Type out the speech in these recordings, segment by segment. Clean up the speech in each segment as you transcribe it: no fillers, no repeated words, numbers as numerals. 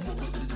Flashback,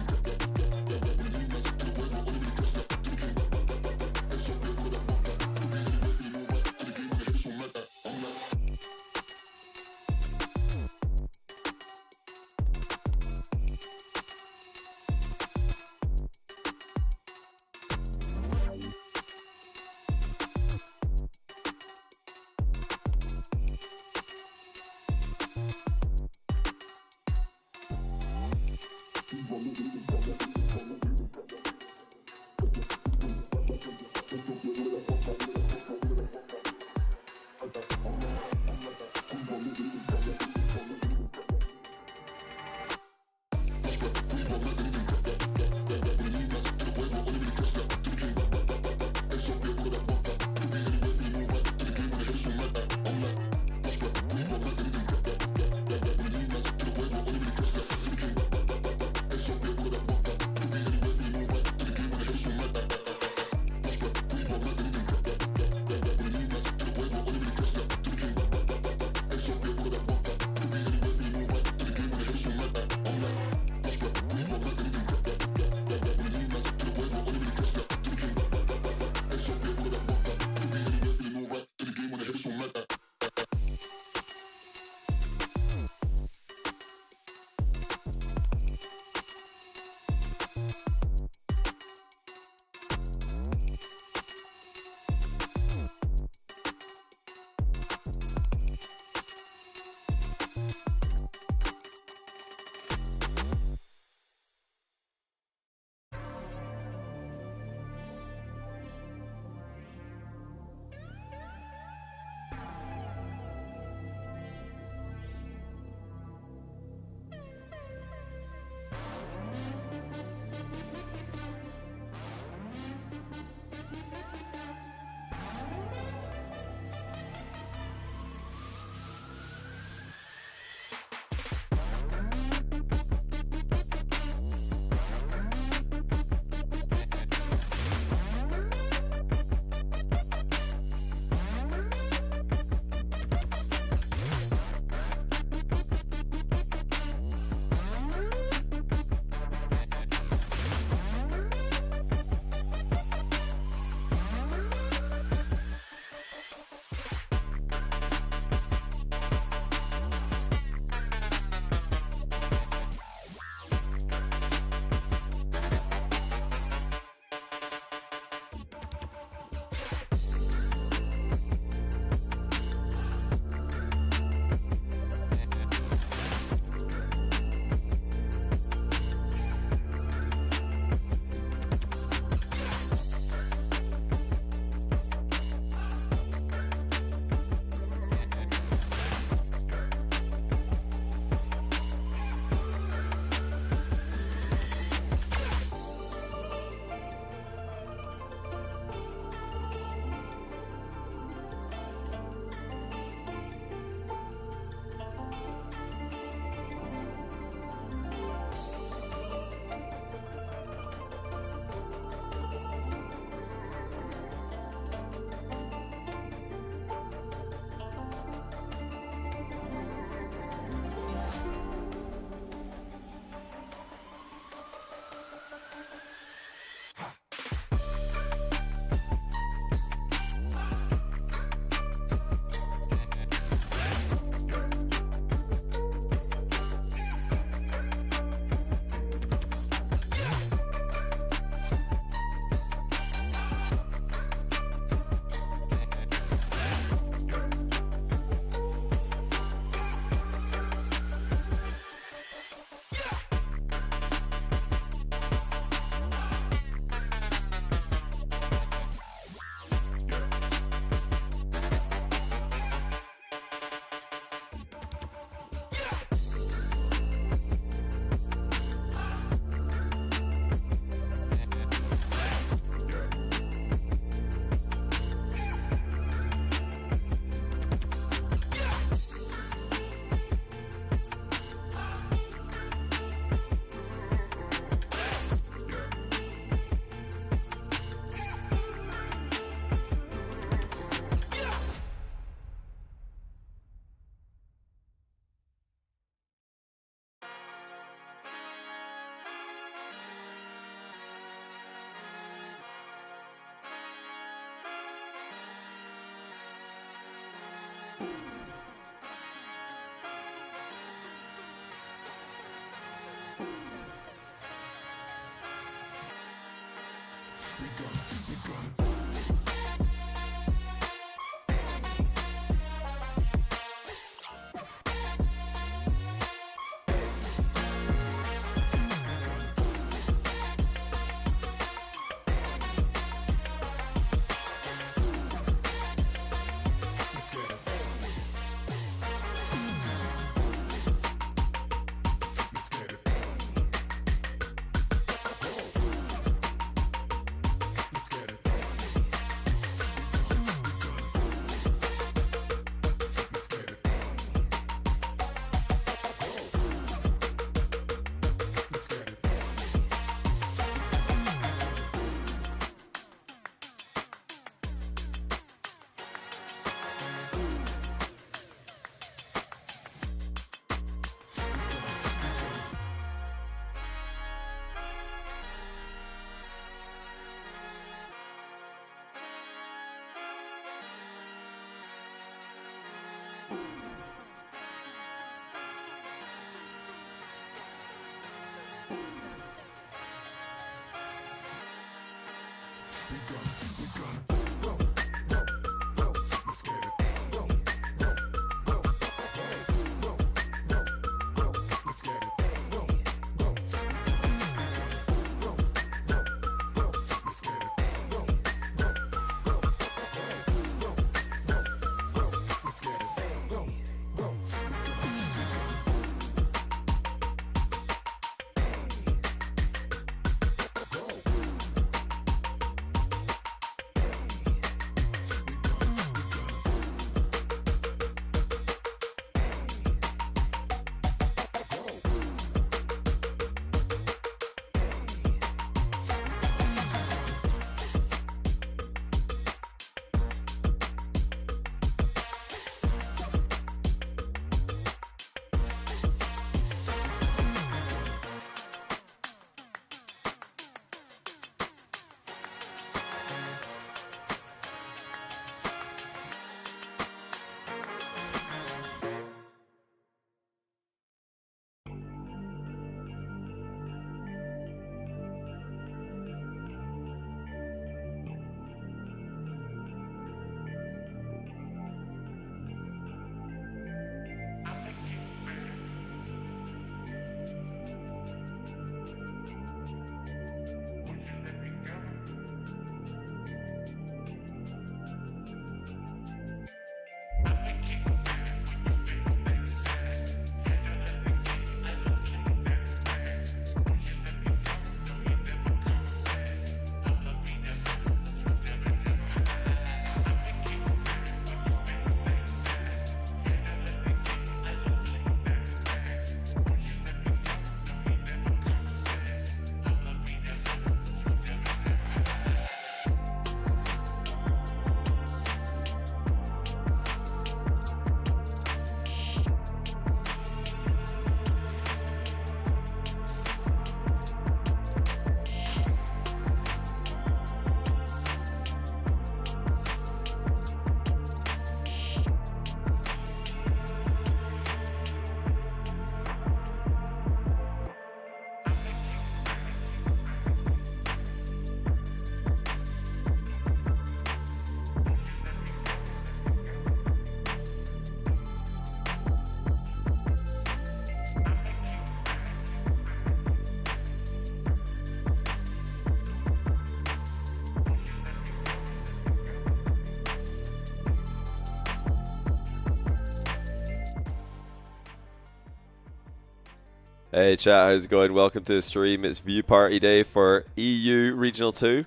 Hey chat, how's it going? Welcome to the stream. It's view party day for EU Regional 2.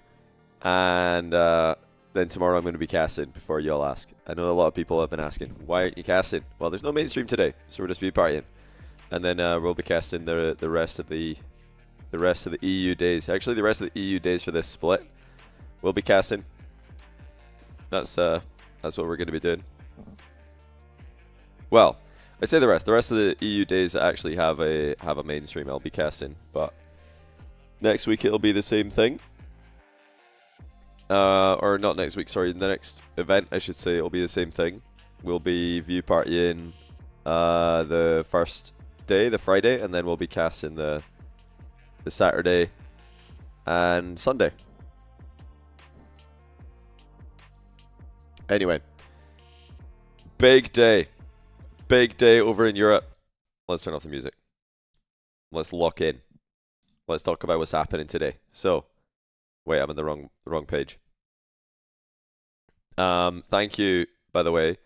And then tomorrow I'm going to be casting before you all ask. I know a lot of people have been asking, why aren't you casting? Well, there's no mainstream today, so we're just view partying. And then we'll be casting the rest of the EU days. Actually, the rest of the EU days for this split. We'll be casting. That's what we're going to be doing. Well, I say the rest of the EU days that actually have a mainstream I'll be casting, but next week it'll be the same thing. Or not next week, sorry, the next event I should say it'll be the same thing. We'll be view partying the first day, the Friday, and then we'll be casting the Saturday and Sunday. Anyway, big day. Big day over in Europe. Let's turn off the music. Let's lock in. Let's talk about what's happening today. So, wait, I'm in the wrong page. Thank you, by the way,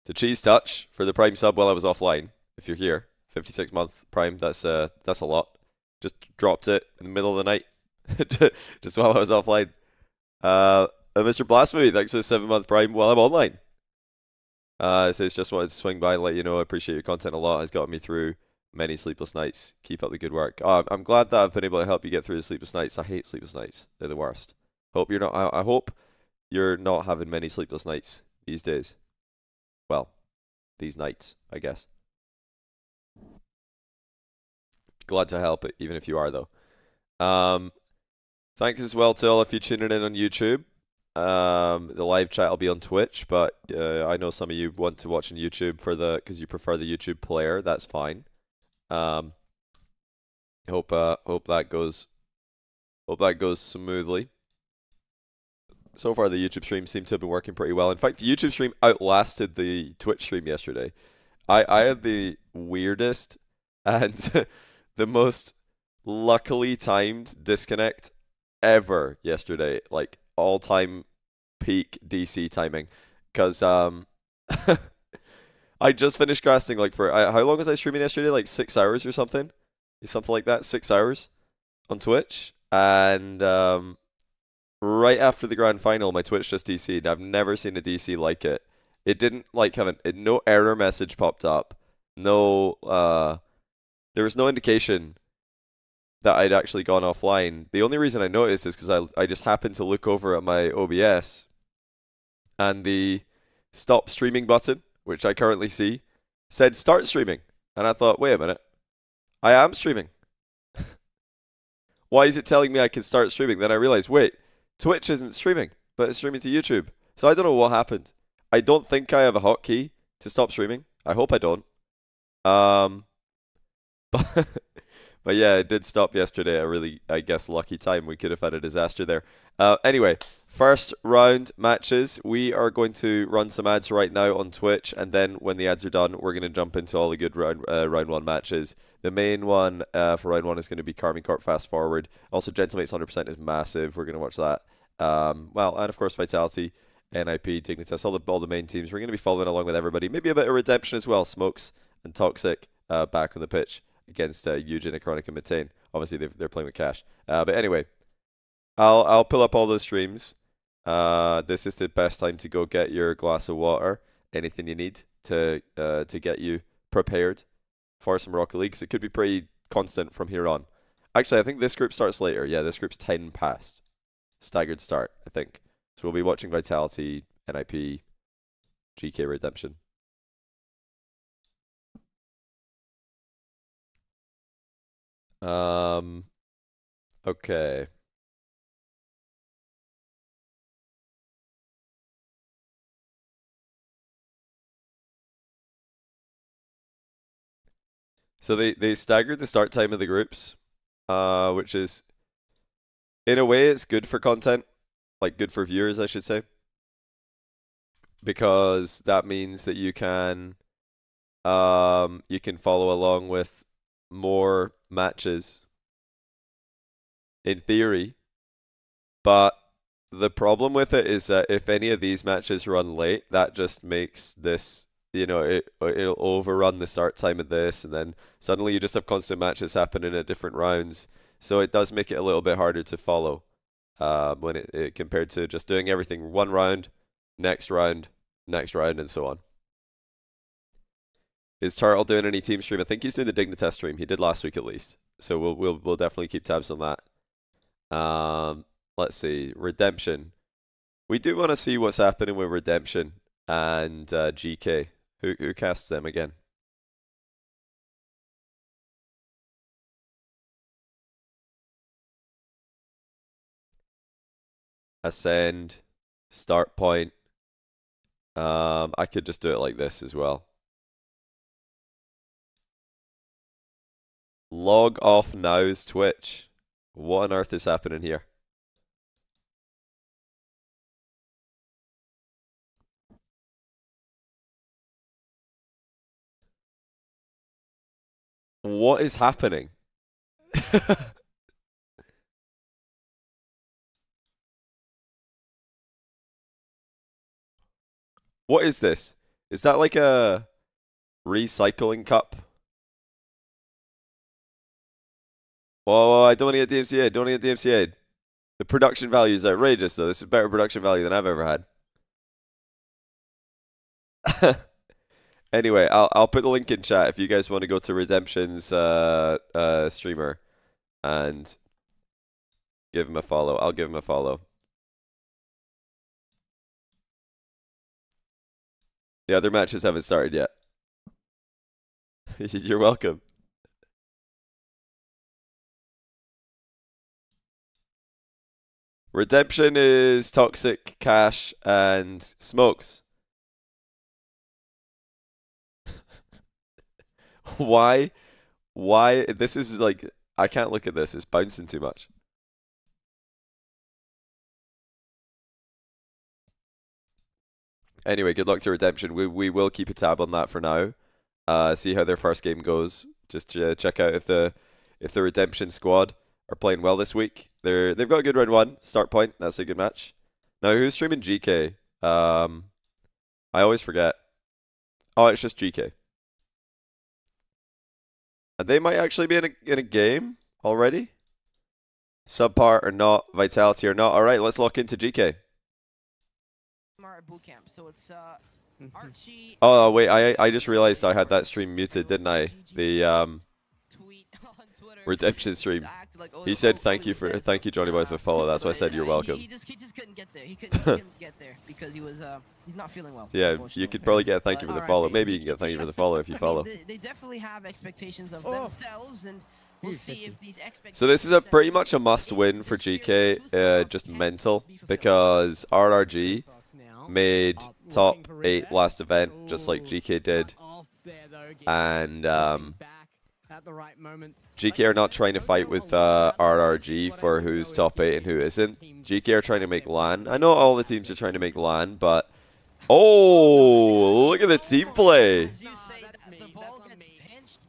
to Cheese Touch for the Prime sub while I was offline. If you're here, 56-month Prime. That's a lot. Just dropped it in the middle of the night, just while I was offline. And Mr. Blasphemy, thanks for the 7-month Prime while I'm online. It says, just wanted to swing by and let you know I appreciate your content a lot. It's gotten me through many sleepless nights. Keep up the good work. I'm glad that I've been able to help you get through the sleepless nights. I hate sleepless nights. They're the worst. Hope you're not. I hope you're not having many sleepless nights these days. Well, these nights, I guess. Glad to help it, even if you are though. Thanks as well to all of you tuning in on YouTube. The live chat will be on Twitch, but I know some of you want to watch on YouTube because you prefer the YouTube player. That's fine. Hope that goes smoothly. So far, the YouTube streams seem to have been working pretty well. In fact, the YouTube stream outlasted the Twitch stream yesterday. I had the weirdest and the most luckily timed disconnect ever yesterday. Like all-time peak DC timing. Because I just finished casting like for how long was I streaming yesterday? Like 6 hours or something? Something like that. 6 hours on Twitch. And right after the grand final, my Twitch just DC'd. I've never seen a DC like it. It didn't like no error message popped up. No, there was no indication that I'd actually gone offline. The only reason I noticed is because I just happened to look over at my OBS and the stop streaming button, which I currently see, said start streaming. And I thought, wait a minute, I am streaming. Why is it telling me I can start streaming? Then I realized, wait, Twitch isn't streaming, but it's streaming to YouTube. So I don't know what happened. I don't think I have a hotkey to stop streaming. I hope I don't. But, but yeah, it did stop yesterday. A really, I guess, lucky time. We could have had a disaster there. Anyway, first round matches. We are going to run some ads right now on Twitch, and then when the ads are done, we're going to jump into all the good round one matches. The main one for round one is going to be Karmine Corp Fast Forward. Also, Gentlemates 100% is massive. We're going to watch that. Well, and of course, Vitality, NIP, Dignitas, all the main teams. We're going to be following along with everybody. Maybe a bit of Redemption as well. Smokes and Toxic back on the pitch against Eugen, Chronic, and Methane. Obviously, they're playing with Cash. But anyway, I'll pull up all those streams. This is the best time to go get your glass of water. Anything you need to get you prepared for some Rocket Leagues. It could be pretty constant from here on. Actually, I think this group starts later. Yeah, this group's 10 past. Staggered start, I think. So we'll be watching Vitality, NIP, GK Redemption. Okay. So they staggered the start time of the groups, which is, in a way, it's good for content, like good for viewers, I should say, because that means that you can follow along with more matches in theory, but the problem with it is that if any of these matches run late, that just makes this, it'll overrun the start time of this, and then suddenly you just have constant matches happening at different rounds. So it does make it a little bit harder to follow when it compared to just doing everything one round, next round, and so on. Is Turtle doing any team stream? I think he's doing the Dignitas stream. He did last week at least. So we'll definitely keep tabs on that. Let's see. Redemption. We do want to see what's happening with Redemption and GK. Who casts them again? Ascend. Start point. I could just do it like this as well. Log off now's Twitch. What on earth is happening here? What is happening? What is this? Is that like a recycling cup? Whoa, I don't want to get DMCA. Don't want to get DMCA. The production value is outrageous, though. This is better production value than I've ever had. Anyway, I'll put the link in chat if you guys want to go to Redemption's streamer and give him a follow. I'll give him a follow. The other matches haven't started yet. You're welcome. Redemption is Toxic, Cash, and Smokes. Why? This is like I can't look at this. It's bouncing too much. Anyway, good luck to Redemption. We will keep a tab on that for now. See how their first game goes. Just check out if the Redemption squad are playing well this week. They've got a good round one start point. That's a good match. Now who's streaming GK? I always forget. Oh, it's just GK. And they might actually be in a game already. Subpar or not, Vitality or not. All right, let's lock into GK. Boot camp. So it's Archie. Oh wait, I just realized I had that stream muted, didn't I? The Redemption stream. He said thank you Johnny Boy for the follow. That's why I said you're welcome. He just couldn't get there. He couldn't get there because he's not feeling well. Yeah, you could probably get a thank you for the follow. Maybe you can get thank you for the follow if you follow. They definitely have expectations of themselves, and we'll see if these expectations. So this is pretty much a must-win for GK. Just mental, because RRG made top 8 last event, just like GK did, and GK are not trying to fight with RRG for who's top 8 and who isn't. GK are trying to make LAN. I know all the teams are trying to make LAN, but oh, look at the team play. As you say, the ball gets pinched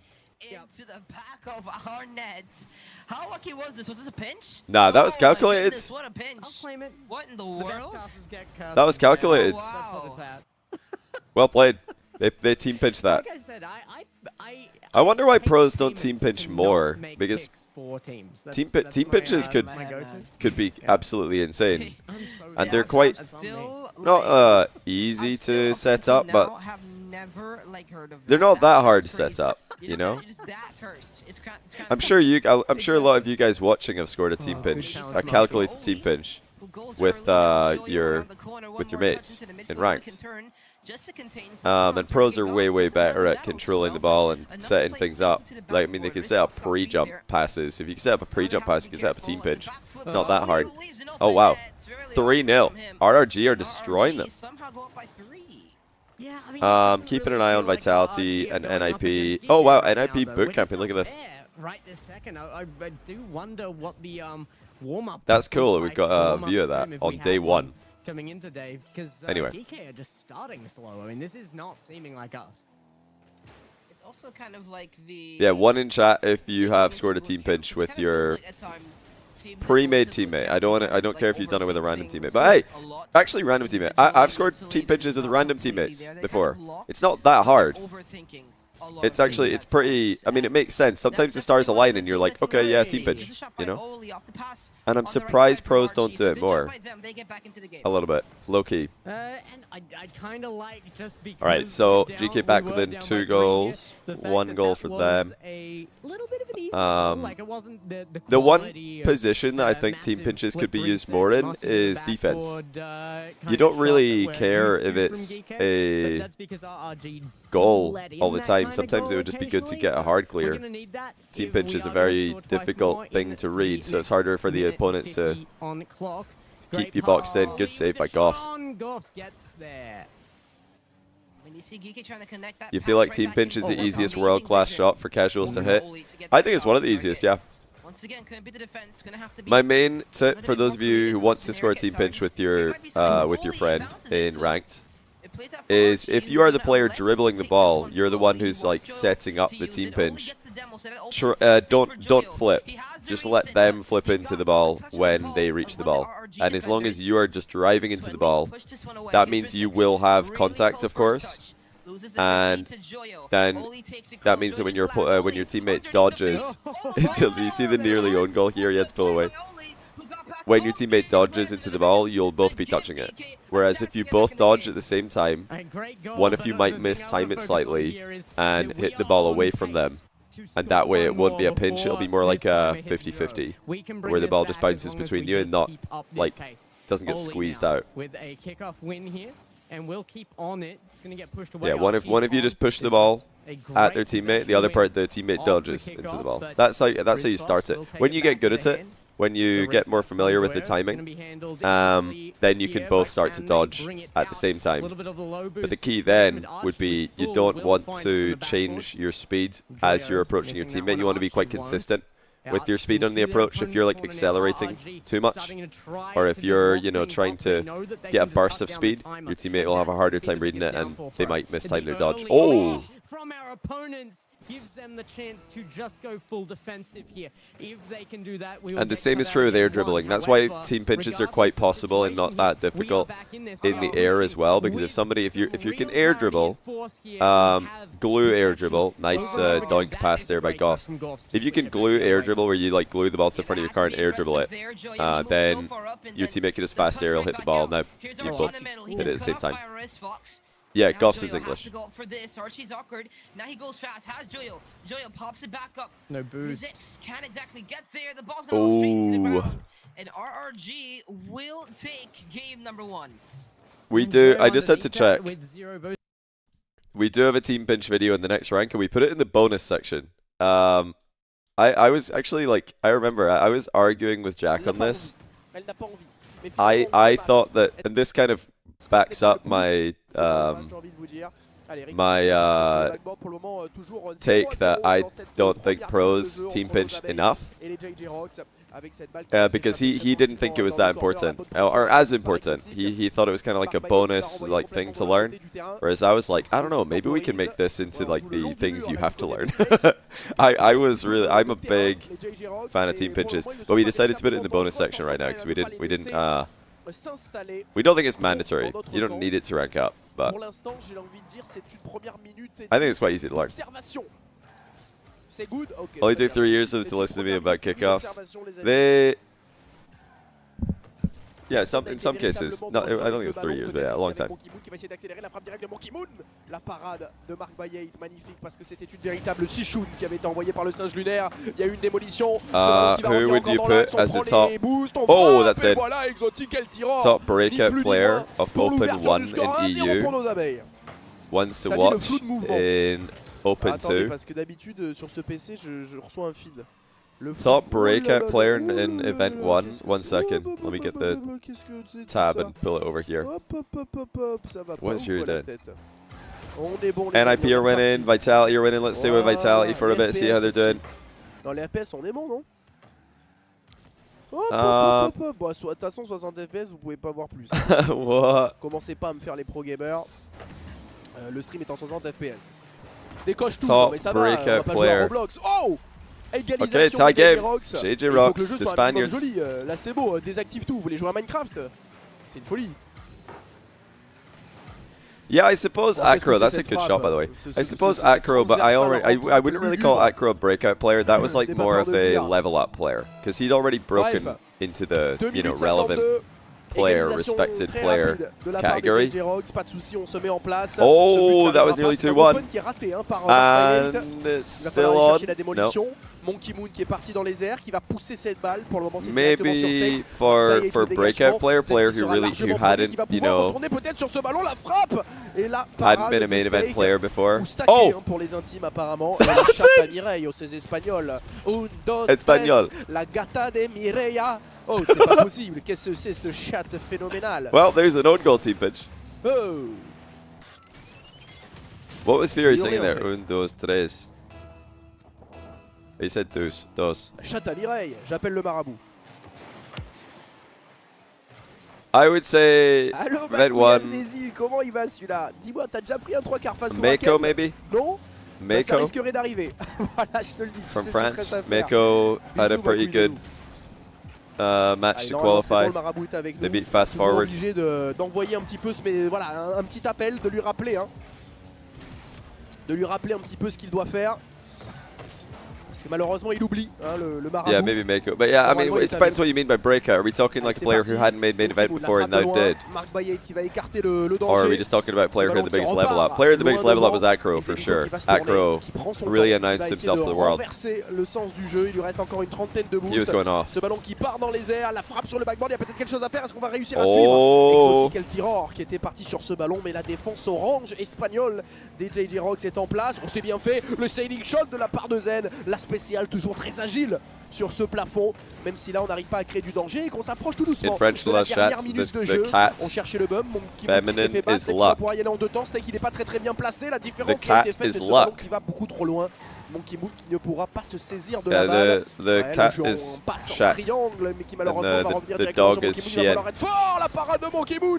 into the back of our net. How lucky was this? Was this a pinch? Nah, that was calculated. Goodness, what a pinch. I'll claim it. What in the world? That was calculated. Wow. Well played. They team pinched that. Like I said, I wonder why pros don't team pinch more, because team that's pinches could be absolutely insane, and they're quite Still, not easy to set up, but have never, like, heard of they're not that hard to That's set up, crazy. you know. It's that cursed. It's kind I'm sure a lot of you guys watching have scored a team pinch, a calculated team pinch, with your mates in ranked. And pros are way better at controlling the ball and setting things up. Like, I mean, they can set up pre-jump passes. If you can set up a pre-jump pass, you can set up a team pinch. It's not that hard. Oh wow, 3-0. RRG are destroying them. Keeping an eye on Vitality and NIP. Oh wow, NIP bootcamping. Look at this. Right this second, I do wonder what the warm-up. That's cool that we've got a view of that on day 1. Coming into day, because anyway, GK are just starting slow. I mean, this is not seeming like us. It's also kind of like the. Yeah, 1 in chat if you have scored a team pinch with your pre-made teammate. I don't care if you've done it with a random teammate. But hey, actually, random teammate. I've scored team pinches with random teammates before. It's not that hard. It's actually, it's pretty, I mean, it makes sense. Sometimes the stars align and you're like, okay, yeah, team pinch, you know? And I'm surprised pros don't do it more. A little bit, low key. And I kind of like just because. All right, so GK back within 2 goals, 1 goal for them. The one position that I think team pinches could be used more in is defense. You don't really care if it's a goal all the time. Sometimes it would just be good to get a hard clear. Team pinch is a very difficult thing to read, so it's harder for the opponents to keep you boxed in. Good save by Goffs. You feel like team pinch is the easiest world-class shot for casuals to hit? I think it's one of the easiest, yeah. My main tip for those of you who want to score a team pinch with your friend in ranked is if you are the player dribbling the ball, you're the one who's like setting up the team pinch. Don't flip. Just let them flip into the ball when they reach the ball. And as long as you are just driving into the ball, that means you will have contact, of course. And then that means that when your teammate dodges until you see the nearly own goal here, you had to pull away. When your teammate dodges into the ball, you'll both be touching it. Whereas if you both dodge at the same time, one of you might mistime it slightly and hit the ball away from them. And that way it won't be a pinch, it'll be more like a 50-50, where the ball just bounces between you and not, like, doesn't get squeezed out. With a kickoff win here, and we'll keep on it. It's going to get pushed away. Yeah, one of you just push the ball at their teammate, the other part, the teammate dodges into the ball. That's how you start it. When you get good at it, when you get more familiar with the timing, then you can both start to dodge at the same time. But the key then would be you don't want to change your speed as you're approaching your teammate. You want to be quite consistent. with your speed on the approach if you're like accelerating too much, or if you're, you know, trying to get a burst of speed, your teammate will have a harder time reading it and they might mistime their dodge. Oh! From our opponents gives them the chance to just go full defensive here. If they can do that, we will And the get same is cut true out with air in dribbling. one. That's why However, team pinches are quite regardless of the possible and not that situation, we are difficult back in this in the air as well, because if somebody, if you can air dribble, glue air dribble, nice doink pass there by Goffs. If you can glue air dribble, where you like glue the ball to the front of your car and air dribble it, then your teammate can just fast aerial hit the ball. Now you both hit it at the same time. Yeah, Goffs is English. For this, Archie's awkward. Now he goes fast. Has Joyo. Joyo pops it back up. No boost. Zix can't exactly get there. The ball's gonna go straight to the Ooh. ground. And RRG will take game number 1. We do. I just had to check. We do have a team pinch video in the next rank, and we put it in the bonus section. I was actually like, I remember I was arguing with Jack on this. I thought that, and this kind of backs up my take that I don't think pros team pinch enough, because he didn't think it was that important or as important. He thought it was kind of like a bonus like thing to learn, whereas I was like, I don't know, maybe we can make this into like the things you have to learn. I'm a big fan of team pinches, but we decided to put it in the bonus section right now because we don't think it's mandatory. You don't need it to rank up, but I think it's quite easy to learn. Only took 3 years to listen to me about kickoffs. Yeah, in some cases. No, I don't think it was 3 years, but yeah, a long time. La parade de Marc Bayet, magnifique parce que c'était une véritable Sichoun qui avait été envoyée par le singe lunaire. Il y a eu une démolition. Who would you put as the top? Oh, that's it. Top breakout player of Open 1 in EU. Ones to watch in Open 2. Parce que d'habitude sur ce PC je reçois un feed. Top breakout player in Event 1. 1 second. Let me get the tab and pull it over here. What's your doing? NIP are winning, Vitality are winning. Let's stay with Vitality for a bit, see how they're doing. Dans les FPS, on est bon, non? Bon, de toute façon, 60 FPS, vous pouvez pas voir plus. What? Commencez pas à me faire les pro gamers. Le stream est en 60 FPS. Décoche tout, Top mais ça va, on breakout va pas jouer à player. Roblox. Oh! Égalisation Okay, tie game. Rocks. JJ Il faut Rocks, que le jeu the soit un minimum Spaniards. joli. Là c'est beau, désactive tout. Vous voulez jouer à Minecraft? C'est une folie. Yeah, I suppose Acro, that's a good shot by the way. I suppose Acro, but I wouldn't really call Acro a breakout player. That was like more of a level up player, because he'd already broken into the, you know, relevant player, respected player category. Oh, that was nearly 2-1. And it's still on. No. Monkey Moon qui est parti dans les airs, qui va pousser cette balle. Pour le moment, c'est maybe for breakout player who hadn't, you know, peut-être sur ce ballon, la frappe. Et là, hadn't been a main event player before. Oh, pour les intimes apparemment. La chatte à Mireille, oh, ces Espagnols. Un, dos, Espagnol. tres, la gata de Mireia. Oh, c'est pas possible. Qu'est-ce que c'est cette chatte phénoménale? Well, there's an own goal team pitch. Oh. What was Fury saying there? Un, dos, tres. He said dos. Chatte à Mireille, j'appelle le marabout. I would say Allô, Red One. Comment il va celui-là? Dis-moi, t'as déjà pris un 3 quarts face au Mako Raken? maybe? Non? Bah, ça Mako risquerait d'arriver. Voilà, je te le dis. from Tu sais ce qu'il te France. reste à faire. Mako had a Bisous, pretty Bakou, good match Allez, to normalement, c'est bon, qualify. le marabout est avec They nous. beat fast Toujours forward. obligé d'envoyer un petit peu, mais voilà, un petit appel, de lui rappeler, hein. De lui rappeler un petit peu ce qu'il doit faire. Parce que malheureusement il oublie, hein, le marabout. Yeah, maybe Mako. But yeah, I mean, it depends what you mean by breakout. Are we talking like a player who hadn't made main event before and now did? Marc Bayet qui va écarter le danger. Or are we just talking about a player who had the biggest level up? Player with the biggest level up was Acro for sure. Acro really announced himself to the world. Le sens du jeu, il lui reste encore une trentaine de boosts. He was going off. Ce ballon qui part dans les airs, la frappe sur le backboard, il y a peut-être quelque chose à faire. Est-ce qu'on va réussir à suivre? Exotic El Tiror qui était parti sur ce ballon, mais la défense orange espagnole des JJ Rocks est en place. On s'est bien fait. Le sailing shot de la part de Zen, la spéciale toujours très agile sur ce plafond, même si là on n'arrive pas à créer du danger et qu'on s'approche tout doucement. In French, de la the dernière chat, minute de the jeu. cat, On cherchait le bum, qui feminine s'est fait battre, is Steak qui va luck. pouvoir y aller en deux temps. Steak il n'est pas très bien placé, la différence The qui a été cat faite, is c'est ce ballon luck. qui va beaucoup trop loin. Monkey Moon qui ne pourra pas se saisir de Yeah, la balle. the Ouais, cat le jeu en is passe en shat. triangle, mais qui malheureusement And va the- revenir the directement dog sur is Monkey Moon. Il va Chien. falloir être fort. La parade de Monkey Moon,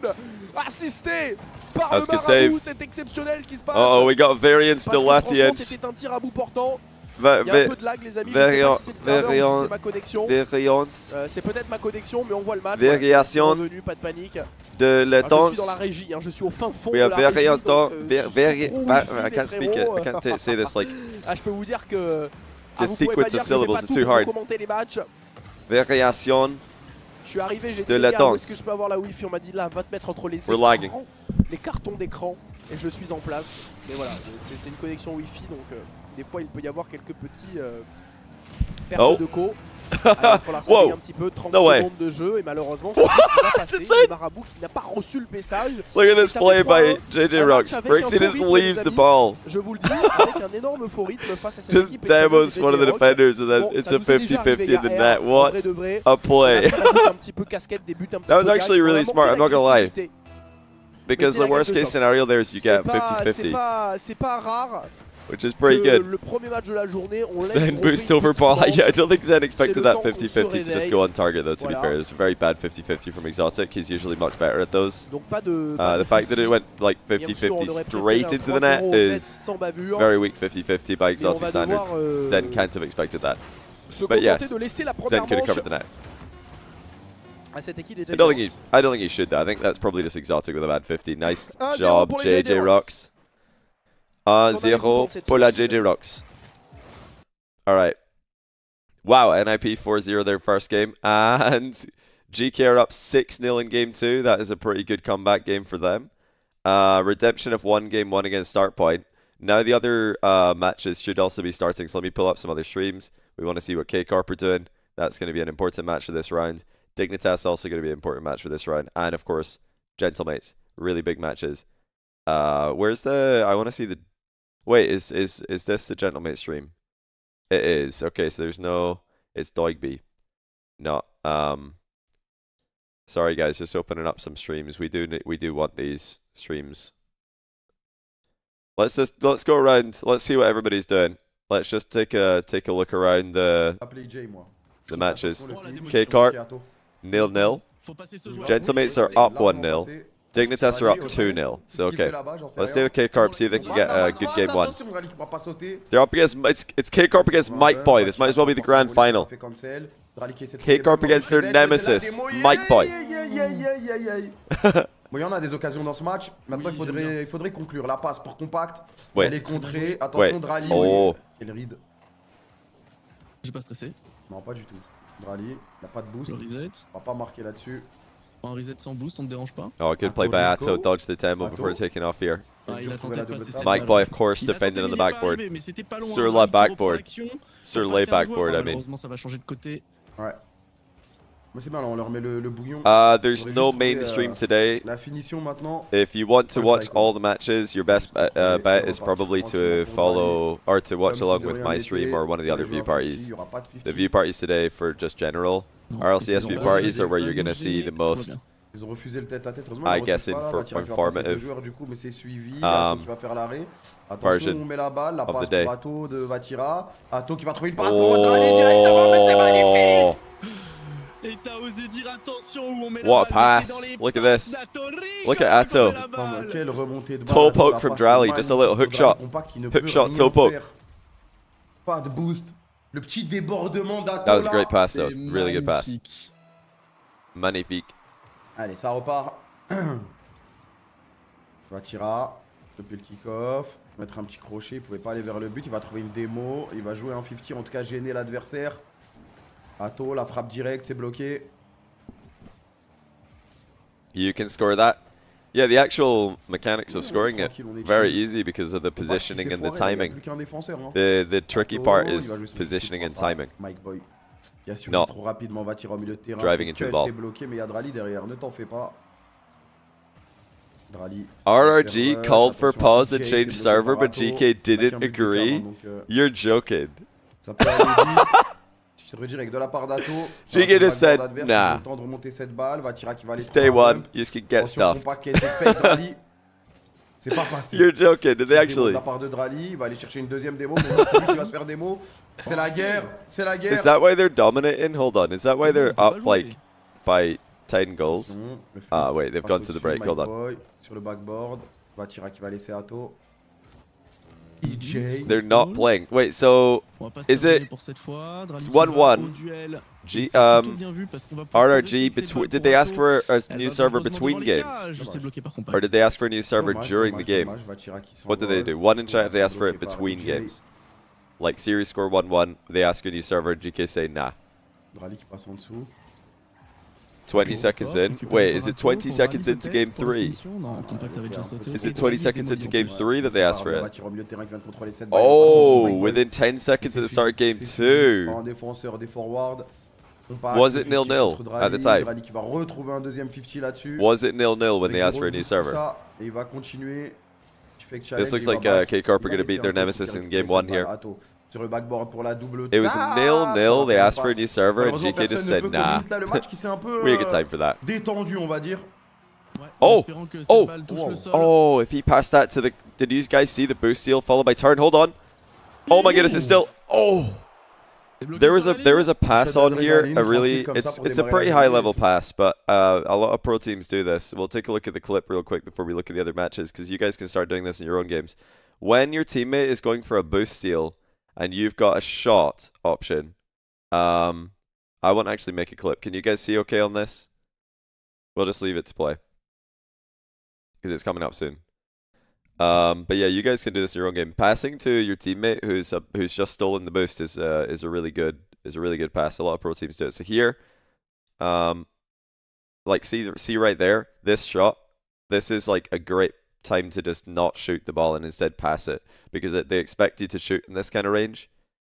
assisté par That's le good marabout. save. C'est exceptionnel ce qui se passe. Oh, we got variance Parce que still at the franchement, end. c'était un tir à bout portant. Va- Il y a un va- peu de lag les amis, je sais pas variant- si c'est le serveur ou si variant- c'est ma connexion. Variance C'est peut-être ma connexion, mais on voit le match. Variation. Voilà, c'est revenu, pas de panique. de Alors, je latence. suis dans la régie, hein, je suis au fin fond We de have la régie. variance donc, I can't speak it. I can't say this like Ah, je peux vous dire que a vous pouvez sequence pas of dire que je fais syllables, pas it's tout too pour hard. commenter les matchs. variation. Je suis arrivé, j'ai dit De les gars, où latence. est-ce que je peux avoir la wifi? On m'a dit là, va te mettre entre les We're écrans, lagging. les cartons d'écran, et je suis en place. Mais voilà, c'est une connexion wifi, donc des fois il peut y avoir quelques petits pertes Oh. de co. Il va falloir s'arrêter Wow. un petit peu, 30 No way. secondes de jeu, et malheureusement c'est ce qui va passer. It's Le marabout qui n'a pas reçu le message. Look at Et this ça play fait by 3-1. JJ Un Rocks. match avec Brixie un just faux rythme, les leaves the amis. ball. Je vous le dis, avec un énorme faux rythme face à cette Just équipe espagnole demos des one of the JJ Rocks. defenders and then Bon, it's ça a nous est déjà 50-50 in arrivé, the gars, net. en What vrai de vrai. a play. On a vu un petit peu casquette, des buts un petit That was peu actually gag, really vraiment smart, I'm not gonna lie. l'agressivité. Because c'est la the worst gamme de case choc. scenario there is you get C'est 50-50, pas rare which is pretty que good. le premier match de la journée, on laisse Zen tomber boost une over petite ball. banque. Yeah, I don't think Zen expected le that temps qu'on se 50-50 to just réveille. go on target though, to be Voilà. fair. It was a very bad 50-50 from Exotic. He's usually much better at those. Donc pas de The fact that it went like Bien sûr, on 50-50 aurait straight préféré into un the net 3-0 net is sans bavure. very weak 50-50 by Et on Exotic va devoir standards. Zen can't have expected that. se But contenter yes, de laisser la Zen première could have manche covered the net. à cette équipe des I don't think JJ he. I don't think he should though. I think that's probably just Exotic with a bad 50. Nice 1-0 job, pour les JJ JJ Rocks. avez-vous 1-0 pensé de pour ce la match, les JJ amis? Rocks. All right. Wow, NIP 4-0 their first game, and GK are up 6-0 in game 2. That is a pretty good comeback game for them. Redemption of one game 1 against Start Point. Now the other matches should also be starting, so let me pull up some other streams. We want to see what K-Corp are doing. That's going to be an important match for this round. Dignitas also going to be an important match for this round. And of course, Gentlemates. Really big matches. Where's the... I want to see the... Wait, is this the Gentlemate stream? It is. Okay, so there's no... It's Doigby. No. Sorry guys, just opening up some streams. We do want these streams. Let's go around. Let's see what everybody's doing. Let's just take a look around the matches. K-Cart 0-0. Gentlemates are up 1-0. Dignitas are up 2-0. So okay, let's stay with K-Carp, see if they can get a good game 1. They're up against it's K-Carp against Mike Boy. This might as well be the grand final. K-Carp against their nemesis, Mike Boy. Bon, il y en a des occasions dans ce match. Maintenant, il faudrait conclure. La passe pour compact. Ouais. Elle est contrée. Attention, Ouais. Drali. Oh. Quel ride. J'ai pas stressé. Non, pas du tout. Drali, il n'a pas de boost. Le reset. On va pas marquer là-dessus. Un reset sans boost, on te dérange pas. Oh, good play by Atto. Dodged the tempo Atto. before taking off here. Ah, il a tenté de passer cette Mike balle. Boy, of course, Il a defending tenté, on the il est pas backboard. arrivé, mais c'était pas loin. Sur Un la petit repos backboard. d'action pour Sur pas les faire jouer. backboard, I mean. Malheureusement, ça va changer de côté. Ouais. Mais c'est bien, là, on leur met le bouillon. There's On aurait no juste main trouvé, stream today. La finition maintenant. If you want to Ouais, watch c'est all the matches, your best bet is probably to follow or to watch along with my stream or one of the other view parties. The view parties today for just general Non, RLCS ils view ont parties are where pas you're gonna see the tout va most. bien. Ils ont refusé le tête-à-tête. I guess informative Joueur, du coup, mais c'est suivi. um, Atto qui va faire l'arrêt. Attention, version on met la balle. La of passe the day. pour Atto de Vatira. Atto qui va trouver une passe pour Drali directement. Mais c'est Oh, magnifique. Et t'as osé dire attention où on met What la balle, a mais c'est pass. dans les Look at pattes this. d'Attori Look quand at il Atto. met la balle. Quelle remontée de balle. Toe Atto, poke la from passe Drali, est just a little hook magnifique. shot. Compact qui ne Hook peut shot, rien toe poke. faire. Pas de boost. Le petit débordement d'Atto. that was a là. great pass though. C'est Really good pass. magnifique. Magnifique. Allez, ça repart. Vatira, depuis le kick-off, mettre un petit crochet, il pouvait pas aller vers le but, il va trouver une démo, il va jouer un 50, en tout cas gêner l'adversaire. Atto, la frappe directe, c'est bloqué. You can score that. Yeah, the actual mechanics of scoring it Tranquille, on est very chill. easy because of the Faut pas qu'il positioning s'est and the foiré, il y a timing. plus qu'un défenseur, hein. The tricky Atto, part il is va jouer son positioning and petit coup, timing. Mike Boy. Il a su No. trop rapidement, Vatira au milieu de terrain. Driving c'est into the cut, ball. c'est bloqué, mais il y a Drali derrière, ne t'en fais pas. Drali. RRG Serveur, called for attention, pause and GK, change c'est bloqué server, par but Atto. GK didn't Avec un but de agree. terrain, donc, You're joking. ça peut aller vite. Je te redis avec de la part d'Atto. GK just said, nah. Le temps de remonter cette balle. Vatira qui va aller Stay trouver un one, bump. you just can get Attention, stuffed. compact qui a été fait, Drali. C'est pas passé. You're joking, did they Démo de actually? la part de Drali, il va aller chercher une deuxième démo, mais non, c'est lui qui va se faire démo. C'est la guerre, c'est la guerre. Is that why they're dominating? Hold on, is that why they're on peut up pas like jouer. by 10 goals? Le flip Ah wait, they've passe gone to the au-dessus, break, hold My on. Boy, sur le backboard, Vatira qui va laisser Atto. EJ. They're not playing. Wait, so On va pas se Is faire it- gagner pour cette fois. Drali it's qui va 1-1. au duel. G Et c'est plutôt bien vu parce qu'on va pouvoir RRG progresser, c'est between le did ball they pour ask Atto. for a Elle new va server malheureusement between devant les games? cages. C'est bloqué par Or Compact. did they ask for a new server Dommage, during dommage, the game? dommage, Vatira qui What did they do? s'envole. One in chat if they C'est ask for it bloqué par between EJ. games. Like series score 1-1, they ask a new server and GK say nah. Drali qui passe en dessous. 20 seconds in. Wait, is it 20 seconds into game 3? Non, Compact avait déjà sauté. Is it 20 seconds into game 3 that they asked for it? Vatira au milieu de terrain qui vient de contrôler cette balle, Oh, il passe en dessous, My Boy. within 10 seconds at the start of game C'est fini. 2. En défenseur des forwards. Compact, Was it 50 0-0 contre at the Drali. time? Drali qui va retrouver un deuxième 50 là-dessus. Was it 0-0 when they asked for a new Tout server? ça, et il va continuer. Fake This challenge, looks il va like back. K-Corp are Il va going to beat laisser their un peu nemesis pour in récupérer game 1 cette here. balle. Atto sur le backboard pour la double. It was tap. 0-0. They Ça asked for a passe. new server and Malheureusement, GK just personne said ne peut nah. communiquer, là, le match qui s'est un peu We had a good time for that. détendu, on va dire. Ouais, Oh, en espérant que cette oh, balle touche wow. le sol. Oh, if he passed that to the... Did you guys see the boost steal followed by turn? Hold on. Oh my goodness, it's still... Oh! C'est bloqué There was sur a la there ligne. was a pass Shadow on here, Adrenaline, a really comme ça pour it's a démarrer pretty la high game. level pass, but a lot of pro teams do this. We'll take a look at the clip real quick before we look at the other matches, because you guys can start doing this in your own games. When your teammate is going for a boost steal and you've got a shot option, I won't actually make a clip. Can you guys see okay on this? We'll just leave it to play because it's coming up soon. But yeah, you guys can do this in your own game. Passing to your teammate who's just stolen the boost is a really good pass. A lot of pro teams do it. So here, like see right there, this shot. This is like a great time to just not shoot the ball and instead pass it, because they expect you to shoot in this kind of range,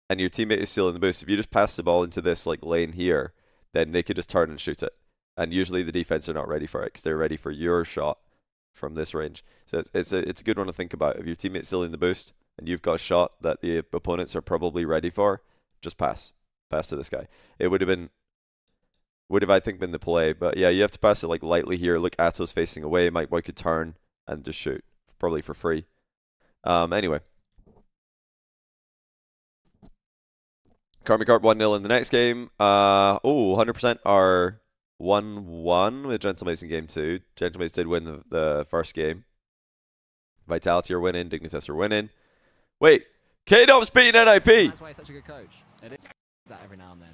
and your teammate is stealing the boost. If you just pass the ball into this like lane here, then they could just turn and shoot it. And usually the defense are not ready for it because they're ready for your shot from this range. So it's a good one to think about. If your teammate's stealing the boost and you've got a shot that the opponents are probably ready for, just pass to this guy. It would have I think been the play, but yeah, you have to pass it like lightly here. Look, Atto's facing away. Mike Boy could turn and just shoot, probably for free. Anyway, Carp 1-0 in the next game. 100% are 1-1 with Gentlemates in game 2. Gentlemates did win the first game. Vitality are winning. Dignitas are winning. Wait, K-Dop's beating NIP. That's why he's such a good coach. It is that every now and then.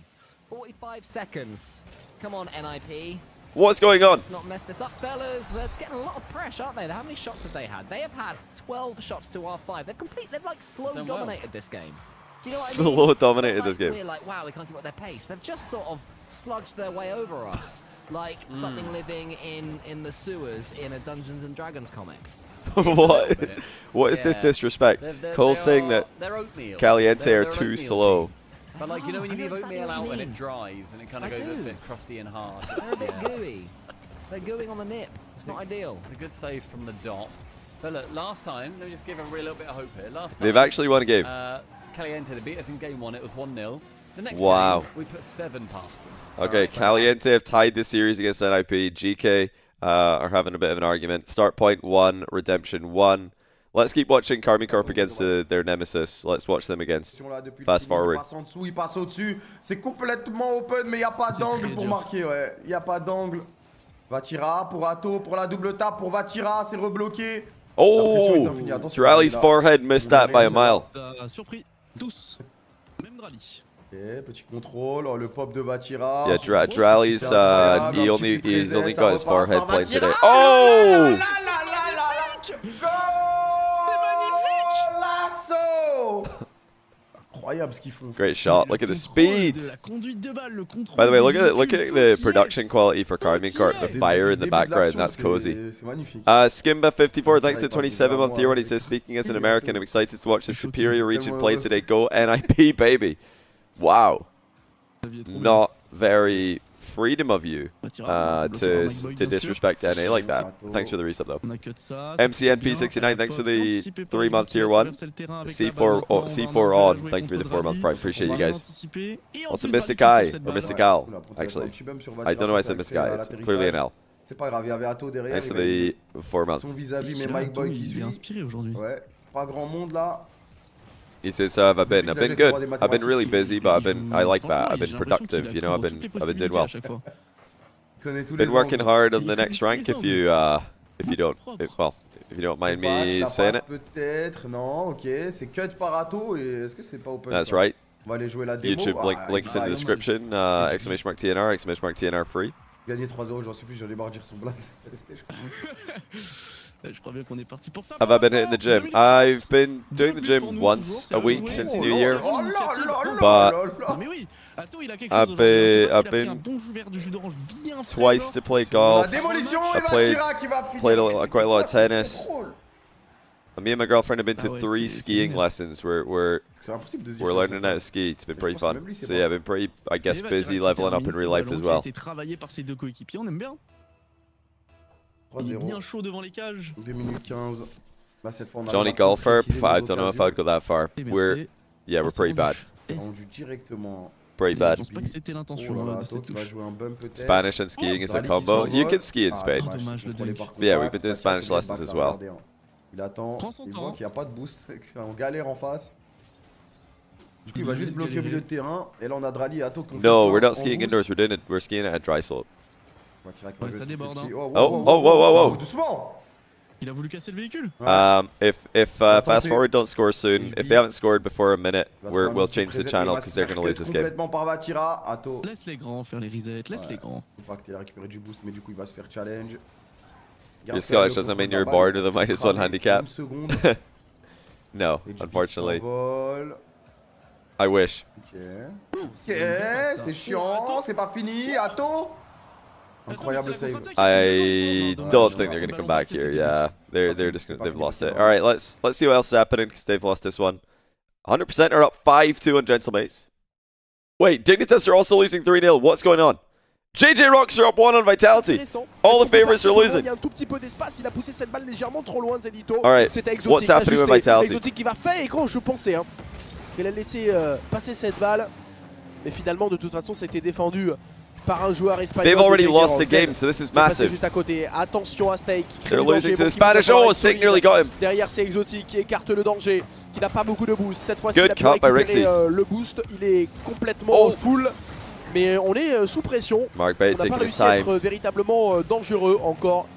45 seconds. Come on, NIP. What's going on? Let's not mess this up, fellas. We're getting a lot of pressure, aren't they? How many shots have they had? They have had 12 shots to our 5. They've like slow dominated this game. Do you know what I mean? Slow dominated It's not this game. We're like, wow, we can't keep up their pace. They've just sort of sludged their way over us, like something living in the sewers in a Dungeons and Dragons comic. What? What is this Yeah. disrespect? Cole's saying that they're oatmeal. Caliente They're are too oatmeal slow. team. But like, you know when you I know leave exactly oatmeal what you out and mean. it dries and it kind I of goes a do. bit crusty and hard. They're a bit Yeah. gooey. They're gooing on the nip. It's not ideal. It's a good save from the dot. But look, last time, let me just give a little bit of hope here. Last time, They've actually won a game. Caliente, they beat us in game 1, it was 1-0. The next Wow. game, we put 7 past them. Okay, Alright, so- Caliente have tied the series against NIP. GK are having a bit of an argument. Start point 1, redemption 1. Let's keep watching Carmi Corp against their nemesis. Let's watch them against. Fast forward. Il passe en dessous, il passe au-dessus. C'est complètement open, mais il n'y a pas d'angle pour marquer. Ouais, il n'y a pas d'angle. Vatira pour Atto, pour la double tape, pour Vatira, c'est rebloqué. Oh! Drali's forehead missed that by a mile. Ça a surpris tous. Même Drali. Ok, petit contrôle, oh, le pop de Vatira. Yeah, Drali's C'est incroyable, he's un only petit got his repasse forehead par playing Vatira. today. Oh! Lasso. Incroyable ce qu'ils font. Great shot. Look at the speed. La conduite de balle, le contrôle. By the way, look du at cul, the tout production quality for Carmi Corp. The fire in the background. That's cozy. Skimba54, thanks to 27 month tier 1. He says, speaking as an American, I'm excited to watch the Superior region play today. Go NIP, baby. Wow. Not very freedom of you to disrespect NA like that. Thanks for the resub though. On a que de ça. MCNP69, thanks for the 3-month tier 1. C4 on, thank you for the 4-month prime. Appreciate you guys. Also Mystic Eye, or Mystic Al, actually. I don't know why I said Mystic Eye, it's clearly an L. C'est pas grave, il y avait Atto derrière. Nice to il the 4 month. son vis-à-vis, mais Là, Mike Boy Atto, qui il est suit. inspiré aujourd'hui. Ouais, pas grand monde là. He says, how have I been? I've been good. I've been really busy, but I like that. I've been Franchement, productive, il you know, a I've been toutes les doing possibilités well. à chaque fois. Il connaît tous les Been working angles. hard on Il the next connaît rank tous les if you don't mind me Ça saying passe it. peut-être, non, ok. C'est cut par Atto et est-ce que c'est pas open? That's ça right. On va aller jouer la démo. YouTube links in the description. Exclamation mark TNR, exclamation mark TNR free. Gagner 3-0, j'en suis plus, j'en ai marre de dire son blast. Je crois bien qu'on est parti pour ça. Have I been hitting the gym? I've been doing the gym once a week since New Year. Oh là But Non mais oui, Atto il a quelque I've chose. been- aujourd'hui. I've Il a pris been un bon jus vert de jus d'orange bien frais, twice là. to play La golf. démolition, I il va played- tirer qui va finir. played Mais c'est quite a lot of quoi ce tennis. contrôle? Me and my girlfriend have been to Ah ouais, 3 c'est skiing génial. lessons. We're C'est impossible de se dire we're comme learning ça. how to ski. It's been Je pretty pense que fun. même lui, c'est So pas. yeah, I've been pretty, I guess, Et busy Direct leveling up termine in ce real life ballon as qui a well. été travaillé par ses deux coéquipiers, on aime bien. Il est 3-0. bien chaud devant les cages. 2 minutes 15. Là, cette fois, on a Johnny pas Golfer, concrétisé I nos don't know if I occasions. would go that far. Et We're merci. we're pretty bad. Rendu directement. Pretty Je bad. pense pas que c'était l'intention Oh là là, de Atto cette qui va touche. jouer un bump peut-être. Spanish and skiing is a Rally qui combo. s'envole. You can ski in Ah, Spain. dommage, Dommage, le contrôlé dunk. par contre. Yeah, we've been doing Attention, Spanish il est lessons back as à well. regarder, hein. Il attend, Prends son il temps. voit qu'il n'y a pas de boost, c'est en galère en face. Du coup, il Il va va juste juste bloquer au galérer. milieu de terrain. Et là, on a Drali et Atto qui ont fait No, plein we're not en skiing boost. indoors. We're skiing at a dry slope. Ouais, Chirac Ouais, va jouer ça son déborde, petit- hein. Oh, Oh. doucement. Il a voulu casser le véhicule. Ouais. If fast tenter. forward don't score soon, if they haven't scored before a minute, Il va we'll trouver un petit change the preset, channel il va because se they're faire gonna lose cut this game. complètement par Vatira. Atto. Laisse les grands faire les resets, laisse les grands. Il faut pas qu'il ait récupéré du boost, mais du coup, il va se faire challenge. Your Scottish doesn't mean you're bored with a -1 handicap. Une seconde. No, Et du coup, unfortunately. il s'envole. I wish. Ok, c'est chiant, c'est pas fini. Atto. Incroyable save. I Dommage, don't hein. think they're gonna Ce come ballon back lancé, here. c'était Yeah, Pas they're fini, just c'est pas they've fini, lost c'est it. pas All right, let's see what else is happening because they've lost this one. 100% are up 5-2 on Gentlemates. Wait, Dignitas are also losing 3-0. What's going on? JJ Rocks are up 1 on Vitality. Intéressant. All the Est-ce qu'on peut favorites are partir losing. Il y a un tout petit peu d'espace, il a poussé cette balle légèrement trop loin, Zenito. Alright, C'était Exotic. what's happening with ajusté. Vitality? Exotic qui va faire écran, je pensais. Hein. Il a laissé passer cette balle. Mais finalement, de toute façon, c'était défendu par un joueur espagnol. They've already de lost the Rock. game, so this is Qui est passé massive. juste à côté. Attention à Steak. qui crée They're le danger. losing to Bon, the qui va Spanish. devoir Oh, être Steak solide. nearly got him. Derrière, c'est Exotic qui écarte le danger. Qui n'a pas beaucoup de boost. Cette fois-ci, Good il a pu cut by récupérer Rixie. le boost. Il est complètement Oh. full. Mais on est sous pression. Mark On Bate n'a pas taking his réussi à time. être véritablement dangereux encore.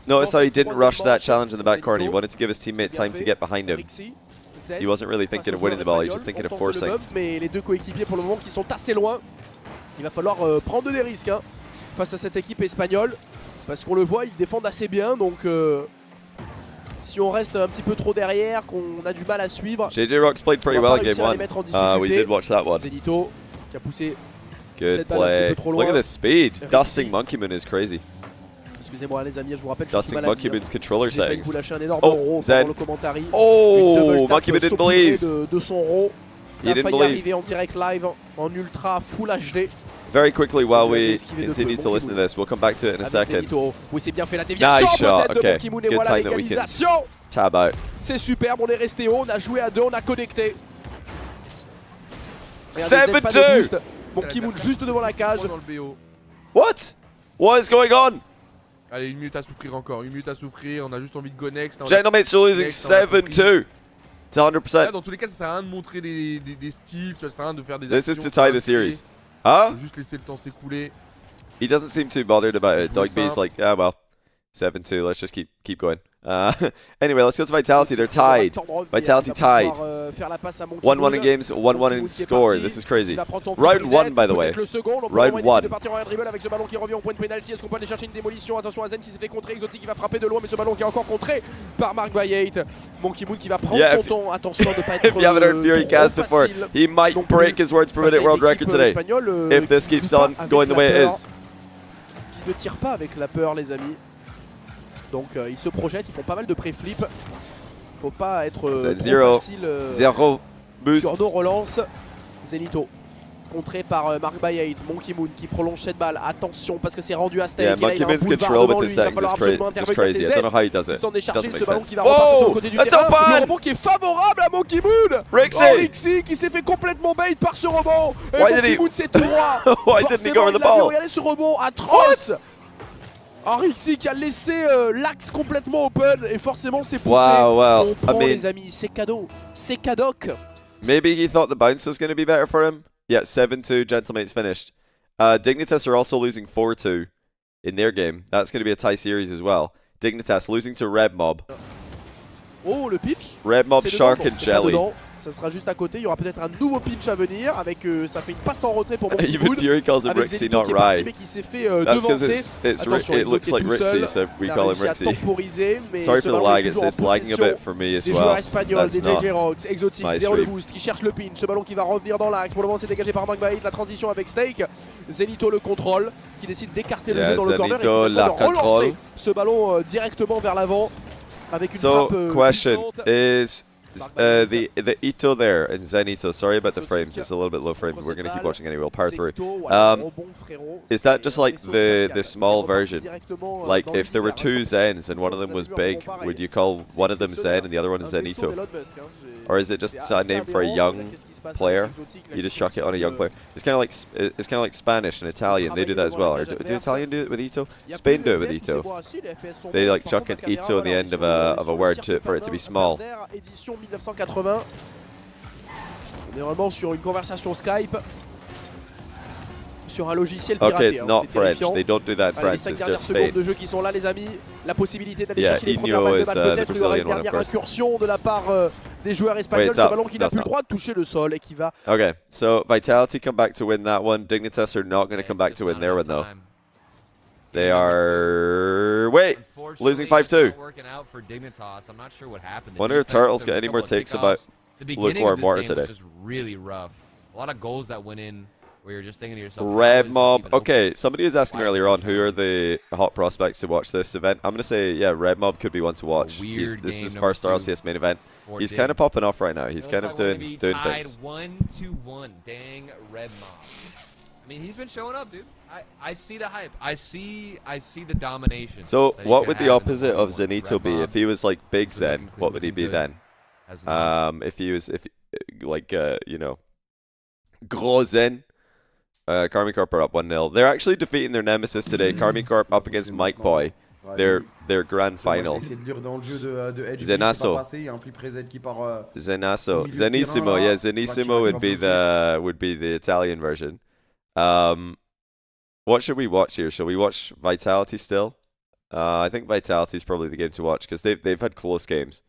Notice how he didn't rush that Troisième challenge in the back manche, corner. He Zenito. wanted to give his teammate time to get behind him. Rixie, Zen, He wasn't really thinking of winning the ball, he was just thinking of forcing. Mais les deux coéquipiers pour le moment qui sont assez loin. Il va falloir prendre des risques hein, face à cette équipe espagnole. Parce qu'on le voit, ils défendent assez bien. Donc si on reste un petit peu trop derrière, qu'on a du mal à suivre, JJ Rocks played pretty on va well pas in game réussir à les 1. mettre en We difficulté. did watch that one. Zenito qui a poussé, Good cette balle un petit play. peu trop Look at loin. this speed. Rixie. Dusting Monkey Moon is crazy. excusez-moi les amis, je vous rappelle, je suis Dusting malade. Monkey Moon's controller J'ai failli vous settings. lâcher un énorme Oh, row Zen. pendant le commentary. Oh, Monkey Moon didn't believe. De son row. Ça He a didn't failli believe. arriver en direct live en ultra full HD. Very quickly while we esquivé de continue peu. to listen to this, we'll come back to it in a Avec second. Zenito. Oui, c'est bien fait la déviation Nice shot, peut-être de okay. Monkey Moon et Good voilà time that we can- l'égalisation. Tab out. C'est superbe, on est resté haut, on a joué à deux, on a connecté. Regardez, Zen, pas de 7-2. boost. Monkey Moon juste devant la cage. Dans le BO. What? What is going on? Allez, 1 minute à souffrir encore, 1 minute à souffrir, on a juste envie de go next. Gentlemates are losing 7-2. It's Là, 100%. dans tous les cas, ça sert à rien de montrer des styles, ça sert à rien de faire des This is actions, to ça tie va the créer. series. Huh? Faut juste laisser le temps s'écouler. He doesn't seem too bothered about it. Jouer Dog B's simple. like, ah well, 7-2. Let's just keep going. Anyway, let's go to Vitality. They're tied. Vitality tied. 1-1 in games, 1-1 in score. This is crazy. Round 1, by the way. Round 1. De partir en air dribble avec ce ballon qui revient au point de pénalty. Est-ce qu'on peut aller chercher une démolition? Attention à Zen qui s'est fait contrer. Exotic qui va frapper de loin, mais ce ballon qui est encore contré par Mark Bayate. Monkey Moon qui va prendre Yeah, son if- temps. Attention de ne pas être If you haven't heard Fury trop cast before, facile. he might non break plus his words per face à minute une world équipe record today. espagnole, If this qui keeps joue pas on avec going the la way it peur, is. qui ne tire pas avec la peur, les amis. Donc ils se projettent, ils font pas mal de pré-flip. Faut pas être C'est trop zéro. facile Zero boost. sur nos relances. Zenito contré par Mark Bayate. Monkey Moon qui prolonge cette balle. Attention parce que c'est rendu à Steak. Yeah, Et là, Monkey il a un Moon's boulevard control devant with lui. the Il va settings falloir is absolument just intervenir. crazy. I C'est don't know how he does Zen qui it. s'en est chargé. Doesn't Ce make ballon sense. qui va repartir sur le côté du It's terrain. open. Le rebond qui est favorable à Monkey Moon. Rixie. Oh, Rixie qui s'est fait complètement bait par ce rebond. Et Why did Monkey he- Moon c'est tout droit. Why didn't he go over the Forcément, il a vu, ball? regardez ce rebond atroce. RLCS qui a laissé l'axe complètement open et forcément c'est poussé. Wow, wow. On prend I mean, les amis, c'est cadeau, c'est cadoc. maybe he thought the bounce was going to be better for him. Yeah, 7-2, Gentlemates finished. Dignitas are also losing 4-2 in their game. That's going to be a tie series as well. Dignitas losing to Red Mob. Oh, le pitch. Red Mob, C'est Shark dedans, and c'est pas Jelly. dedans. Ça sera juste à côté, il y aura peut-être un nouveau pitch à venir avec ça fait une passe en retrait pour Monkey Even Moon. Fury calls him Avec Rixie, Zenito not qui est parti, Rai. mais qui s'est fait That's because devancer. Attention, it Exo looks qui est like tout Rixie, seul. so we Il a call him réussi à Rixie. temporiser, mais Sorry ce for the ballon est lag, toujours en it's lagging a possession bit for me as des joueurs well. espagnols, des That's JJ not Rocks, Exotic, my Zero le stream. boost qui cherche le pin, ce ballon qui va revenir dans l'axe, pour le moment c'est dégagé par Magbaït, la transition avec Steak, Zenito le contrôle, qui décide d'écarter le Yeah, jeu dans le corner et Zenito, de la relancer contrôle. ce ballon directement vers l'avant avec une So, frappe question puissante. is the Ito there and Zenito. Sorry about the frames. It's a little bit low frame. We're gonna keep watching anyway. We'll power through. Is that just like the small version? Like if there were two Zens and one of them was big, would you call one of them Zen and the other one Zenito? Or is it just a name for a young player? You just chuck it on a young player. It's kind of like Spanish and Italian. They do that as well. Or do Italian do it with Ito? Spain do it with Ito. They like chuck an Ito on the end of a word for it to be small. Édition 1980. On est vraiment sur une conversation Skype. Sur un logiciel piraté. Okay, it's not c'est French. terrifiant. They don't do that in Allez, les France. 5 It's dernières just secondes Spain. de jeu qui sont là, les amis. La possibilité d'aller Yeah, chercher les Inyo premières balles de is, match. the Peut-être il y aura une Brazilian one, of dernière course. incursion de la part des joueurs espagnols. Wait, Ce it's ballon qui n'a up. plus No, le droit de toucher le sol et qui va. Okay, so Vitality come back to win that one. Dignitas are not going to come back to win their one though. They are losing 5-2. Wonder if Turtles get any more takes about lukewarm water today. Really rough. A lot of goals that went in where you're just thinking to yourself, Red Mob. Okay, somebody was asking earlier on who are the hot prospects to watch this event. I'm going to say, yeah, Red Mob could be one to watch. This is his first RLCS main event. He's kind of popping off right now. He's kind of doing things. 1-1. Dang, Red Mob. I mean, he's been showing up, dude. I see the hype. I see the domination. So, that you what can would the have in opposite of 1-1. Zenito Red be? Mob If he was like Big is Zen, looking what would he be good then? as an option. If he like you know, Gros Zen. Karmi Corp are up 1-0. They're actually defeating their nemesis today. Karmi Corp up against Mike Boy. Their grand final. Zenasso. Zenasso. Zenissimo. Yeah, Zenissimo would be the Italian version. What should we watch here? Shall we watch Vitality still? I think Vitality is probably the game to watch because they've had close games.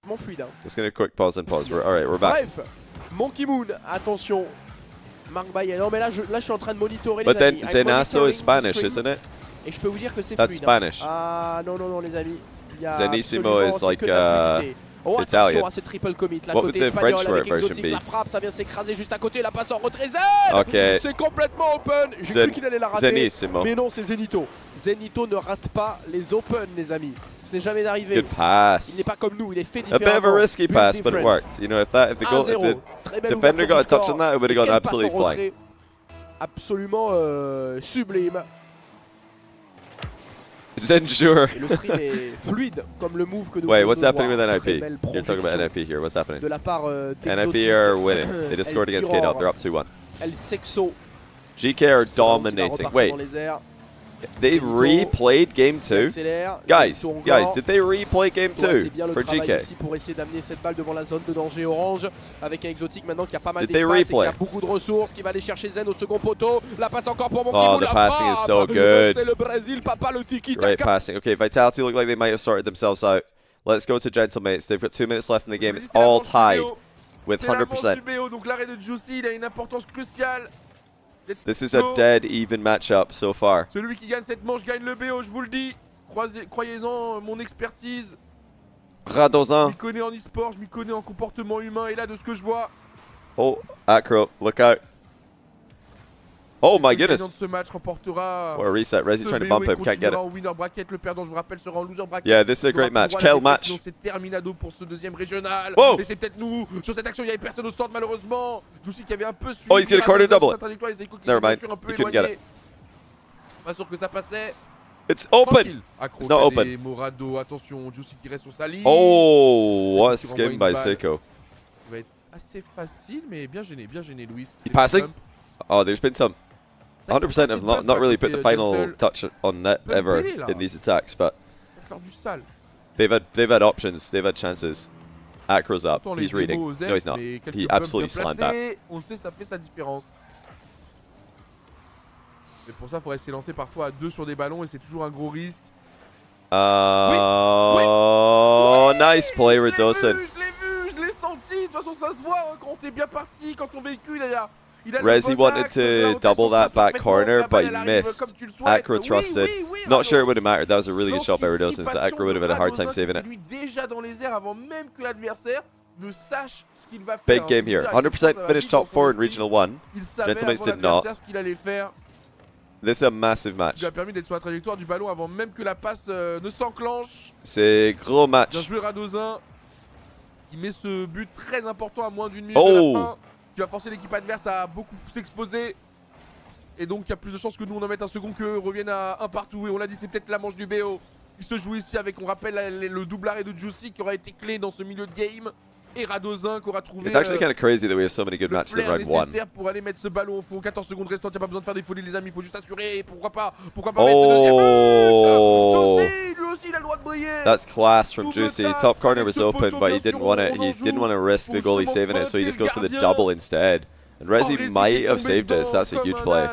Fluide, hein. Just gonna quick pause and pause. Alright, we're back. Bref, Monkey Moon, attention. Marc Baillet. Non, mais là je suis en train de monitorer But les then amis. I'm Zenasso is monitoring Spanish, the stream. isn't it? Et je peux vous dire que c'est That's fluide. Spanish. Ah non les amis. Il y a Zenissimo absolument, is c'est like que de la fluidité. Oh, Italian. attention à ce triple commit. La What côté would the espagnol French avec version Exotic, be? la frappe, ça vient s'écraser juste à côté, la passe en retrait. Zen Ok. C'est complètement open. J'ai cru qu'il allait la rater. Zenissimo. Mais non, c'est Zenito. Zenito ne rate pas les open, les amis. Ce n'est jamais arrivé. Good pass. Il n'est pas comme nous, il est fait A bit of a différemment. risky Built pass, but it different. worked. You know, if the 1-0. Très belle defender ouverture got a du touch score. on that, it would have Et gone quelle passe absolutely en flying. retrait. Absolument sublime. Zenjure. Et le stream est fluide comme le move que nous Wait, venons what's de happening voir. with Très NIP? belle You're talking about projection NIP here. What's happening? de la part NIP d'Exotic. are winning. They just scored against Tiror. K-Dot. They're up 2-1. El Sexo. GK are Ce ballon qui va dominating. repartir Wait, dans les airs. they Zenito replayed Game 2? accélère. Guys, Zenito guys, encore. did they replay Game Ouais, 2 c'est bien le for travail GK? ici pour essayer d'amener cette balle devant la zone de danger orange avec un Exotic maintenant qui a pas mal Did they d'espace et qui replay? a beaucoup de ressources, qui va aller chercher Zen au second poteau. La passe encore pour Monkey Oh, Moon, the la passing is frappe. so good. C'est le Brésil, papa le tiki Great taka. passing. Okay, Vitality look like they might have sorted themselves out. Let's go to Gentlemates. They've got 2 minutes left in the game. It's all tied with C'est la manche 100%. du BO, donc l'arrêt de Juicy, il a une importance cruciale. This is a dead even matchup so far. Celui qui gagne cette manche gagne le BO, je vous le dis. Croyez-en, mon expertise. Je Radozan. m'y connais en e-sport, je m'y connais en comportement humain, et là, de ce que je vois, Oh, Acro, look out. Oh my le gagnant goodness. de ce match remportera What a reset. Resi ce trying to BO bump et him, can't get continuera it. en winner bracket. Le perdant, je vous rappelle, sera en loser bracket. Yeah, this is a great match. Quel match. Sinon, c'est terminado pour ce deuxième régional. Wow. Et c'est peut-être nous. Sur cette action, il n'y avait personne au centre, malheureusement. Juicy qui avait un peu suivi. Oh, he's gonna corner double it. Never mind. Un peu He couldn't get éloigné. Pas sûr que ça passait. It's open. Tranquille. Accro, It's not open. Cadet, Morado, attention, Juicy qui reste sur sa ligne. Oh, what a Qui renvoie skim une by balle. Seiko. Ça va être assez facile, mais bien gêné, Louis. He passing? Oh, there's been some. 100% have not really put the final touch on net ever in these attacks, but they've had options, they've had chances. Acro's up, he's reading. No, he's not. He absolutely slammed that. On sait, ça fait sa différence. Mais pour ça, il faudrait se lancer parfois à 2 sur des ballons et c'est toujours un gros risque. Oh, nice play, Radosin. Je l'ai senti. De toute façon, ça se voit quand t'es bien parti, quand ton véhicule est là. Rezi wanted to double that back corner, but he missed. Acro trusted. Not sure it would have mattered. That was a really good shot by Radosin, so Acro would have had a hard time saving it. Big game here. 100% finished top 4 in Regional 1. Gentlemates did not. This is a massive match. C'est gros match. Bien joué Radosin. Il met ce but très important à moins d'une minute de la fin, qui va forcer l'équipe adverse à beaucoup s'exposer. Et donc il y a plus de chances que nous on en mette un second qu'eux reviennent à un partout. Et on l'a dit, c'est peut-être la manche du BO. Il se joue ici avec, on rappelle, le double arrêt de Juicy qui aura été clé dans ce milieu de game. Et Radosin qui aura trouvé It's actually kind of crazy that we have so many good matches in round 1. Pour aller mettre ce ballon au fond. 14 secondes restantes, il n'y a pas besoin de faire des folies les amis, il faut juste assurer. Pourquoi pas mettre le deuxième but. Juicy, lui aussi il a le droit de briller. That's class from Juicy. Top corner was open, but he didn't want to. He didn't want to risk the goalie saving it, so he just goes for the double instead. And Rezi might have saved it. So that's a huge play.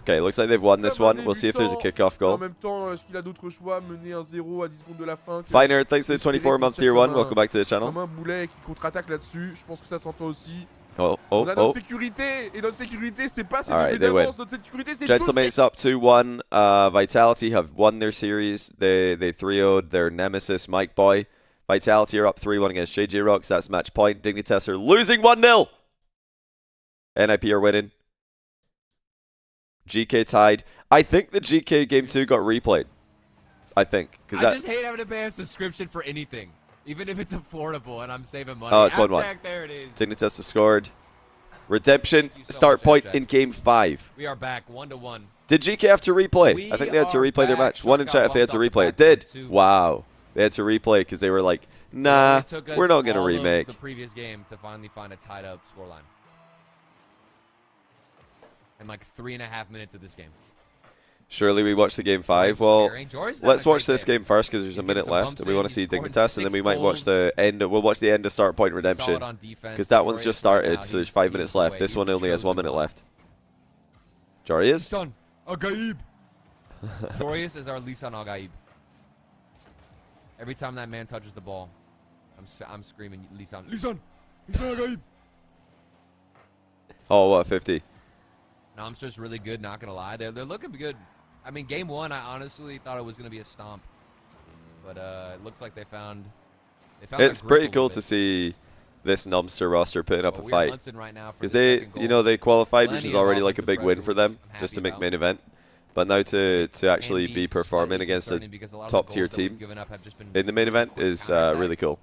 Okay, looks like they've won this one. We'll see if there's a kickoff goal. Finer, thanks to the 24-month tier 1. Welcome back to the channel. Oh. Alright, they win. Gentlemates up 2-1. Vitality have won their series. They 3-0'd their nemesis, Mike Boy. Vitality are up 3-1 against JJ Rocks. That's match point. Dignitas are losing 1-0. NIP are winning. GK tied. I think the GK game 2 got replayed. I think. I just hate having to pay a subscription for anything. Even if it's affordable and I'm saving money. Oh, it's 1-1. There it is. Dignitas has scored. Redemption, start point in game 5. We are back 1-1. Did GK have to replay? I think they had to replay their match. One in chat if they had to replay. It did. Wow. They had to replay because they were like, nah, we're not going to remake. The previous game to finally find a tied up scoreline. In like 3.5 minutes of this game. Surely we watch the game 5. Well, let's watch this game first because there's a minute left. And we want to see Dignitas, and then we might watch the end. We'll watch the end of Start Point Redemption because that one's just started, so there's 5 minutes left. This one only has 1 minute left. Jarius? Lisan Agaib. Jarius is our Lisan Agaib. Every time that man touches the ball, I'm screaming Lisan Agaib. Oh, what, 50? Nomster's really good, not gonna lie. They're looking good. I mean, game 1, I honestly thought it was gonna be a stomp, but it looks like they found. It's pretty cool to see this Nomster roster putting up a fight because they qualified, which is already like a big win for them just to make main event. But now to actually be performing against a top tier team in the main event is really cool.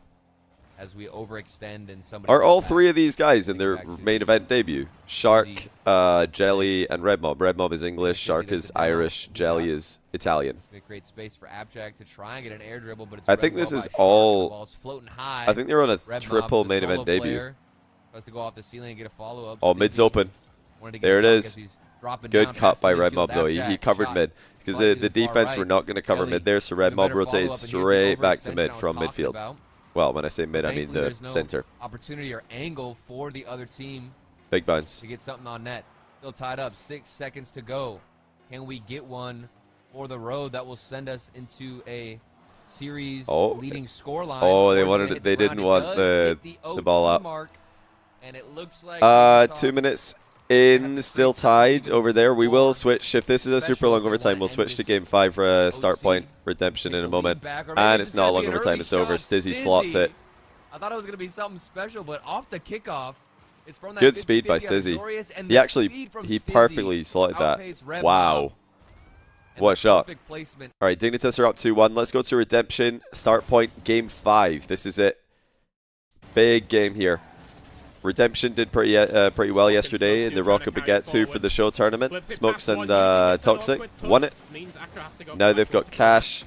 As we overextend and somebody are all 3 of these guys in their main event debut? Shark, Jelly, and Red Mob. Red Mob is English, Shark is Irish, Jelly is Italian. It's going to create space for Abject to try and get an air dribble, but it's I think this is all. I think they're on a triple main event debut. Has to go off the ceiling and get a follow-up. Oh, mid's open. There it is. Good cut by Red Mob though. He covered mid because the defense were not going to cover mid there, so Red Mob rotated straight back to mid from midfield. Well, when I say mid, I mean the center. Opportunity or angle for the other team. Big bounce. To get something on net. Still tied up. 6 seconds to go. Can we get one for the road that will send us into a series leading scoreline? Oh, they didn't want the ball up. Mark, and it looks like 2 minutes in, still tied over there. We will switch. If this is a super long overtime, we'll switch to game 5 for a start point redemption in a moment. And it's not long overtime, it's over. Stizzy slots it. I thought it was going to be something special, but off the kickoff, it's from that good speed by Stizzy. He perfectly slotted that. Wow. What a shot. Alright, Dignitas are up 2-1. Let's go to redemption. Start point, game 5. This is it. Big game here. Redemption did pretty well yesterday in the Rocket Baguette 2 for the show tournament. Smokes and Toxic won it. Now they've got Cash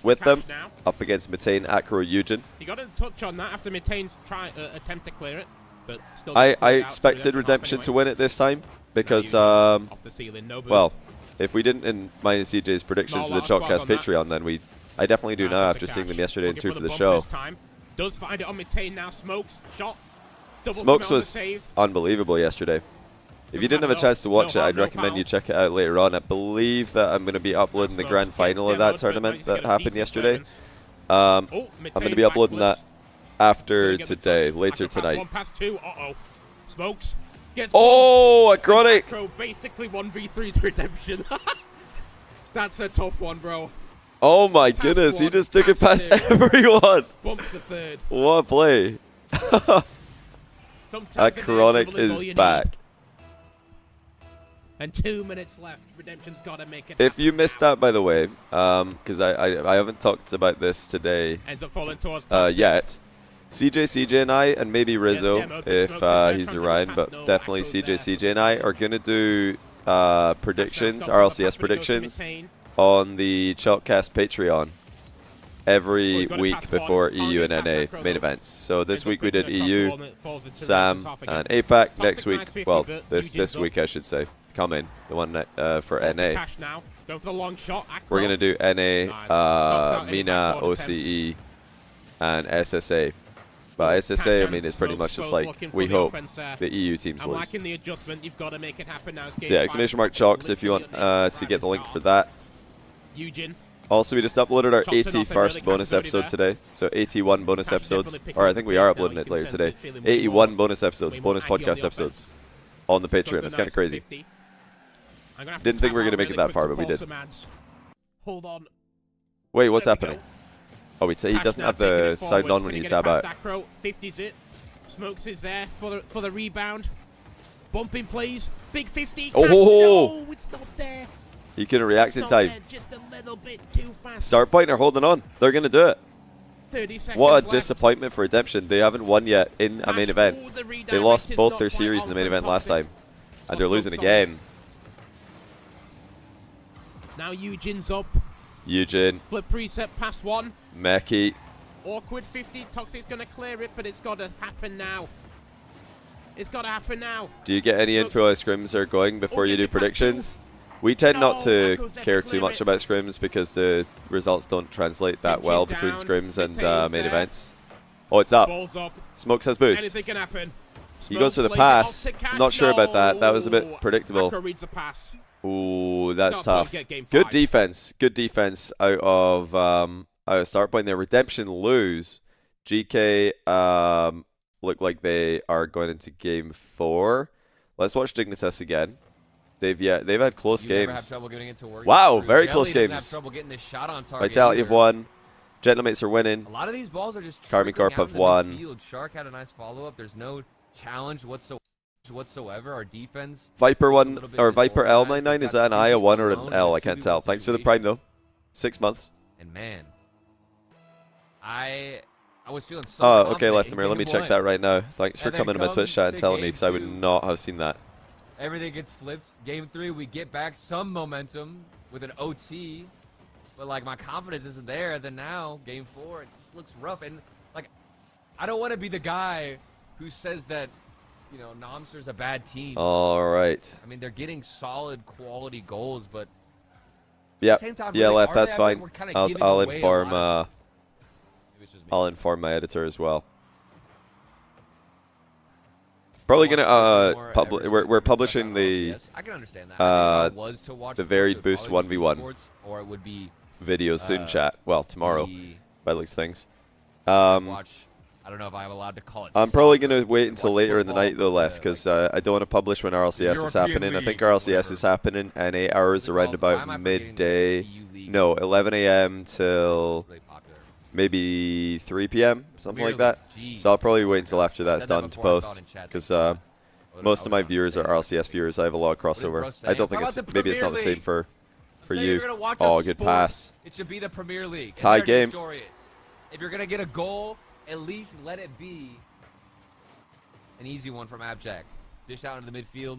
with them up against Mitane, Acro, Eugen. He got a touch on that after Mitane's attempt to clear it, but still I expected Redemption to win it this time. because well, if we didn't in mine and CJ's predictions for the Chalkcast Patreon, then I definitely do now after seeing them yesterday and 2 for the show. Does find it on Methane now. Smokes shot. Smokes was unbelievable yesterday. If you didn't have a chance to watch it, I'd recommend you check it out later on. I believe that I'm going to be uploading the grand final of that tournament that happened yesterday. I'm going to be uploading that after today, later tonight. Smokes. Oh, Acrotic! Basically 1v3 redemption. That's a tough one, bro. Oh my goodness, he just took it past everyone. Bumps the third. What a play. Acrotic is back. And 2 minutes left. Redemption's got to make it If you missed that, by the way, because I haven't talked about this today ends up falling towards yet. CJ, and I, and maybe Rizzo if he's around, but definitely CJ, and I are going to do predictions, RLCS predictions, on the Chalkcast Patreon every week before EU and NA main events. So this week we did EU, Sam, and APAC. Next week, well, this week I should say, coming, the one for NA. We're going to do NA, MENA, OCE, and SSA. But SSA, I mean, it's pretty much just like we hope the EU teams lose. Yeah, exclamation mark chalked if you want to get the link for that. Also, we just uploaded our 81st bonus episode today. So 81 bonus episodes, or I think we are uploading it later today. 81 bonus episodes, bonus podcast episodes on the Patreon. It's kind of crazy. Didn't think we were going to make it that far, but we did. Hold on. Wait, what's happening? Oh, he doesn't have the sound on when you tab out. 50's it. Smokes is there for the rebound. Bumping plays. Big 50. Oh! No, it's not there. He couldn't react in time. Just a little bit too fast. Start point are holding on. They're going to do it. 30 seconds what a left. disappointment for Redemption. They haven't won yet in a main event. They lost both their series in the main event last time. And they're losing again. Now Eugene's up. Eugen. Flip preset past one. Meki. Awkward 50. Toxic's going to clear it, but it's got to happen now. It's got to happen now. Do you get any info as scrims are going before you do predictions? We tend not to care too much about scrims because the results don't translate that well between scrims and main events. Oh, it's up. Smokes has boost. Anything can happen. He goes for the pass. I'm not sure about that. That was a bit predictable. Ooh, that's tough. Good defense. Good defense out of start point there. Redemption lose. GK look like they are going into game 4. Let's watch Dignitas again. They've had close games. Wow, very close games. Vitality have won. Gentlemates are winning. A lot of these balls are just Carmi Corp have won. Shark had a nice follow-up. There's no challenge whatsoever. Our defense. Viper 1 or Viper L99, is that an I, a 1, or an L? I can't tell. Thanks for the prime though. 6 months. And man, I was feeling so okay, Leftimer, let me check that right now. Thanks for coming to my Twitch chat and telling me, because I would not have seen that. Everything gets flipped. Game 3, we get back some momentum with an OT, but like my confidence isn't there. Then now, game 4, it just looks rough. And like, I don't want to be the guy who says that, you know, Nomster's a bad team. All right. I mean, they're getting solid quality goals, but yeah, at the same time, yeah, really, Left, that's fine. I'll inform. I'll inform my editor as well. Probably gonna we're publishing the I can understand that. The varied boost 1v1 or it would be video soon. Chat well tomorrow by looks things. I don't know if I'm allowed to call it. I'm probably gonna wait until later in the night though, Left, because I don't want to publish when RLCS is happening. I think RLCS is happening in 8 hours around about midday. No, 11 a.m. till maybe 3 p.m. something like that. So I'll probably wait until after that's done to post, because most of my viewers are RLCS viewers. I have a lot of crossover. I don't think it's maybe it's not the same for you. Oh, good pass. It should be the Premier League. Tie game. If you're gonna get a goal, at least let it be an easy one from Abjack. Dish out into the midfield.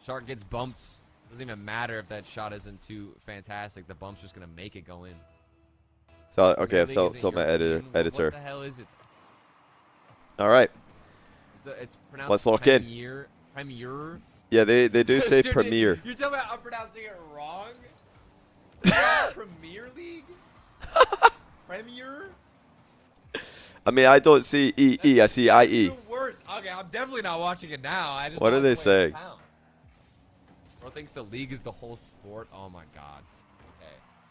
Shark gets bumped. Doesn't even matter if that shot isn't too fantastic. The bump's just gonna make it go in. So okay, I've told my editor. What the hell is it? All right. It's Let's lock in. Premier. Yeah, they do say Dude, Premier. You're telling me I'm pronouncing it wrong? Premier League? Premier? I mean, I don't see EE, I see IE. Even worse. Okay, I'm definitely not watching it now. I just What are watched they the way it saying? sounds. Bro thinks the league is the whole sport. Oh my god.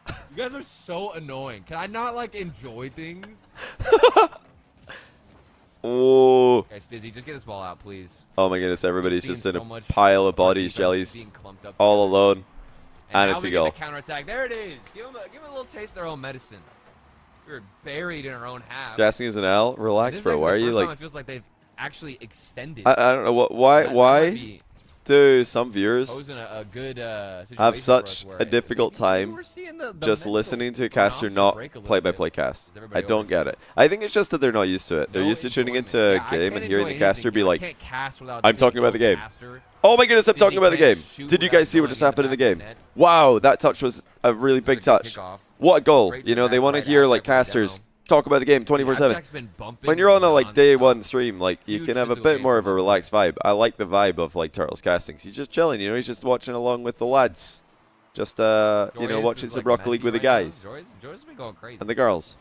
Okay. You guys are so annoying. Can I not like enjoy things? Oh. Okay, Stizzy, just get this ball out, please. Oh my goodness, everybody's Seeing just in so a much pile of of our bodies, defense jellies, being clumped up all together. alone. And now it's a we get goal. the counterattack. There it is. Give them a little taste of their own medicine. We were buried in our own half. Gassing is an L. This Relax, is bro. actually Why the are you first time like? It feels like they've actually extended. I don't know what. Why? That might Why be do some viewers posing a good situation have for such us where a difficult maybe time we're seeing the just mental listening to a caster synopsis not break a little play-by-play bit. cast? Is I everybody don't get it. I think it's just that they're not used to it. They're No used to tuning enjoyment. into a Yeah, I game can't and hearing the enjoy caster anything. be I like, can't cast without I'm seeing talking about the both game. caster. "Oh my goodness, I'm Dizzy talking about the can't game." shoot Did you without guys see what knowing just in the happened in the back of game? net. Wow, that touch was a really big It's a good touch. kickoff. What a goal! Great You know, to they back want to right hear out like there for the casters demo. talk about the game 24/7. Abstrakt's been bumping When you're on a like day nonstop. one stream, like you Huge can have a physical bit game more for of a Monkey. relaxed vibe. I like the vibe of like Turtles castings. He's just chilling, you know. He's just watching along with the lads, just you know, Joyous watching is, some like, Rocket League messy with the right now. guys Joyous has been going crazy. and the girls.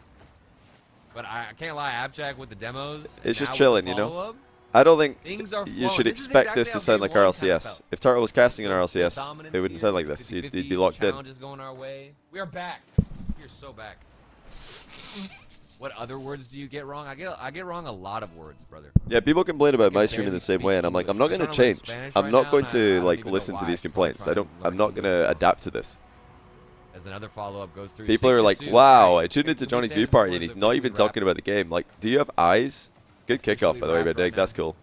But I can't lie, Abstract with the demos. and It's just now with chilling, the you know. follow-up, I don't think Things are you flowing. should This is expect exactly this to how sound Game like 1 kinda RLCS. felt. If Turtle was casting in Full RLCS, dominance it wouldn't here, sound like this. 50-50s, He'd be locked in. Challenges going our way. We are back. We are so back. What other words do you get wrong? I get wrong a lot of words, brother. Yeah, people complain about can my stream in barely the same speak way, and I'm like, I'm English. not going I'm to trying to learn change. Spanish I'm right not now, going and I to don't like even know listen to why. these I'm probably complaints. trying to I'm learn not going to adapt to this. As another follow-up goes through. People are like, 6-2. wow, Right. I tuned into Can we Johnny's say view that party before and he's the not officially even wrap? talking about the game. Like, do you have eyes? Good kickoff, by the way, by wrap right Dig. now. That's cool.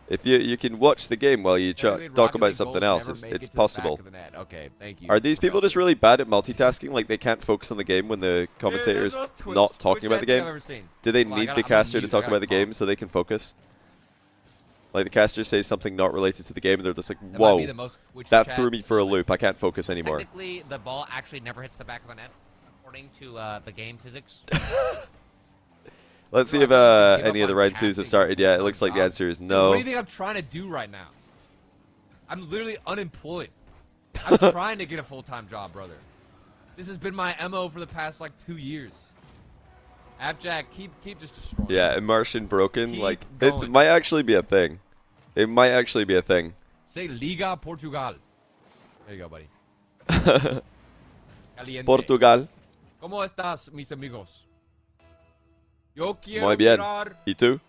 If you can watch the game while you talk Rocket about League something goals else, never make it it's to the back possible. of the net. Okay, thank you. Are these people just really bad at multitasking? Like they can't focus on the game when the commentator is not talking about the game? Do they need the caster to talk about the game so they can focus? Like the caster says something not related to the game and they're just like, whoa, that threw me for a loop. I can't focus anymore. Technically, the ball actually never hits the back of the net, according to the game physics. Let's see if any of the round twos have started yet. It looks like the answer is What no. do you think I'm trying to do right now? I'm literally unemployed. I'm trying to get a full-time job, brother. This has been my MO for the past like 2 years. Abjack, keep just destroying. Yeah, immersion broken. Keep Like it going. might actually be a thing. It might actually be a thing. Say Liga Portugal. There you go, buddy. Caliente. Portugal. ¿Cómo estás, mis amigos? Yo quiero Muy bien. mirar ¿Y tú?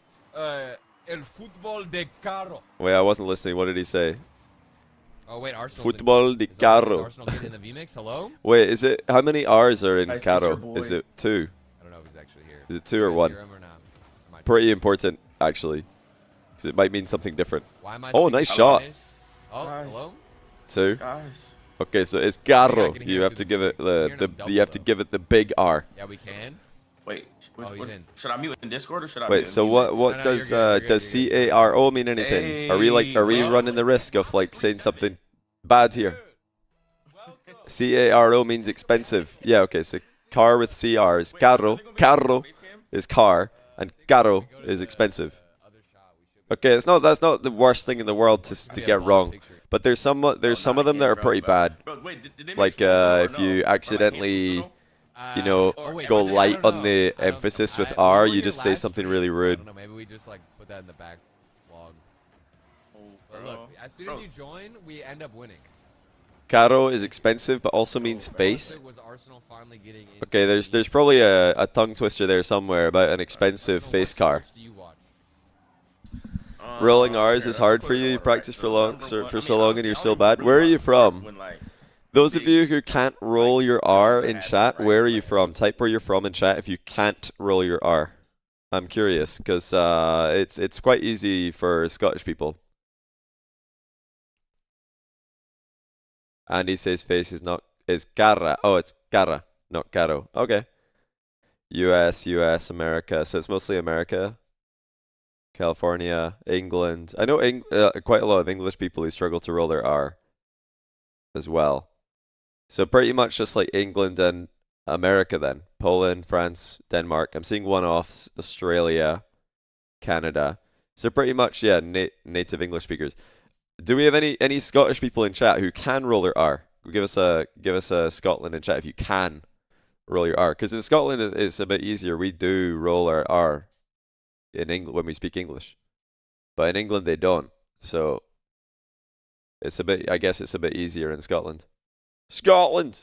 el fútbol de carro. Wait, I wasn't listening. What did he say? Oh wait, Arsenal. Fútbol de Is carro. Arsenal getting in the VMix? Hello? Wait, is it how many R's are in Nice carro? feature, boy. Is it 2? I don't know if he's actually here. Is it 2 or Is 1? here or not? Am I- Pretty important, actually, because it might mean something different. Why am I Oh, speaking nice shot. Spanish? Oh, Nice. hello? 2. Guys. Okay, so it's carro. can hear You him have through to the- give it we can hear the him double, you have to though. give it the big R. Yeah, we can. Wait, Oh, he's in. should I mute in Discord or should I Wait, mute so in what VMix? what No, does you're good, does you're good. CARO mean anything? Are we Hey, running the risk of like saying something bad here? CARO means expensive. Yeah, okay, so car with CR is carro. Carro is car and caro is expensive. Okay, that's not the worst thing in the world to get wrong. But there's some of them that are pretty bad. Bro, wait, did they make Like sponsor or if no? you Or, like, accidentally influencer, you know, Oh, wait, go but I light don't on the know. I don't- emphasis with we R, were you here just say last something stream, really so I rude. don't know, maybe we just like put that in the back log. no? But Bro, look, as soon bro. as you join, we end up winning. Caro is expensive, but also means face. Was Arsenal finally getting into Okay, there's probably a tongue twister there somewhere about an expensive Arsenal, face what car. sports do you watch? Rolling R's here, is let me hard put for it in you. You've order, practiced right? for So long, number so one- for I so mean, long, honestly, and you're I still don't bad. Where are really you watch sports from? when, like, Those of big, you who can't roll your R in bad, chat, right? where are you Like- from? Type where you're from in chat if you can't roll your R. I'm curious, because it's quite easy for Scottish people. Andy says face is cara. Oh, it's cara, not caro. Okay. US, America. So it's mostly America. California, England. I know quite a lot of English people who struggle to roll their R as well. So pretty much just like England and America then. Poland, France, Denmark. I'm seeing one-offs. Australia, Canada. So pretty much, yeah, native English speakers. Do we have any Scottish people in chat who can roll their R? Give us a Scotland in chat if you can roll your R. Because in Scotland it's a bit easier. We do roll our R in England when we speak English, but in England they don't. So it's a bit. I guess it's a bit easier in Scotland. Scotland.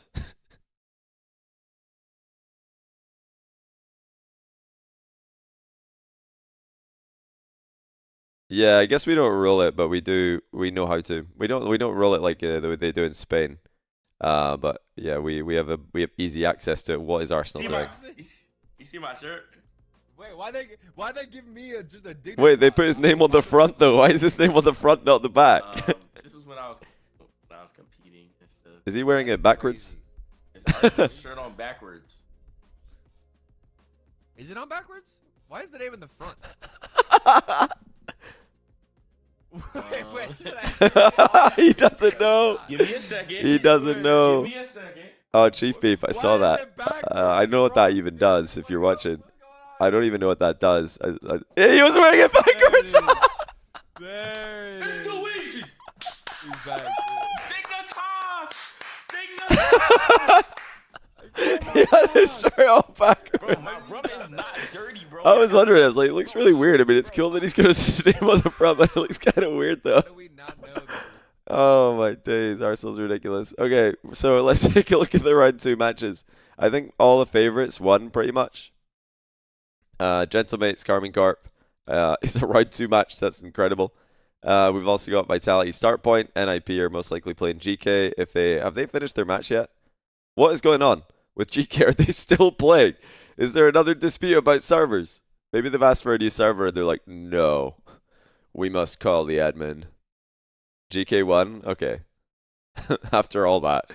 Yeah, I guess we don't roll it, but we do. We know how to. We don't roll it like the way they do in Spain. But yeah, we have easy access to what is Arsenal doing. You see my shirt? Wait, why they give me just a dignity? Wait, they put his name on the front though. Why is his name on the front, not the back? This was when I was competing. Is he wearing it backwards? It's Arsenal shirt on backwards. Is it on backwards? Why is the name in the front? He doesn't know. Give me a second. He doesn't know. Give me a second. Oh, Chief Beef, I saw that. I know what that even does if you're watching. I don't even know what that does. He was wearing it backwards! There it is. It's too easy. He's back. Dignitas! He had his shirt all backwards. Bro, my rubber is not dirty, bro. I was wondering, I was like, it looks really weird. I mean, it's cool that he's got his name on the front, but it looks kind of weird though. How do we not know this? Oh my days, Arsenal's ridiculous. Okay, so let's take a look at the round 2 matches. I think all the favorites won pretty much. Gentlemates, Carmine Corp. It's a round 2 match. That's incredible. We've also got Vitality, Start Point, NIP are most likely playing GK. Have they finished their match yet? What is going on with GK? Are they still playing? Is there another dispute about servers? Maybe they've asked for a new server and they're like, no, we must call the admin. GK won? Okay. After all that.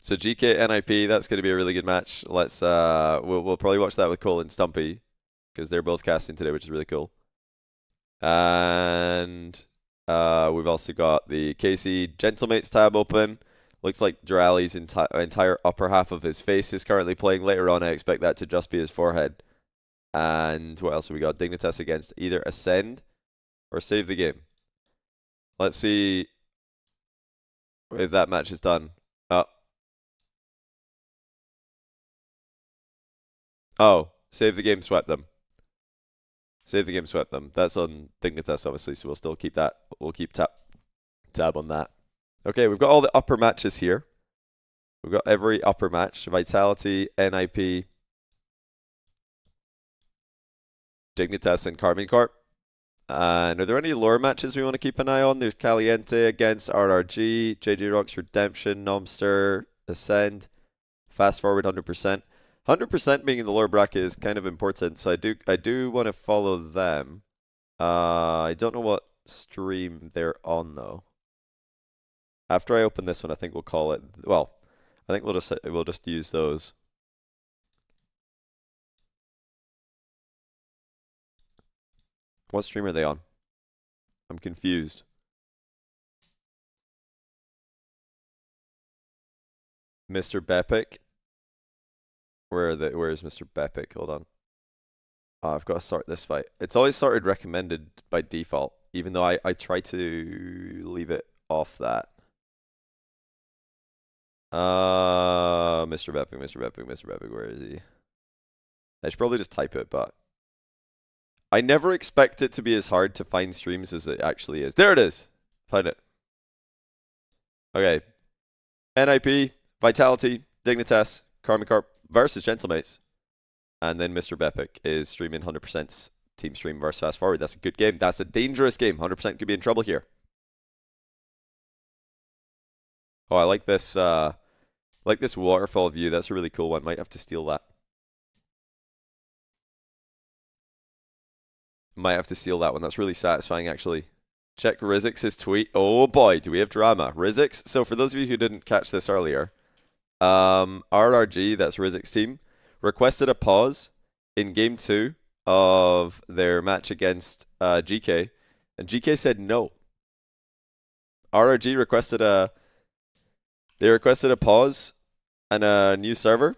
So GK NIP, that's going to be a really good match. Let's we'll probably watch that with Cole and Stumpy because they're both casting today, which is really cool. And we've also got the KC Gentlemates tab open. Looks like Durali's entire upper half of his face is currently playing. Later on, I expect that to just be his forehead. And what else have we got? Dignitas against either Ascend or Save the Game. Let's see if that match is done. Oh, Save the Game swept them. Save the Game swept them. That's on Dignitas, obviously, so we'll still keep that. We'll keep tab on that. Okay, we've got all the upper matches here. We've got every upper match. Vitality, NIP, Dignitas, and Carmine Corp. And are there any lower matches we want to keep an eye on? There's Caliente against RRG, JJ Rocks Redemption, Nomster, Ascend, Fast Forward 100%. 100% being in the lower bracket is kind of important, so I do want to follow them. I don't know what stream they're on though. After I open this one, I think we'll call it. Well, I think we'll just use those. What stream are they on? I'm confused. Mr. Bepic. Where is Mr. Bepic? Hold on. Oh, I've got to sort this fight. It's always sorted recommended by default, even though I try to leave it off that. Mr. Bepic, where is he? I should probably just type it, but I never expect it to be as hard to find streams as it actually is. There it is. Found it. Okay. NIP, Vitality, Dignitas, Carmine Corp versus Gentlemates. And then Mr. Bepic is streaming 100% team stream versus Fast Forward. That's a good game. That's a dangerous game. 100% could be in trouble here. Oh, I like this waterfall view. That's a really cool one. Might have to steal that. Might have to steal that one. That's really satisfying, actually. Check Rizix's tweet. Oh boy, do we have drama. Rizix, so for those of you who didn't catch this earlier, RRG, that's Rizix's team, requested a pause in Game 2 of their match against GK, and GK said no. RRG requested a pause and a new server,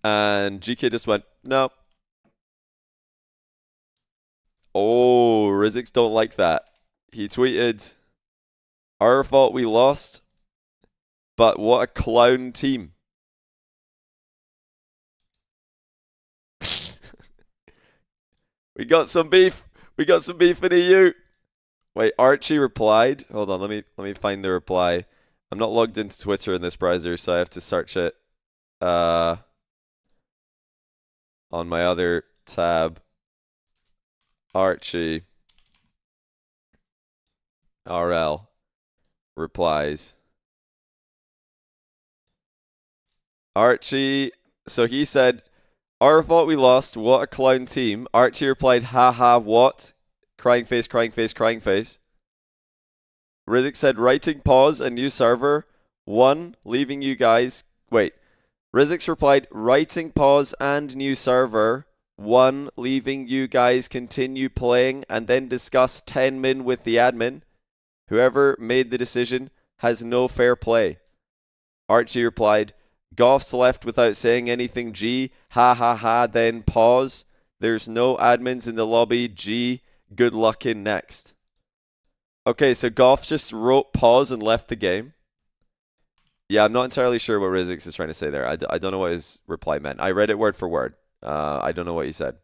and GK just went, no. Oh, Rizix don't like that. He tweeted, "Our fault we lost, but what a clown team." We got some beef. We got some beef in EU. Wait, Archie replied. Hold on, let me find the reply. I'm not logged into Twitter in this browser, so I have to search it on my other tab. Archie RL replies. Archie, so he said, "Our fault we lost, what a clown team." Archie replied, "Haha, what? Crying face, crying face, crying face." Rizix said, "Writing pause, a new server, 1, leaving you guys." Wait. Rizix replied, "Writing pause and new server, 1, leaving you guys continue playing and then discuss 10 min with the admin. Whoever made the decision has no fair play." Archie replied, "Goff's left without saying anything, G. Ha ha ha, then pause. There's no admins in the lobby, G. Good luck in next." Okay, so Goff just wrote pause and left the game. Yeah, I'm not entirely sure what Rizix is trying to say there. I don't know what his reply meant. I read it word for word. I don't know what he said.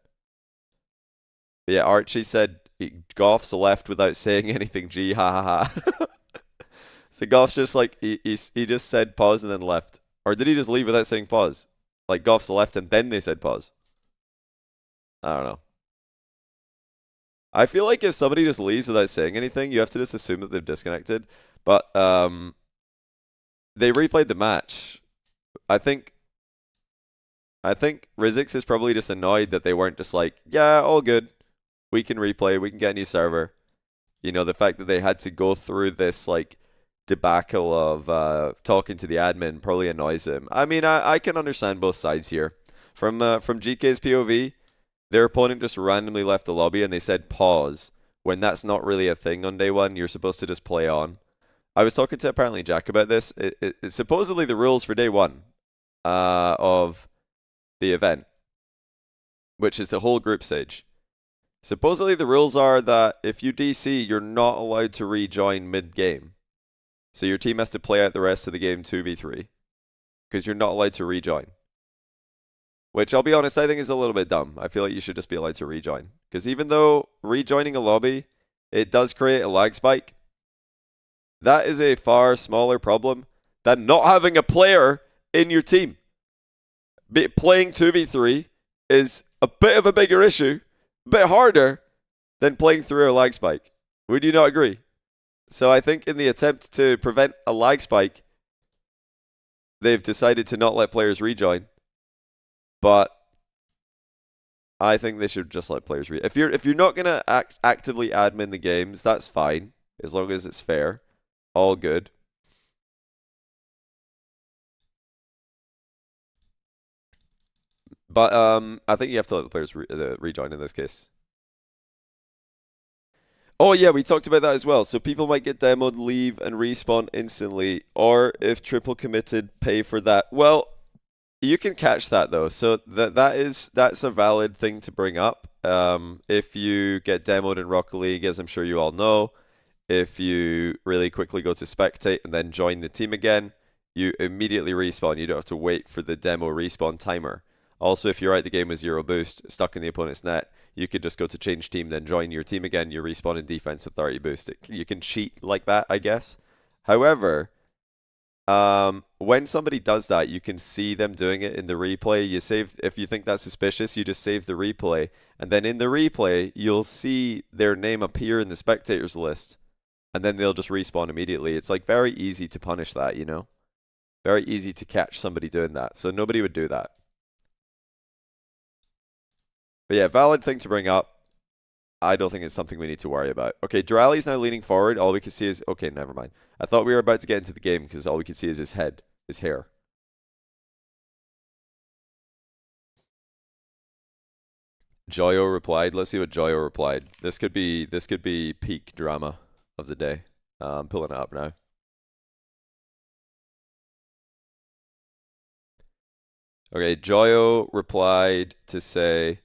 But yeah, Archie said Goff's left without saying anything, G. Ha ha ha. So Goff's just like, he just said pause and then left. Or did he just leave without saying pause? Like Goff's left and then they said pause. I don't know. I feel like if somebody just leaves without saying anything, you have to just assume that they've disconnected. But they replayed the match. I think Rizix is probably just annoyed that they weren't just like, "Yeah, all good. We can replay, we can get a new server." You know, the fact that they had to go through this like debacle of talking to the admin probably annoys him. I mean, I can understand both sides here. From GK's POV, their opponent just randomly left the lobby and they said pause when that's not really a thing on day one. You're supposed to just play on. I was talking to apparently Jack about this. It's supposedly the rules for day one of the event, which is the whole group stage. Supposedly the rules are that if you DC, you're not allowed to rejoin mid-game. So your team has to play out the rest of the game 2v3 because you're not allowed to rejoin. Which, I'll be honest, I think is a little bit dumb. I feel like you should just be allowed to rejoin. Because even though rejoining a lobby, it does create a lag spike, that is a far smaller problem than not having a player in your team. Playing 2v3 is a bit of a bigger issue, a bit harder than playing through a lag spike. Would you not agree? So I think in the attempt to prevent a lag spike, they've decided to not let players rejoin. But I think they should just let players If you're not gonna actively admin the games, that's fine as long as it's fair. All good. But I think you have to let the players rejoin in this case. Oh yeah, we talked about that as well. So people might get demoed, leave, and respawn instantly, or if triple committed, pay for that. Well, you can catch that though, so that's a valid thing to bring up. If you get demoed in Rocket League, as I'm sure you all know, if you really quickly go to spectate and then join the team again, you immediately respawn. You don't have to wait for the demo respawn timer. Also, if you're out the game with 0 boost, stuck in the opponent's net, you could just go to change team, then join your team again. You respawn in defense with 30 boost. You can cheat like that, I guess. However, when somebody does that, you can see them doing it in the replay. You save, if you think that's suspicious, you just save the replay, and then in the replay you'll see their name appear in the spectators list, and then they'll just respawn immediately. It's like very easy to punish that, you know, very easy to catch somebody doing that, so nobody would do that. But yeah, valid thing to bring up. I don't think it's something we need to worry about. Okay, Durali's now leaning forward. All we can see is... Okay, never mind. I thought we were about to get into the game because all we can see is his head, his hair. Joyo replied. Let's see what Joyo replied. This could be peak drama of the day. I'm pulling it up now. Okay, Joyo replied to say...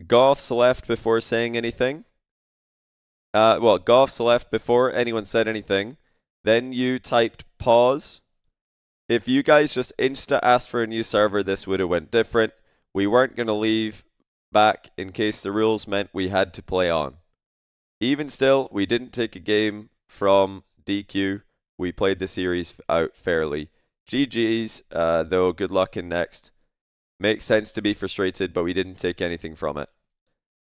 Goff's left before saying anything. Well, Goff's left before anyone said anything. Then you typed pause. If you guys just insta asked for a new server, this would have went different. We weren't going to leave back in case the rules meant we had to play on. Even still, we didn't take a game from DQ. We played the series out fairly. GG's, though, good luck in next. Makes sense to be frustrated, but we didn't take anything from it.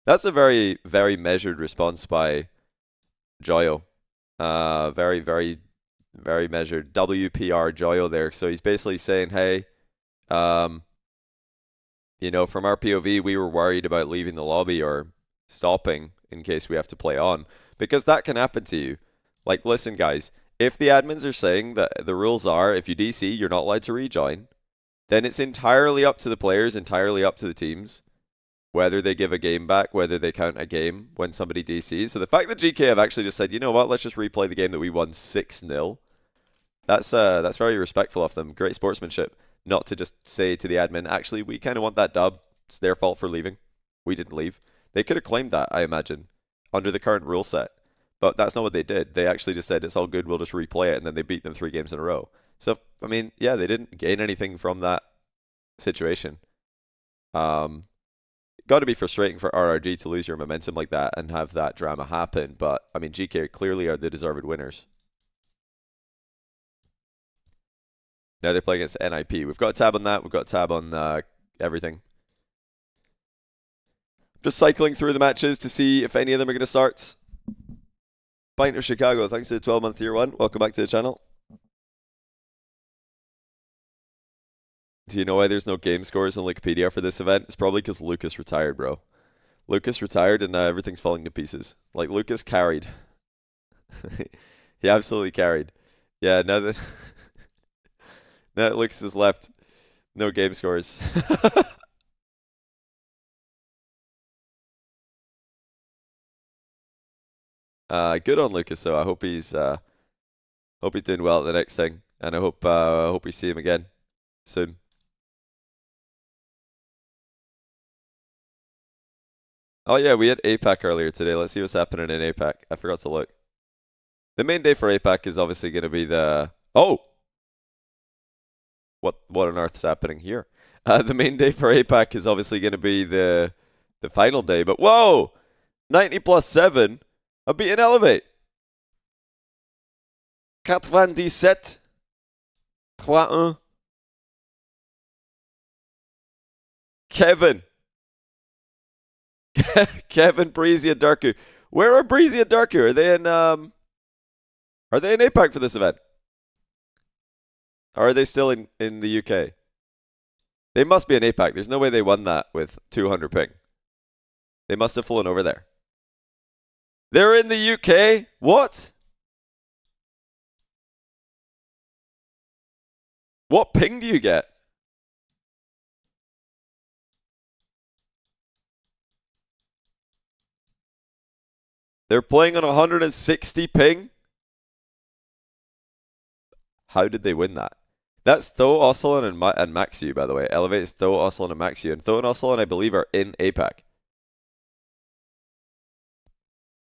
That's a very, very measured response by Joyo. Very, very, very measured. WPR Joyo there. So he's basically saying, hey, you know, from our POV, we were worried about leaving the lobby or stopping in case we have to play on. Because that can happen to you. Like, listen, guys. If the admins are saying that the rules are, if you DC, you're not allowed to rejoin, then it's entirely up to the players, entirely up to the teams, whether they give a game back, whether they count a game when somebody DCs. So the fact that GK have actually just said, you know what, let's just replay the game that we won 6-0, that's very respectful of them. Great sportsmanship. Not to just say to the admin, actually, we kind of want that dub. It's their fault for leaving. We didn't leave. They could have claimed that, I imagine, under the current rule set. But that's not what they did. They actually just said, it's all good, we'll just replay it, and then they beat them 3 games in a row. So, I mean, yeah, they didn't gain anything from that situation. Got to be frustrating for RRG to lose your momentum like that and have that drama happen. But, I mean, GK clearly are the deserved winners. Now they play against NIP. We've got a tab on that. We've got a tab on everything. Just cycling through the matches to see if any of them are going to start. Pint of Chicago, thanks to the 12-month tier 1. Welcome back to the channel. Do you know why there's no game scores on Wikipedia for this event? It's probably because Lucas retired, bro. Lucas retired and everything's falling to pieces. Like, Lucas carried. He absolutely carried. Yeah, now that Lucas has left, no game scores. Good on Lucas, though. I hope he's doing well at the next thing, and I hope we see him again soon. Oh yeah, we had APAC earlier today. Let's see what's happening in APAC. I forgot to look. The main day for APAC is obviously going to be the... Oh! What on earth's happening here? The main day for APAC is obviously going to be the final day. But whoa! 90 plus 7. A beat and elevate. 97. 3-1. Kevin. Kevin, Breezy, and Darku. Where are Breezy and Darku? Are they in APAC for this event? Or are they still in the UK? They must be in APAC. There's no way they won that with 200 ping. They must have flown over there. They're in the UK? What? What ping do you get? They're playing on 160 ping? How did they win that? That's Tho, Osselin, and Maxiu, by the way. Elevate is Tho, Osselin, and Maxiu. And Tho and Osselin, I believe, are in APAC.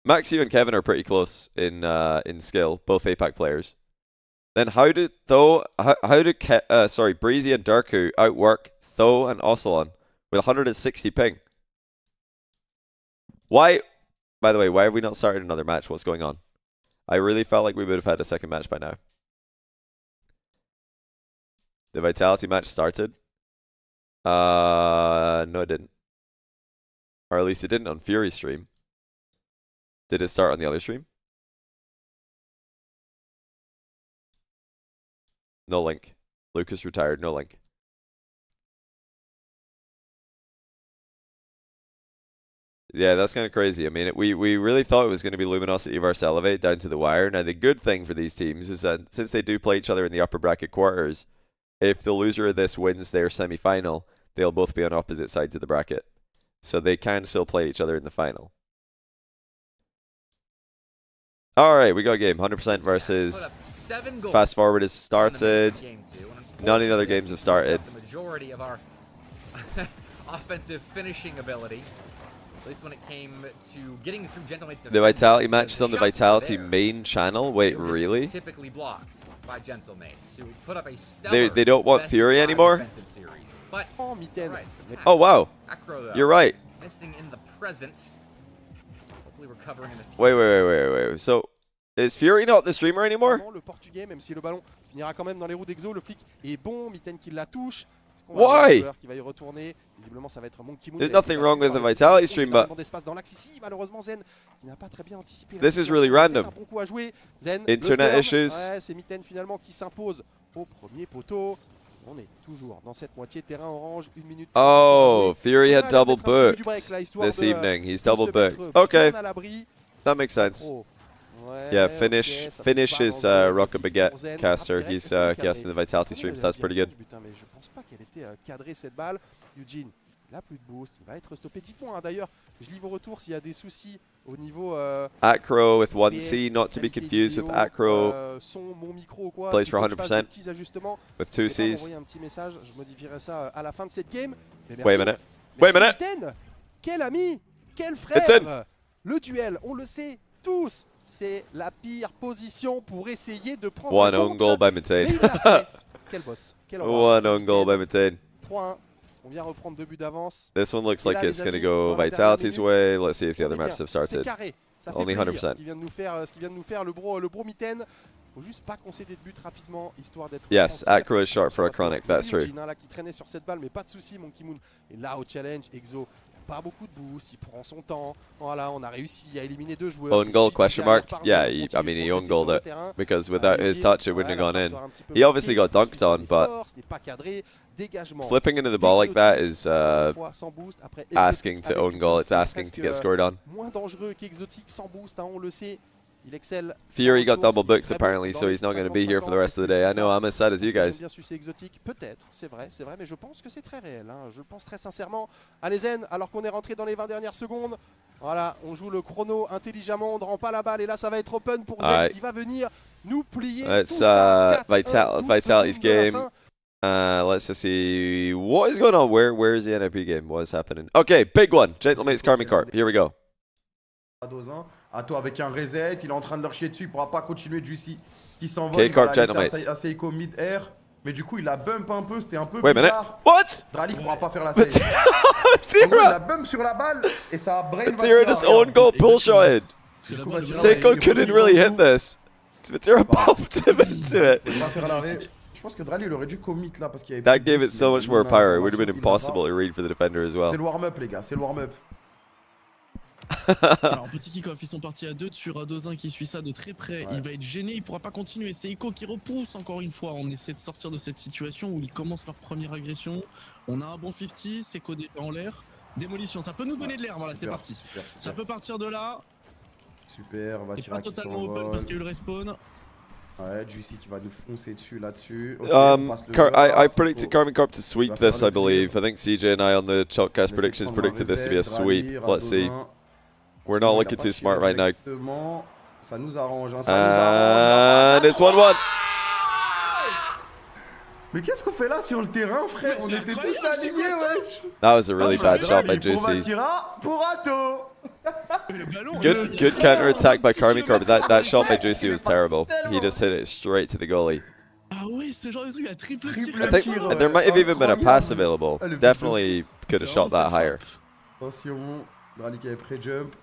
Maxiu and Kevin are pretty close in skill, both APAC players. Then how did Breezy and Darku outwork Tho and Osselin with 160 ping? Why? By the way, why have we not started another match? What's going on? I really felt like we would have had a second match by now. The Vitality match started? No, it didn't. Or at least it didn't on Fury's stream. Did it start on the other stream? No link. Lucas retired, no link. Yeah, that's kind of crazy. I mean, we really thought it was going to be Luminosity versus Elevate down to the wire. Now, the good thing for these teams is that since they do play each other in the upper bracket quarters, if the loser of this wins their semi-final, they'll both be on opposite sides of the bracket. So they can still play each other in the final. Alright, we got a game. 100% versus Fast Forward has started. None of the other games have started. The majority of our offensive finishing ability. At least when it came to getting through Gentlemate's The defense, Vitality because match is the on the shots were Vitality there. main channel. Wait, They were just really? Typically blocked by Gentlemates, who put up a stellar They don't want best Fury five anymore? defensive series. But Oh, Mitten. alright, the Oh, past. wow. Acro, though, You're right. missing in the present. Hopefully recovering in the future. Wait. So, is Fury not the streamer anymore? Le portugais, même si le ballon finira quand même dans les roues d'Exo, le flic est bon, Mitten qui la touche. Est-ce qu'on va avoir un Why? joueur qui va y retourner? Visiblement, ça va être Monkey Moon. There's qui a été nothing wrong battu with the par le Vitality Flic. stream, Il a but d'espace dans l'axe ici. Malheureusement, Zen qui n'a pas très bien anticipé. This is really Peut-être random. un bon coup à jouer. Zen, Internet le turn. issues. Ouais, c'est Mitten finalement qui s'impose au premier poteau. On est toujours dans cette moitié terrain orange. 1 minute. Oh, Fury had double booked booked this evening. He's double booked. Okay, that makes sense. Yeah, finish his Rocket Baguette caster. He's guessing the Vitality stream, so that's pretty good. Mais je pense pas qu'elle était cadrée cette balle. Eugene, il a plus de boost, il va être stoppé. Dites-moi d'ailleurs, je lis vos retours s'il y a des soucis au niveau Acro with 1C, PS, not to be qualité confused with vidéo, Acro son, mon micro ou quoi. plays S'il for faut que je fasse des 100% petits ajustements, with n'hésitez 2 pas à Cs. m'envoyer un petit message, je modifierai ça à la fin de cette game. Mais Wait a merci. minute. Wait a Merci minute. Mitten. Quel ami, quel It's frère. Le duel, on le sait tous, c'est la pire position pour essayer de prendre One un own goal by Mais Mitten. il l'a fait. Quel boss, quel roi. One own goal by Mitten. 3-1, on vient reprendre 2 buts d'avance. This one looks Et like là, it's les going to amis, go dans la dernière Vitality's minute, way. Let's see if the on other est matches bien. have C'est started. carré, ça fait Only plaisir 100%. ce qu'il vient de nous faire le bro Mitten. Faut juste pas concéder de but rapidement, histoire d'être Yes, tranquille. Acro is short for a chronic, that's true. Eugene, hein, là, qui traînait sur cette balle, mais pas de souci, Monkey Moon. Et là, au challenge, Exo, pas beaucoup de boost, il prend son temps. Voilà, on a réussi à éliminer 2 joueurs. Own C'est goal, celui qui question derrière mark? part Yeah, zone, I continue mean, de he own progresser goaled sur le it. terrain. Because without his Eugene, touch, it wouldn't have ouais, gone la in. frappe sort un petit peu He obviously bloquée, got dunked suit on, son but effort, ce n'est pas cadré. Dégagement. flipping into the ball like that is Fois sans boost, après asking Exotic to avec own du goal. boost, It's c'est asking to presque, get scored on. moins dangereux qu'Exotic sans boost, hein, on le sait. Il excelle. Fury sans got double ressources, il est booked très bon apparently, dans so les he's not going to be 50-50, here for the rest of the day. I know I'm as sad as you guys. bien sucer Exotic, peut-être, c'est vrai, mais je pense que c'est très réel, hein, je le pense très sincèrement. Allez Zen, alors qu'on est rentré dans les 20 dernières secondes, voilà, on joue le chrono intelligemment, on ne rend pas la balle et là ça va être open pour Zen Alright. qui va venir nous plier Let's tout ça. 4-1, 12 Vitality's secondes de la game. fin. Let's just see what is going on. Where is the NIP game? What is happening? Okay, big one. Gentlemate's Karmic Corp. Here we go. Ato avec un reset, il est en train de leur chier dessus, il pourra pas continuer Juicy qui s'envole. K-Corp Gentlemates. À Seiko mid-air, mais du coup il a bump un peu, c'était un peu Wait a minute. bizarre. What? Dralik pourra pas faire la save. En gros, il a bump sur la balle et ça a brain Matera just own goal bullshotted. Seiko couldn't really hit this. Matera popped him into it. Il va faire l'arrêt. Je pense que Drali il aurait dû commit là parce qu'il y avait That gave it so much more power. It would have been impossible to read for the defender as well. C'est le warm-up les gars, c'est le warm-up. Alors petit kick-off, ils sont partis à 2 sur A2-1 qui suit ça de très près. Il va être gêné, il pourra pas continuer. C'est Echo qui repousse encore une fois. On essaie de sortir de cette situation où ils commencent leur première agression. On a un bon 50, Seiko déjà en l'air. Démolition, ça peut nous donner de l'air, voilà c'est parti. Ça peut partir de là. Super, on va Et tirer pas totalement open parce qu'il y a eu le respawn. Ouais, Juicy qui va nous foncer dessus là-dessus. I predicted Karmic Corp to sweep this, I believe. I think CJ and I on the Chalkcast predictions predicted this to be a sweep. Let's see. We're not looking too smart right now. Ça nous arrange, hein, ça nous arrange. And it's 1-1. Mais qu'est-ce qu'on fait là sur le terrain, frère? On était tous alignés, wesh. That was a really bad shot by Juicy. Pour Ato. Good counter attack by Karmic Corp, but that shot by Juicy was terrible. He just hit it straight to the goalie. Ah ouais, c'est genre de truc à triple tir. I think there might have even been a pass available. Definitely could have shot that higher. Attention, Dralik est pré-jump.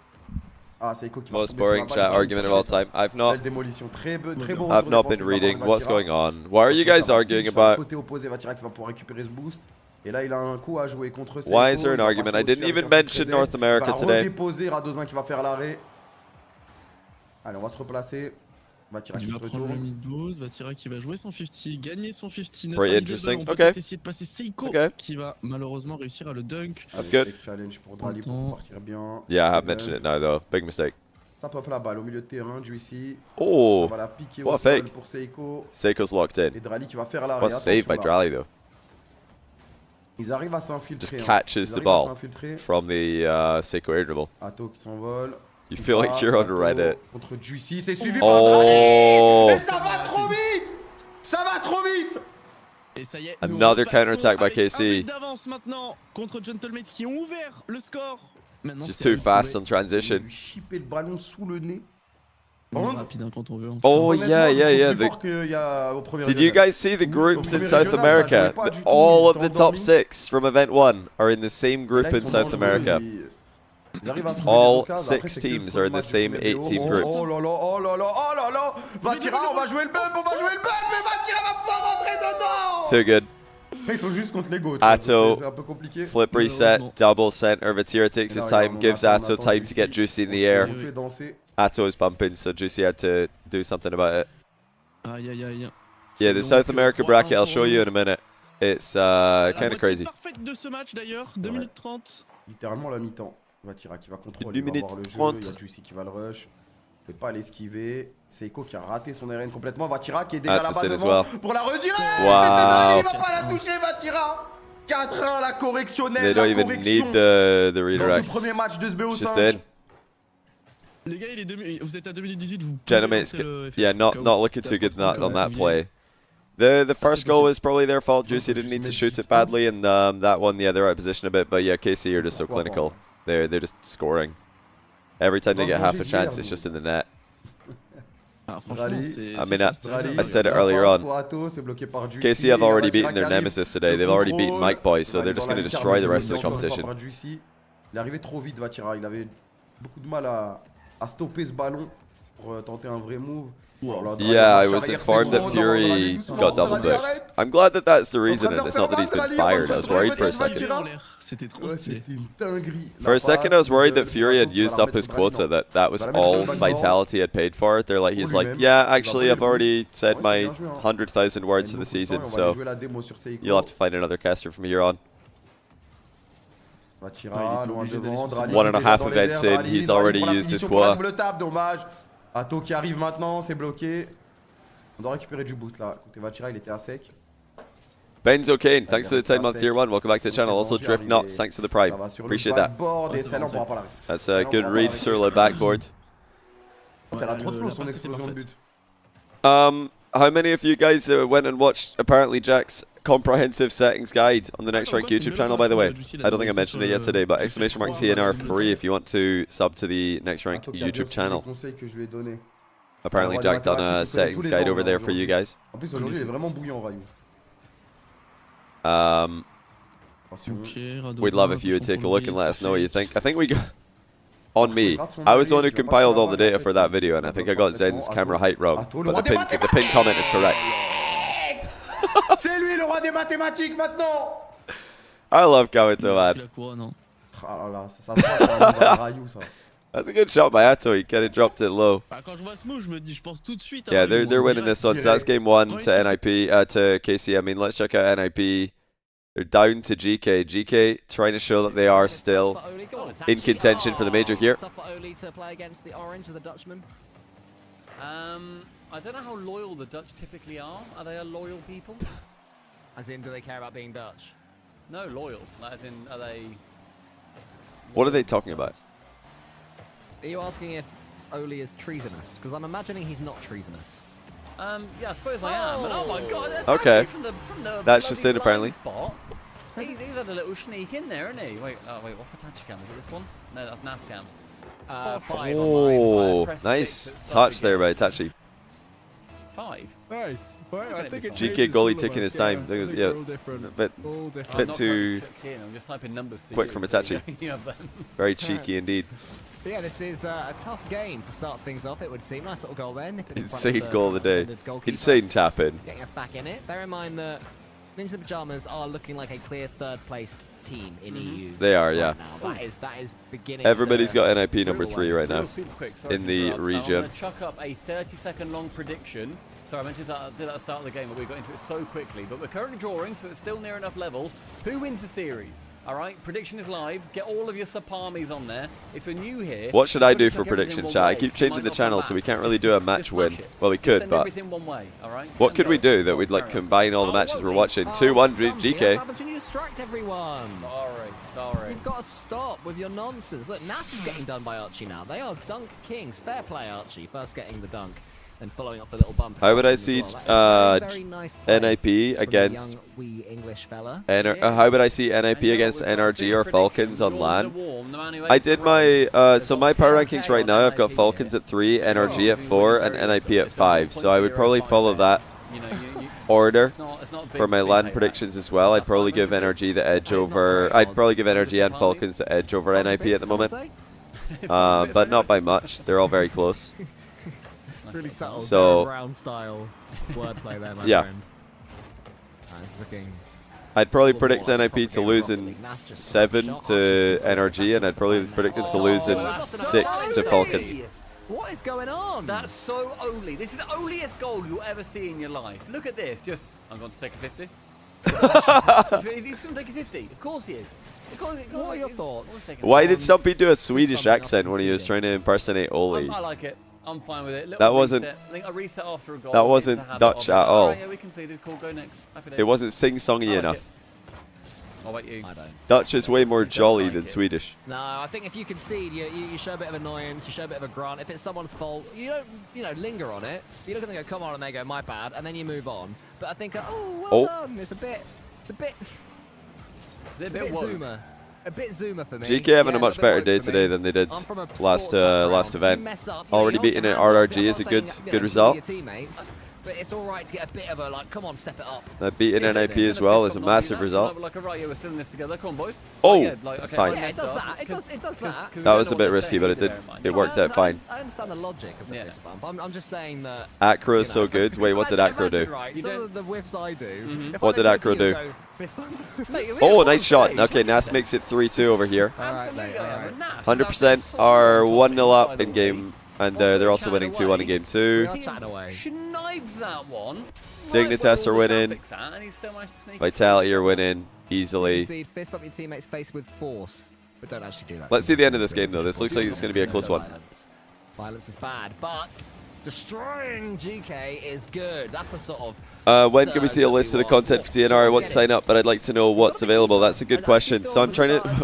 Ah, c'est Echo qui Most boring chat argument of all time. I've not been reading what's going on. What are you guys arguing about? Côté opposé, Vatira qui va pouvoir récupérer ce boost. Et là, il a un coup à jouer contre Seiko. Why is there an argument? I didn't even mention North America today. Redéposer Radozin qui va faire l'arrêt. Allez, on va se replacer. Vatira qui se va prendre le retourne. mid-dose, Vatira qui va jouer son 50, gagner son 50. Very interesting. On peut Okay. essayer de passer Seiko qui va malheureusement réussir à le dunk. That's good. Challenge pour Drali pour partir bien. Yeah, I have mentioned it now though. Big mistake. Ça pop la balle au milieu de terrain, Juicy. Oh, ça va la piquer what au a sol fake. pour Seiko. Seiko's locked in. Et Drali qui va faire l'arrêt. What a save by Drali though. Ils arrivent à s'infiltrer. Just catches the ball from the Seiko air dribble. Ato qui s'envole. You feel like you're on Reddit. Contre Juicy, c'est suivi par Drali. Mais ça va trop vite. Ça va trop vite. Et ça y est, Another counter attack by KC. d'avance maintenant contre Gentlemate qui ont ouvert le score. Maintenant, Just c'est à too lui de fast trouver on transition. Lui chipper le ballon sous le nez. On est rapide hein, quand on veut. Oh Honnêtement, yeah, je yeah, trouve yeah. plus fort qu'il y a au premier Did you régional. guys see the Oui, au groups in premier South régional, ça America? jouait pas du tout, All ils of étaient the top endormis. 6 from Event 1 are in the same Là, group ils in sont South dangereux, America. Ils arrivent à se trouver All des occasions. Après, 6 c'est que le teams premier are in the match du same premier 8-team BO. group. Oh là là, oh là là, oh là là. Vatira, on va jouer le bump, on va jouer le bump, mais Vatira va pouvoir rentrer dedans. Too good. Après, ils sont juste contre l'ego. Atto, c'est un peu compliqué. flip reset, double center. Vatira takes his time, gives Atto time to get Juicy in the air. On fait danser. Atto is bumping, so Juicy had to do something about it. Aïe aïe aïe. Yeah, the South America bracket, I'll show you in a minute. It's kind of crazy. Parfaite de ce match d'ailleurs, 2 minutes 30. Littéralement la mi-temps. Vatira qui va contrôler, 2 il va minutes voir le jeu, 30. il y a Juicy qui va le rush. Il peut pas l'esquiver. Seiko qui a raté son RN complètement. Vatira qui est déjà That's a là-bas sit as devant well. pour la redirer. Wow. Il va pas la toucher Vatira. 4-1 la correctionnelle. They don't la even correction need the dans redirect. ce premier match de ce BO5. Just in. Les gars, vous êtes à 2 minutes 18, vous pouvez Gentlemen, lancer le FF yeah, not looking too good on that play. The first goal was probably their fault. Juicy didn't need to shoot it badly, and that one, yeah, they're out of position a bit. But yeah, KC are just so clinical. They're just scoring. Every time they get half a chance, it's just in the net. I mean, I said it earlier on. KC have already beaten their nemesis today. They've already beaten Mike Boy, so they're just going to destroy the rest of the competition. Il est arrivé trop vite, Vatira. Il avait beaucoup de mal à stopper ce ballon pour tenter un vrai move. Yeah, I was informed that Fury got double booked. I'm glad that that's the reason, and it's not that he's been fired. I was worried for a second. For a second, I was worried that Fury had used up his quota, that was all Vitality had paid for. He's like, yeah, actually, I've already said my 100,000 words of the season, so you'll have to find another caster from here on. 1.5 events in, he's already used his quota. Atto qui arrive maintenant, c'est bloqué. On doit récupérer du boost là. Côté Vatira, il était à sec. Benzo Kane, thanks for the 10 month tier 1. Welcome back to the channel. Also, Drift Nuts, thanks for the prime. Appreciate that. That's a good read sur le backboard. Elle a trop de flow son explosion de but. How many of you guys went and watched apparently Jack's comprehensive settings guide on the Next Rank YouTube channel, by the way? I don't think I mentioned it yet today, but !TNR free if you want to sub to the Next Rank YouTube channel. Apparently Jack done a settings guide over there for you guys. En plus aujourd'hui il est vraiment bouillant Rayou. We'd love if you would take a look and let us know what you think. I think we got... On me, I was the one who compiled all the data for that video, and I think I got Zen's camera height wrong, but the pin comment is correct. C'est lui le roi des mathématiques maintenant. I love Kawato, man. Ah là là, ça se voit dans Rayou ça. That's a good shot by Atto, he kind of dropped it low. Yeah, they're winning this one, so that's game 1 to NIP, to KC. I mean, let's check out NIP. They're down to GK. GK trying to show that they are still in contention for the major here. Tough for Oli to play against the orange of the Dutchman. I don't know how loyal the Dutch typically are. Are they a loyal people? As in, do they care about being Dutch? No, loyal. Like, as in, are they... What are they talking about? Are you asking if Oli is treasonous? Because I'm imagining he's not treasonous. Yeah, I suppose I am. And oh my god, that's okay. from the That's just it, apparently. Spot. He's had a little sneak in there, isn't he? Wait, what's the touch cam? Is it this one? No, that's Nascam. 5 oh, nice touch there by Itachi. 5. Nice. I think it GK goalie taking his time. It was, yeah, a bit too I'm just typing numbers to quick you. from Itachi. Very cheeky indeed. But yeah, this is a tough game to start things off, it would seem. Nice little goal there. Insane goal of the day. Insane tap in. Getting us back in it. Bear in mind that Ninja Pyjamas are looking like a clear third-placed team in EU. They are, yeah. Now. That is beginning. Everybody's got NIP number 3 right now in the region. I'm going to chuck up a 30-second long prediction. Sorry, I mentioned that at the start of the game, but we got into it so quickly. But we're currently drawing, so it's still near enough level. Who wins the series? All right, prediction is live. Get all of your Sapamis on there. If you're new here, what should I do for prediction, chat? I keep changing the channel, so we can't really do a match win. Well, we could, but what could we do that we'd like combine all the matches we're watching? 2-1 GK. What happens when you distract everyone? Sorry. You've got to stop with your nonsense. Look, Nas is getting done by Archie now. They are dunk kings. Fair play, Archie. First getting the dunk. Then following off a little bump. How would I see Very nice play NIP from the against young wee English fella. how would I see NIP against NRG or Falcons on LAN? I did my so my power rankings right now. I've got Falcons at 3, NRG at 4, and NIP at 5. So I would probably follow that order for my LAN predictions as well. I'd probably give NRG the edge over. I'd probably give NRG and Falcons the edge over NIP at the moment, but not by much. They're all very close. Really subtle, so Brown style wordplay there, my yeah. friend. It's looking. I'd probably predict NIP to lose in 7 to NRG, and I'd probably predict them to lose in 6 to Falcons. What is going on? That's so Oli. This is the onlyest goal you'll ever see in your life. Look at this. Just, I'm going to take a 50. He's going to take a 50. Of course he is. What are your thoughts? Why did Stumpy do a Swedish accent when he was trying to impersonate Oli? I like it. I'm fine with it. That wasn't. I think a reset after a goal. That wasn't Dutch at all. Right, yeah, we conceded. Cool. Go next. It wasn't sing-songy enough. What about you? I don't. Dutch is way more jolly than Swedish. No, I think if you concede, you show a bit of annoyance, you show a bit of a grunt. If it's someone's fault, you don't, linger on it. You look at them and go, come on, and they go, my bad, and then you move on. But I think, oh, well done. It's a bit zoomer. A bit zoomer for me. GK having a much better day today than they did last event. Already beating an RRG is a good result. But it's all right to get a bit of a, like, come on, step it up. Beating NIP as well is a massive result. Like, right, yeah, we're still in this together. Come on, boys. Oh, it's fine. Yeah, it does that. It does that. That was a bit risky, but it worked out fine. I understand the logic of the fist bump. I'm just saying that. Acro is so good. Wait, what did Acro do? Right, some of the whiffs I do. What did Acro do? Oh, nice shot. Okay, Nas makes it 3-2 over here. 100% are 1-0 up in game. And they're also winning 2-1 in game 2. Snipes that one. Dignitas are winning. Vitality are winning easily. Fist bump your teammates face with force, but don't actually do that. Let's see the end of this game though. This looks like it's going to be a close one. Violence is bad, but destroying GK is good. That's the sort of. When can we see a list of the content for TNR? I want to sign up, but I'd like to know what's available. That's a good question. So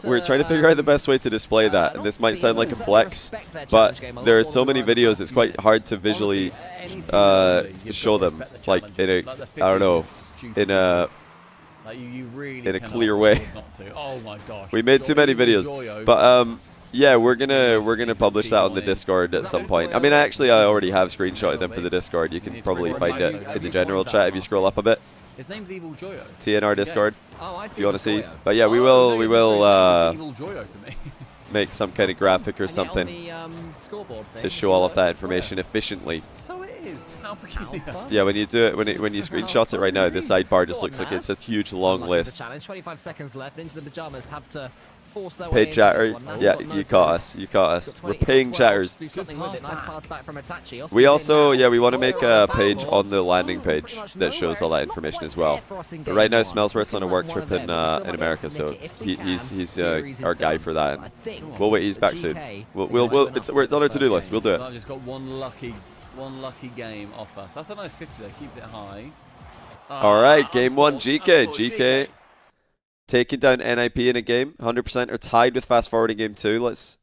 we're trying to figure out the best way to display that. And this might sound like a flex, but there are so many videos. It's quite hard to visually show them, like in a, I don't know, in a clear way. Oh my gosh. We made too many videos, but yeah, we're gonna publish that on the Discord at some point. I mean, I already have screenshotted them for the Discord. You can probably find it in the general chat if you scroll up a bit. His name's Evil Joyo. TNR Discord. Oh, if you want to see. But yeah, we will make some kind of graphic or something to show all of that information efficiently. So it is. How peculiar. Yeah, when you do it, when you screenshot it right now, the sidebar just looks like it's a huge long list. 25 seconds left. Into the pajamas have to. Paid chatter, yeah, you caught us. We're paying chatters. Nice pass back from Itachi. We also, yeah, we want to make a page on the landing page that shows all that information as well. But right now, Smellsworth's on a work trip in America, so he's our guy for that. And we'll wait. He's back soon. It's on our to-do list. We'll do it. I've just got one lucky game off us. That's a nice 50 there. Keeps it high. All right, game 1, GK. Taking down NIP in a game, 100% are tied with fast forward in game 2. Let's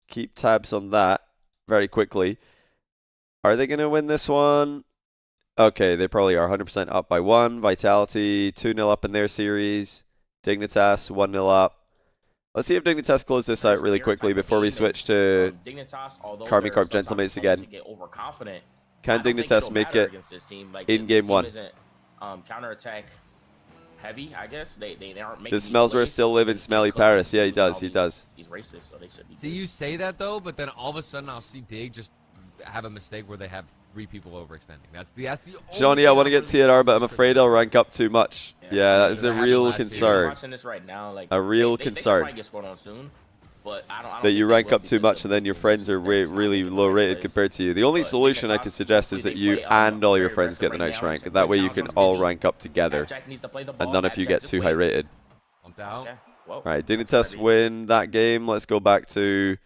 keep tabs on that very quickly. Are they going to win this one? Okay, they probably are 100% up by 1. Vitality 2-0 up in their series. Dignitas 1-0 up. Let's see if Dignitas close this out really quickly before we switch to Karmi Corp Gentlemates again. Can Dignitas make it in game 1? Counterattack heavy, I guess. They aren't making. Does Smellsworth still live in Smelly Paris? Yeah, he does. He does. He's racist, so they should be. See, you say that though, but then all of a sudden I'll see Dig just have a mistake where they have 3 people overextending. That's the Johnny, I want to get TNR, but I'm afraid I'll rank up too much. Yeah, that is a real concern. Watching this right now, like, a real concern. They get scored on soon, but I don't that you rank up too much and then your friends are really low rated compared to you. The only solution I could suggest is that you and all your friends get the next rank. That way you can all rank up together and none of you get too high rated. Alright, Dignitas win that game. Let's go back to...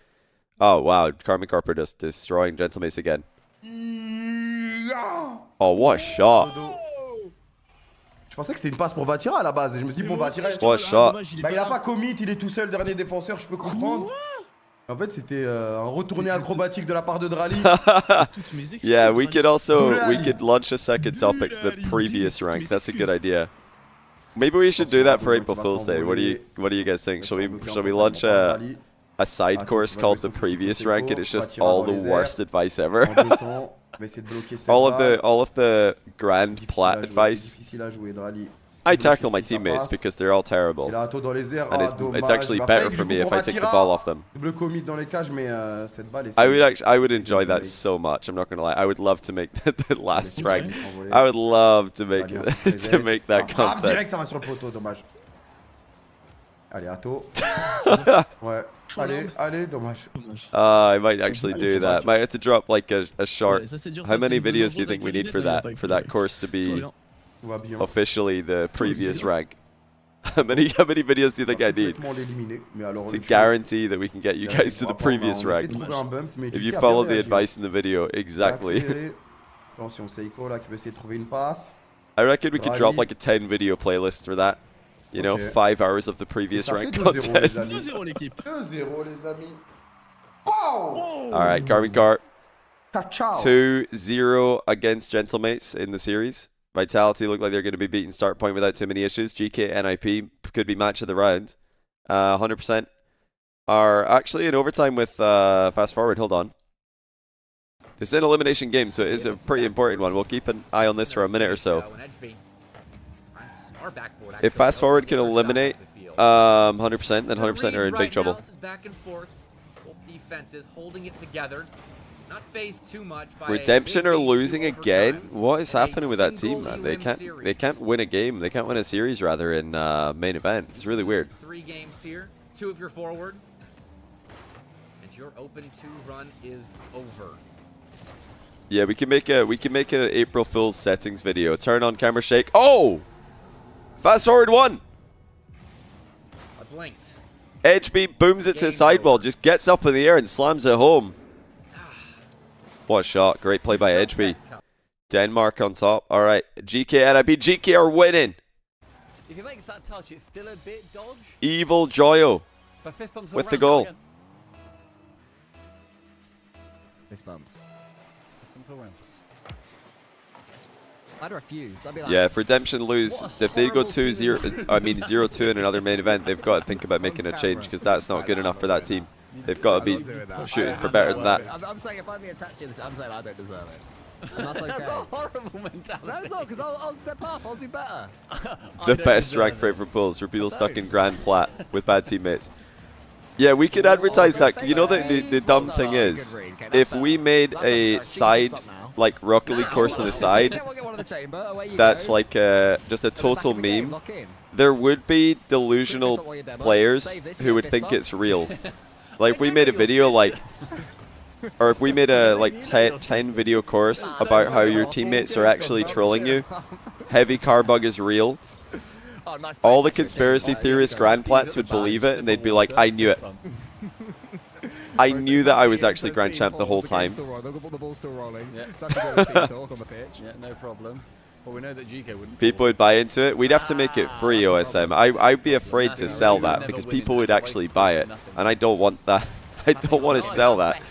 Oh wow, Karmi Corp just destroying Gentlemates again. Oh, what a shot. Je pensais que c'était une passe pour Vatira à la base et je me suis dit bon Vatira what a shot. Bah il a pas commit, il est tout seul dernier défenseur, je peux comprendre. En fait, c'était un retourné acrobatique de la part de Drali. Yeah, we could launch a second topic, the previous rank. That's a good idea. Maybe we should do that for April Fool's Day. What do you guys think? Shall we launch a side course called the previous rank, and it's just all the worst advice ever? all of the grand plat advice. I tackle my teammates because they're all terrible, and it's actually better for me if I take the ball off them. I would enjoy that so much. I'm not gonna lie. I would love to make the last rank. I would love to make that content. Direct, ça va sur le poteau, dommage. Allez, Atto. Ouais. Allez, dommage. I might actually do that. Might have to drop like a short. How many videos do you think we need for that course to be officially the previous rank? How many videos do you think I need to guarantee that we can get you guys to the previous rank? If you follow the advice in the video exactly. Attention, Seiko là qui veut essayer de trouver une passe. I reckon we could drop like a 10 video playlist for that. You know, 5 hours of the previous rank content. 2-0 les amis. Alright, Carbon Cart. 2-0 against Gentlemates in the series. Vitality look like they're going to be beating start point without too many issues. GK, NIP could be match of the round. 100% are actually in overtime with Fast Forward. Hold on. It's an elimination game, so it is a pretty important one. We'll keep an eye on this for a minute or so. If Fast Forward can eliminate 100%, then 100% are in big trouble. Back and forth, both defenses holding it together. Not phased too much by Redemption are losing again. What is happening with that team, man? They can't win a game. They can't win a series rather in main event. It's really weird. 3 games here, 2 of your forward, and your open 2 run is over. Yeah, we can make an April Fool's settings video. Turn on camera shake. Oh! Fast Forward 1! I blinked. HB booms it to the sidewall, just gets up in the air and slams it home. What a shot. Great play by HB. Denmark on top. Alright, GK and NIP. GK are winning. If he makes that touch, it's still a bit dodge. Evil Joyo with the goal. Fist bumps. Around. I'd refuse. I'd be like, Yeah, if Redemption lose, if they go 2-0, I mean 0-2 in another main event, they've got to think about making a change because that's not good enough for that team. They've got to be shooting for better than that. I'm saying if I'm being attached to this, I'm saying I don't deserve it. And that's okay. That's a horrible mentality. No, it's not, because I'll step up. I'll do better. The best rank for April Fools for people stuck in Grand Plat with bad teammates. Yeah, we could advertise that. You know, the dumb thing is, if we made a side, like Rocket League course on the side, that's like just a total meme, there would be delusional players who would think it's real. Like if we made a video like, or if we made a like 10 video course about how your teammates are actually trolling you, heavy car bug is real, all the conspiracy theorist Grand Plats would believe it and they'd be like, I knew it. I knew that I was actually Grand Champ the whole time. The ball's still rolling. Yeah. Yeah, no problem. Well, we know that GK wouldn't. People would buy into it. We'd have to make it free, OSM. I'd be afraid to sell that because people would actually buy it, and I don't want that. I don't want to sell that.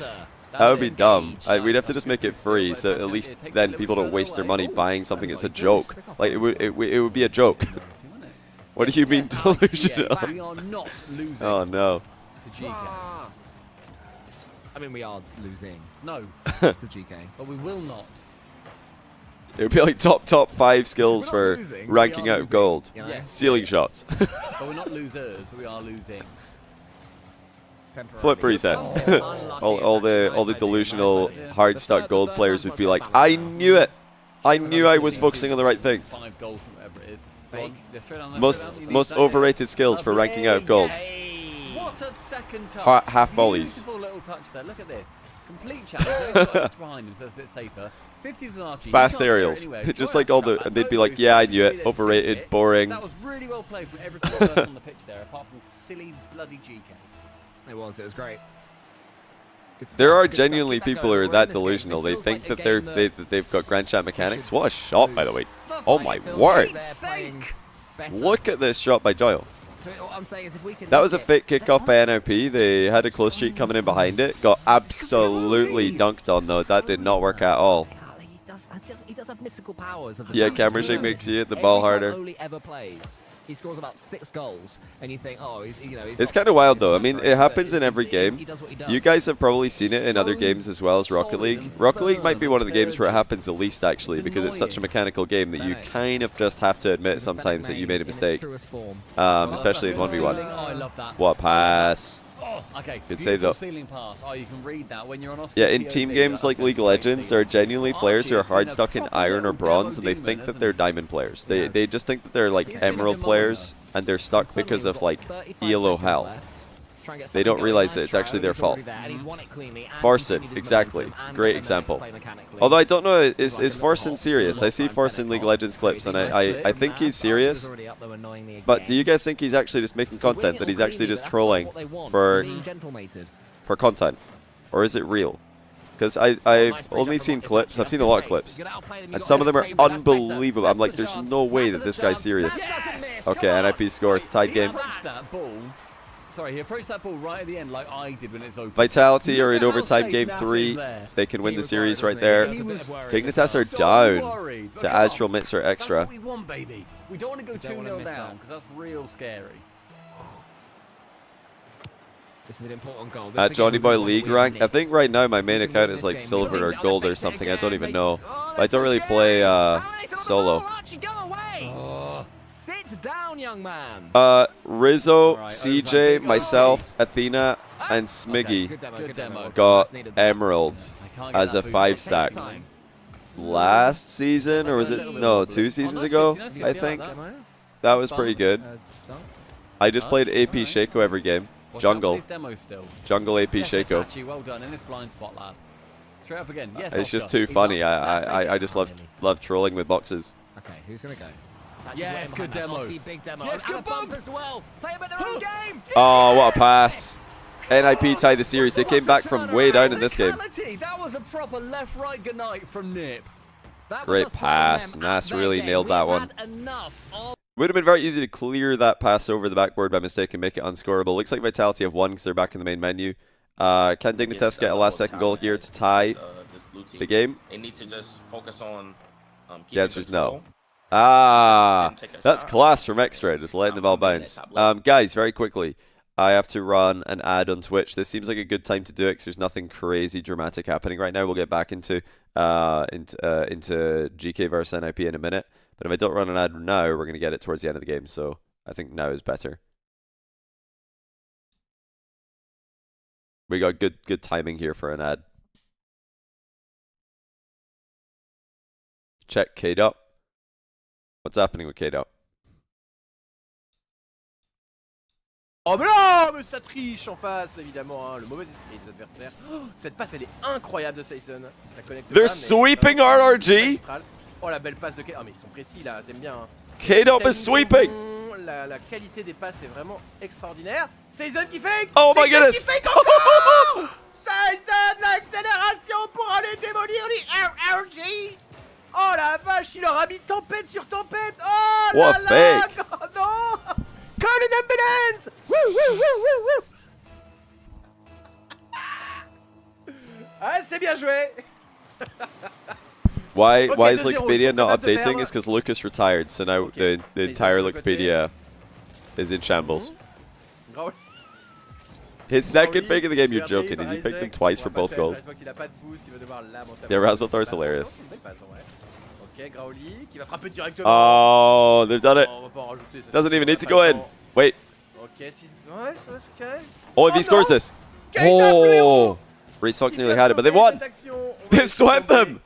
That would be dumb. We'd have to just make it free, so at least then people don't waste their money buying something that's a joke. Like it would be a joke. What do you mean delusional? We are not losing. Oh no. To GK. I mean, we are losing. No. To GK. But we will not. It would be like top 5 skills for losing, ranking out of gold. Yes. Ceiling shots. But we're not losers, but we are losing. Flip resets. all the delusional hard stuck gold players would be like, I knew it. I knew I was focusing on the right things. 5 gold from whatever it is. Most overrated skills for ranking out of gold. What a second touch. Half volleys. Beautiful little touch there. Look at this. Complete challenge. Got a touch behind him, so it's a bit safer. 50s and Archie. Fast aerials. Just like all the, and they'd be like, yeah, I knew it. Overrated, boring. That was really well played from every single person on the pitch there, apart from silly bloody GK. It was great. There are genuinely people who are that delusional. They think that they've got Grand Champ mechanics. What a shot, by the way. Oh my word. Look at this shot by Joyle. So what I'm saying is if we can That was a fake kickoff by NIP. They had a close streak coming in behind it. Got absolutely dunked on though. That did not work at all. He does have mystical powers. Of the Yeah, dunk, camera you shake know makes this. you hit the ball Every time harder. Oli ever plays, he scores about 6 goals, and you think, oh, he's It's not- kind of wild he's though. I not mean, great, it but happens in every he game. does what he does. You guys have probably seen it in other games as well as Rocket League. Rocket League might be one of the games where it happens the least actually, because it's such a mechanical game that you kind of just have to admit sometimes that you made a mistake. Especially in 1v1. Oh, I love that. What pass? Oh, okay. Good save though. Ceiling pass. Oh, you can read that when you're on Yeah, in team games like League of Legends, there are genuinely players who are hard stuck in iron or bronze, and they think that they're diamond players. They just think that they're like emerald players, and they're stuck because of like ELO hell. They don't realize that it's actually their fault. Forsen, exactly. Great example. Although I don't know, is Forsen serious? I see Forsen League of Legends clips, and I think he's serious. But do you guys think he's actually just making content, that he's actually just trolling for content? Or is it real? Because I've only seen clips, I've seen a lot of clips, and some of them are unbelievable. I'm like, there's no way that this guy's serious. Okay, NIP score, tied game. Sorry, he approached that ball right at the end like I did when it's open. Vitality are in overtime game 3. They can win the series right there. Dignitas are down to Astral Mitzer Extra. That's what we want, baby. We don't want to go 2-0 down because that's real scary. This is an important goal. At Johnny Boy League rank, I think right now my main account is like silver or gold or something. I don't even know. But I don't really play solo. Sit down, young man. Rizzo, CJ, myself, Athena, and Smiggy got Emerald as a 5-stack last season, or was it? No, 2 seasons ago, I think. That was pretty good. I just played AP Shaco every game. Jungle AP Shaco. Well done in this blind spot, lad. Straight up again. Yes, It's just too funny. I just love trolling with boxes. Okay, who's gonna go? Yes, good demo. Big demo. Yes, good bump as well. Play a bit their own game. Oh, what a pass. NIP tied the series. They came back from way down in this game. That was a proper left-right goodnight from Nip. Great pass. Nas really nailed that one. Would have been very easy to clear that pass over the backboard by mistake and make it unscorable. Looks like Vitality have won because they're back in the main menu. Can Dignitas get a last-second goal here to tie the game? They need to just focus on The answer is no. Ah, that's class from Extra, just letting the ball bounce. Guys, very quickly, I have to run an ad on Twitch. This seems like a good time to do it because there's nothing crazy dramatic happening right now. We'll get back into GK versus NIP in a minute. But if I don't run an ad now, we're going to get it towards the end of the game. So I think now is better. We got good timing here for an ad. Check K'd up. What's happening with K'd up? Oh mais non, mais ça triche en face évidemment, hein, le mauvais esprit des adversaires. Oh, cette passe elle est incroyable de Sayson. Ça connecte They're pas, mais sweeping RRG. Oh la belle passe de K'd. Oh mais ils sont précis là, j'aime bien. Hein. K'd up is sweeping. La qualité des passes est vraiment extraordinaire. Sayson qui fake. Oh my goodness. Qui fake encore. Sayson, l'accélération pour aller démolir les RRG. Oh la vache, il leur a mis tempête sur tempête. Oh What là a là. fake. Oh non. Call an ambulance! Woo woo woo woo woo! Ah, c'est bien joué! Why is 2-0, Wikipedia not capable de updating? perdre. It's because Lucas retired, so now the entire Wikipedia is in shambles. His second pick of the game, you're joking. Is he picked him twice for both goals? Yeah, Rasmuthor is hilarious. Oh, they've done it. Doesn't even need to go in. Wait. Oh, if he scores this. Oh. Reese Fox nearly had it, but they won. They swept them.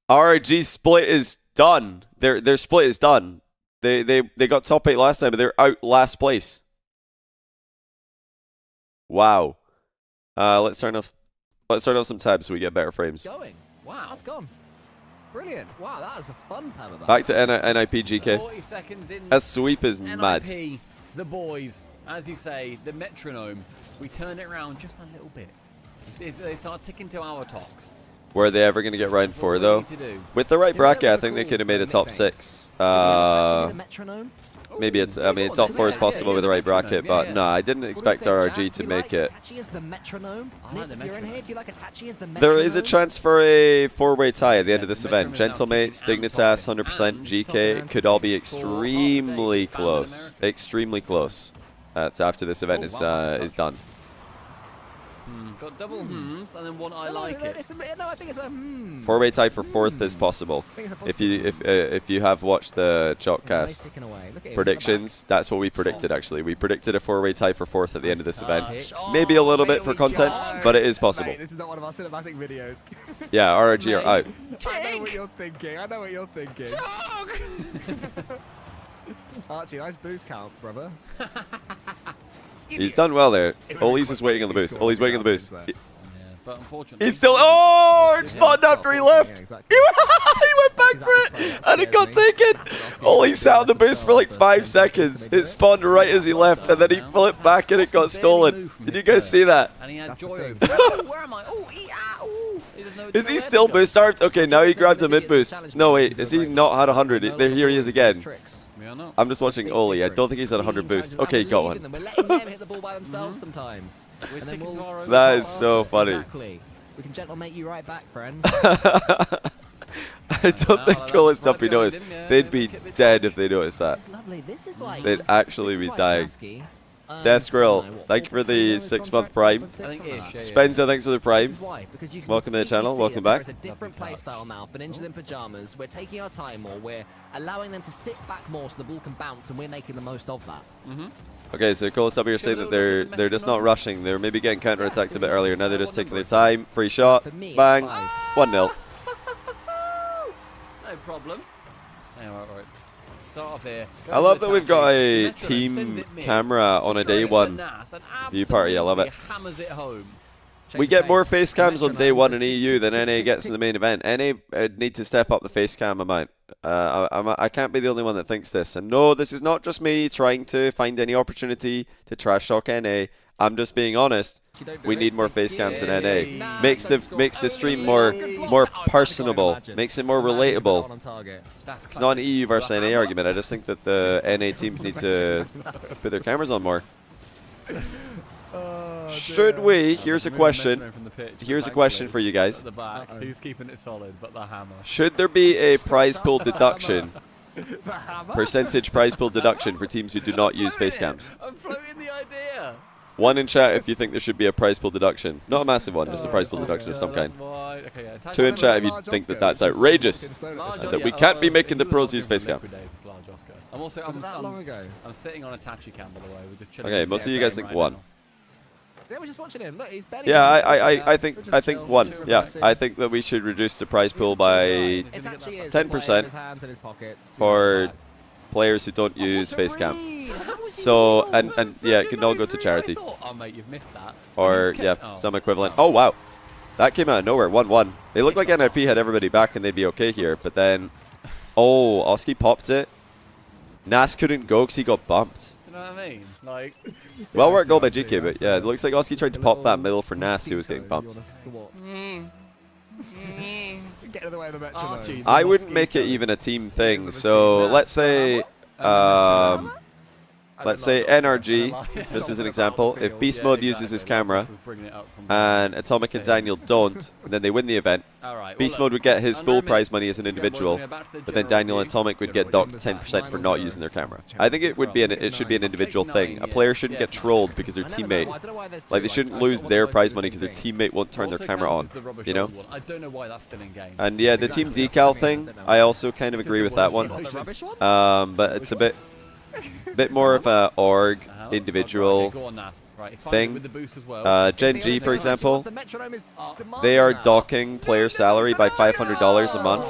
RRG split is done. Their split is done. They got top 8 last time, but they're out last place. Wow. Let's turn off some tabs so we get better frames. Going. Wow, that's gone. Brilliant. Wow, that was a fun time about. Back to NIP GK. 40 seconds in. That sweep is mad. NIP, the boys, as you say, the metronome. We turn it around just a little bit. They start ticking to our talks. Were they ever going to get round 4 though? With the right bracket, I think they could have made a top 6. Maybe it's, I mean, top 4 is possible with the right bracket, but no, I didn't expect RRG to make it. There is a chance for a 4-way tie at the end of this event. Gentlemates, Dignitas, 100%, GK could all be extremely close. Extremely close after this event is done. Got double and then one I like it. No, I think it's a 4-way tie for 4th is possible. If you have watched the Chalkcast predictions, that's what we predicted actually. We predicted a 4-way tie for 4th at the end of this event. Maybe a little bit for content, but it is possible. This is not one of our cinematic videos. Yeah, RRG are out. I know what you're thinking. I know what you're thinking. Archie, nice boost count, brother. He's done well there. Ollie's just waiting on the boost. Ollie's waiting on the boost. But unfortunately, He's still. Oh, it spawned after he left. Yeah, exactly. He went back for it, and it got taken. Ollie sat on the boost for like 5 seconds. It spawned right as he left, and then he flipped back and it got stolen. Did you guys see that? and he had joy over. Oh, where am I? Oh, Is he still boost starved? Okay, now he grabbed a mid boost. No, wait, is he not had 100? There, here he is again. I'm just watching Ollie. I don't think he's at 100 boost. Okay, he got one. We're letting them hit the ball by themselves sometimes. That is so funny. Exactly. We can gentlemate you right back, friends. I don't think Cole and Dumpy noticed. They'd be dead if they noticed that. This is lovely. This is like. They'd actually be dying. Death Squirrel, thank you for the 6-month prime. Spencer, thanks for the prime. Welcome to the channel. Welcome back. It's a different playstyle now. For Ninjas in Pajamas, we're taking our time more. We're allowing them to sit back more so the ball can bounce, and we're making the most of that. Okay, so Cole and Dumpy are saying that they're just not rushing. They're maybe getting counter-attacked a bit earlier. Now they're just taking their time. Free shot. Bang. 1-0. No problem. All right. Start off here. I love that we've got a team camera on a day 1 view party. I love it. Hammers it home. We get more face cams on day 1 in EU than NA gets in the main event. NA need to step up the face cam amount. I can't be the only one that thinks this. And no, this is not just me trying to find any opportunity to trash talk NA. I'm just being honest. We need more face cams in NA. Makes the stream more personable. Makes it more relatable. It's not an EU versus NA argument. I just think that the NA teams need to put their cameras on more. Should we? Here's a question. Here's a question for you guys. He's keeping it solid, but the hammer. Should there be a prize pool deduction? Percentage prize pool deduction for teams who do not use face cams? I'm floating the idea. 1 in chat if you think there should be a prize pool deduction. Not a massive one, just a prize pool deduction of some kind. 2 in chat if you think that that's outrageous. And that we can't be making the pros use face cam. I'm sitting on a Tachi cam, by the way. We're just chilling. Okay, most of you guys think 1. Yeah, we're just watching him. Look, he's Yeah, I think 1. Yeah, I think that we should reduce the prize pool by 10% for players who don't use face cam. So and yeah, it can all go to charity. Oh mate, you've missed that. Or yeah, some equivalent. Oh wow, that came out of nowhere. 1-1. They looked like NIP had everybody back and they'd be okay here, but then Oski popped it. Nas couldn't go because he got bumped. You know what I mean? Like. Well worked goal by GK, but yeah, it looks like Oski tried to pop that middle for Nas, who was getting bumped. Get in the way of the metronome. I wouldn't make it even a team thing. So let's say NRG, just as an example, if Beast Mode uses his camera and Atomic and Daniel don't, and then they win the event, Beast Mode would get his full prize money as an individual, but then Daniel and Atomic would get docked 10% for not using their camera. I think it should be an individual thing. A player shouldn't get trolled because their teammate, like they shouldn't lose their prize money because their teammate won't turn their camera on, you know? I don't know why that's still in game. And yeah, the team decal thing, I also kind of agree with that one. But it's a bit more of a org individual thing. Gen G, for example, they are docking player salary by $500 a month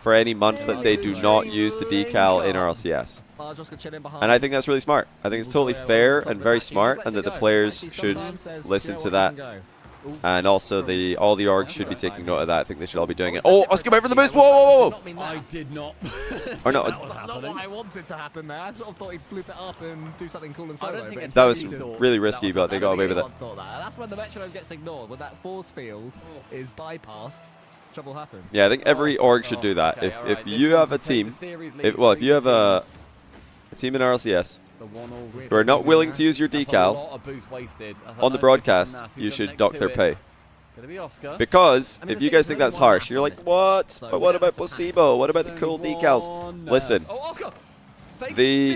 for any month that they do not use the decal in RLCS. And I think that's really smart. I think it's totally fair and very smart, and that the players should listen to that. And also, all the orgs should be taking note of that. I think they should all be doing it. Oh, Oscar went for the boost! Whoa! I did not. Or no, That's not what I wanted to happen there. I sort of thought he'd flip it up and do something cool and solo. That was really risky, but they got away with it. That's when the metronome gets ignored, when that force field is bypassed. trouble happens. Yeah, I think every org should do that. Okay, If alright, you have a team, if you have a team in RLCS who are not willing to use your decal on the broadcast, you should dock their pay. Because if you guys think that's harsh, you're like, what? But what about placebo? What about the cool decals? Listen, the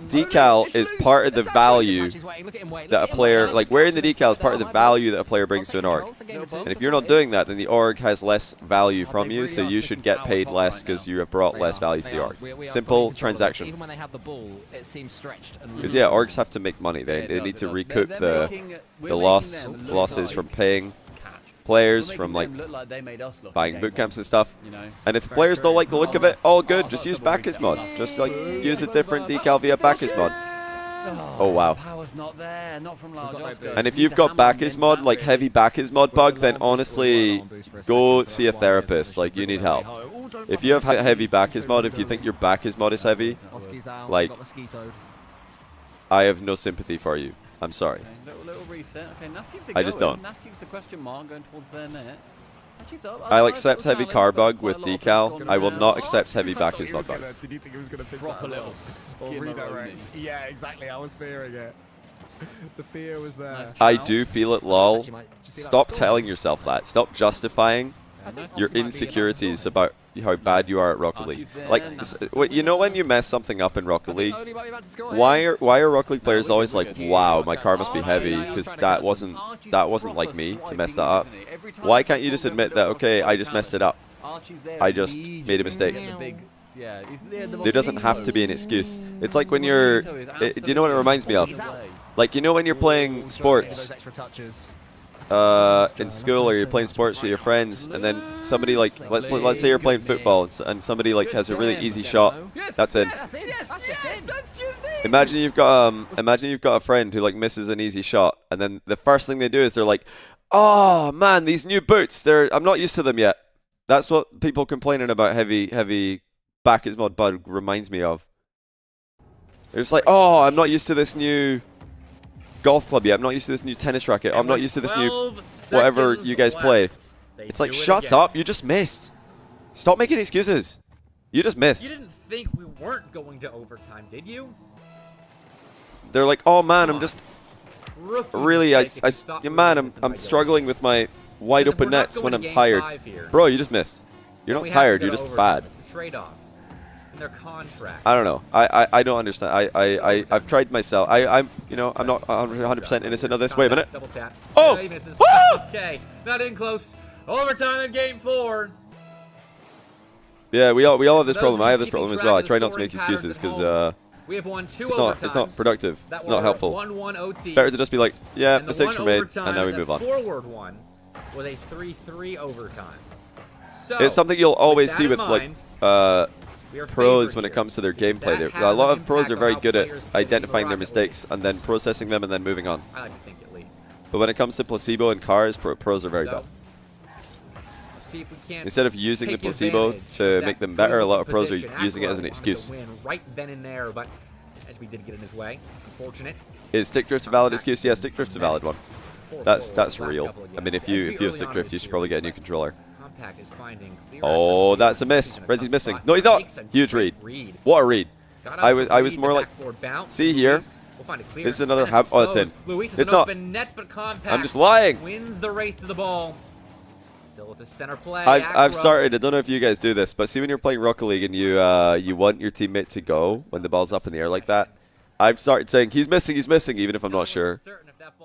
decal is part of the value that a player, like wearing the decal is part of the value that a player brings to an org. And if you're not doing that, then the org has less value from you, so you should get paid less because you have brought less value to the org. Simple transaction. Even when they have the ball, it seems stretched. Because yeah, orgs have to make money. They need to recoup the losses from paying players, from like buying boot camps and stuff. And if players don't like the look of it, all good, just use Bacchus mod. Just like use a different decal via Bacchus mod. Oh wow. And if you've got Bacchus mod, like heavy Bacchus mod bug, then honestly go see a therapist. Like you need help. If you have heavy Bacchus mod, if you think your Bacchus mod is heavy, like I have no sympathy for you. I'm sorry. Little reset. Okay, Nas keeps it I just going. don't. Nas keeps the question mark going towards their net. I'll accept heavy car bug with decal. I will not accept heavy Bacchus mod bug. Did you think he was going to fix Drop a little or redirect? Yeah, exactly. I was fearing it. The fear was there. I do feel it, lol. Stop telling yourself that. Stop justifying your insecurities about how bad you are at Rocket League. Like, you know when you mess something up in Rocket League, why are Rocket League players always like, wow, my car must be heavy because that wasn't like me to mess that up. Why can't you just admit that, okay, I just messed it up. I just made a mistake. There doesn't have to be an excuse. It's like when you're, do you know what it reminds me of? Like, you know when you're playing sports in school, or you're playing sports with your friends, and then somebody like, let's say you're playing football, and somebody like has a really easy shot, that's in. Imagine you've got a friend who like misses an easy shot, and then the first thing they do is they're like, oh man, these new boots, I'm not used to them yet. That's what people complaining about heavy Bacchus mod bug reminds me of. It's like, oh, I'm not used to this new golf club yet. I'm not used to this new tennis racket. I'm not used to this new whatever you guys play. It's like, shut up. You just missed. Stop making excuses. You just missed. You didn't think we weren't going to overtime, did you? They're like, oh man, I'm just really, man, I'm struggling with my wide open nets when I'm tired. Bro, you just missed. You're not tired. You're just bad. Trade-off. Their contract. I don't know. I don't understand. I've tried myself. I'm not 100% innocent of this. Wait a minute. Double tap. Oh! He misses. Woo! Okay, not in close. Overtime in game 4. Yeah, we all have this problem. I have this problem as well. I try not to make excuses because we have won 2 it's not productive. It's not helpful. 1-1 OTs. Better to just be like, yeah, mistakes were made, and now we move on. Forward one with a 3-3 overtime. So it's something you'll always see with like pros when it comes to their gameplay. A lot of pros are very good at identifying their mistakes and then processing them and then moving on. I like to think at least. But when it comes to placebo and cars, pros are very bad. See if we can't Instead of using the placebo to make them better, a lot of pros are using it as an excuse. Right then and there, but as we did get in his way, unfortunate. Is stick drift a valid excuse? Yeah, stick drift's a valid one. That's real. I mean, if you have stick drift, you should probably get a new controller. Oh, that's a miss. Rezzy's missing. No, he's not. Huge read. What a read. I was more like, see here. This is another half. Oh, it's in. It's not. I'm just lying. Wins the race to the ball. Still, it's a center play. I've started. I don't know if you guys do this, but see when you're playing Rocket League and you want your teammate to go when the ball's up in the air like that. I've started saying he's missing, even if I'm not sure,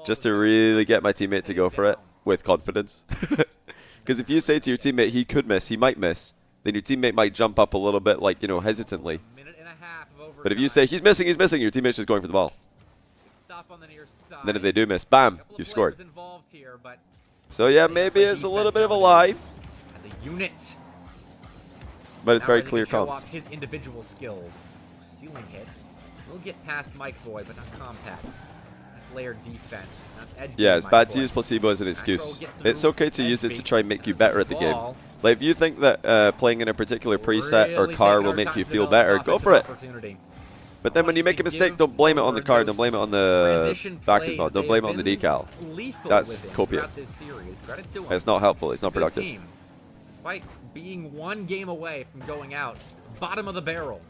just to really get my teammate to go for it with confidence. Because if you say to your teammate he could miss, he might miss, then your teammate might jump up a little bit, like, hesitantly. But if you say he's missing, your teammate's just going for the ball. Then if they do miss, bam, you've scored. So yeah, maybe it's a little bit of a lie. As a unit. But it's very clear comms. His individual skills. Ceiling hit. We'll get past Mike Boy, but not Compact. Nice layered defense. Yeah, it's bad to use placebo as an excuse. It's okay to use it to try and make you better at the game. Like, if you think that playing in a particular preset or car will make you feel better, go for it. But then when you make a mistake, don't blame it on the car, don't blame it on the Bacchus mod, don't blame it on the decal. That's copium. It's not helpful, it's not productive. despite being 1 game away from going out. Bottom of the barrel.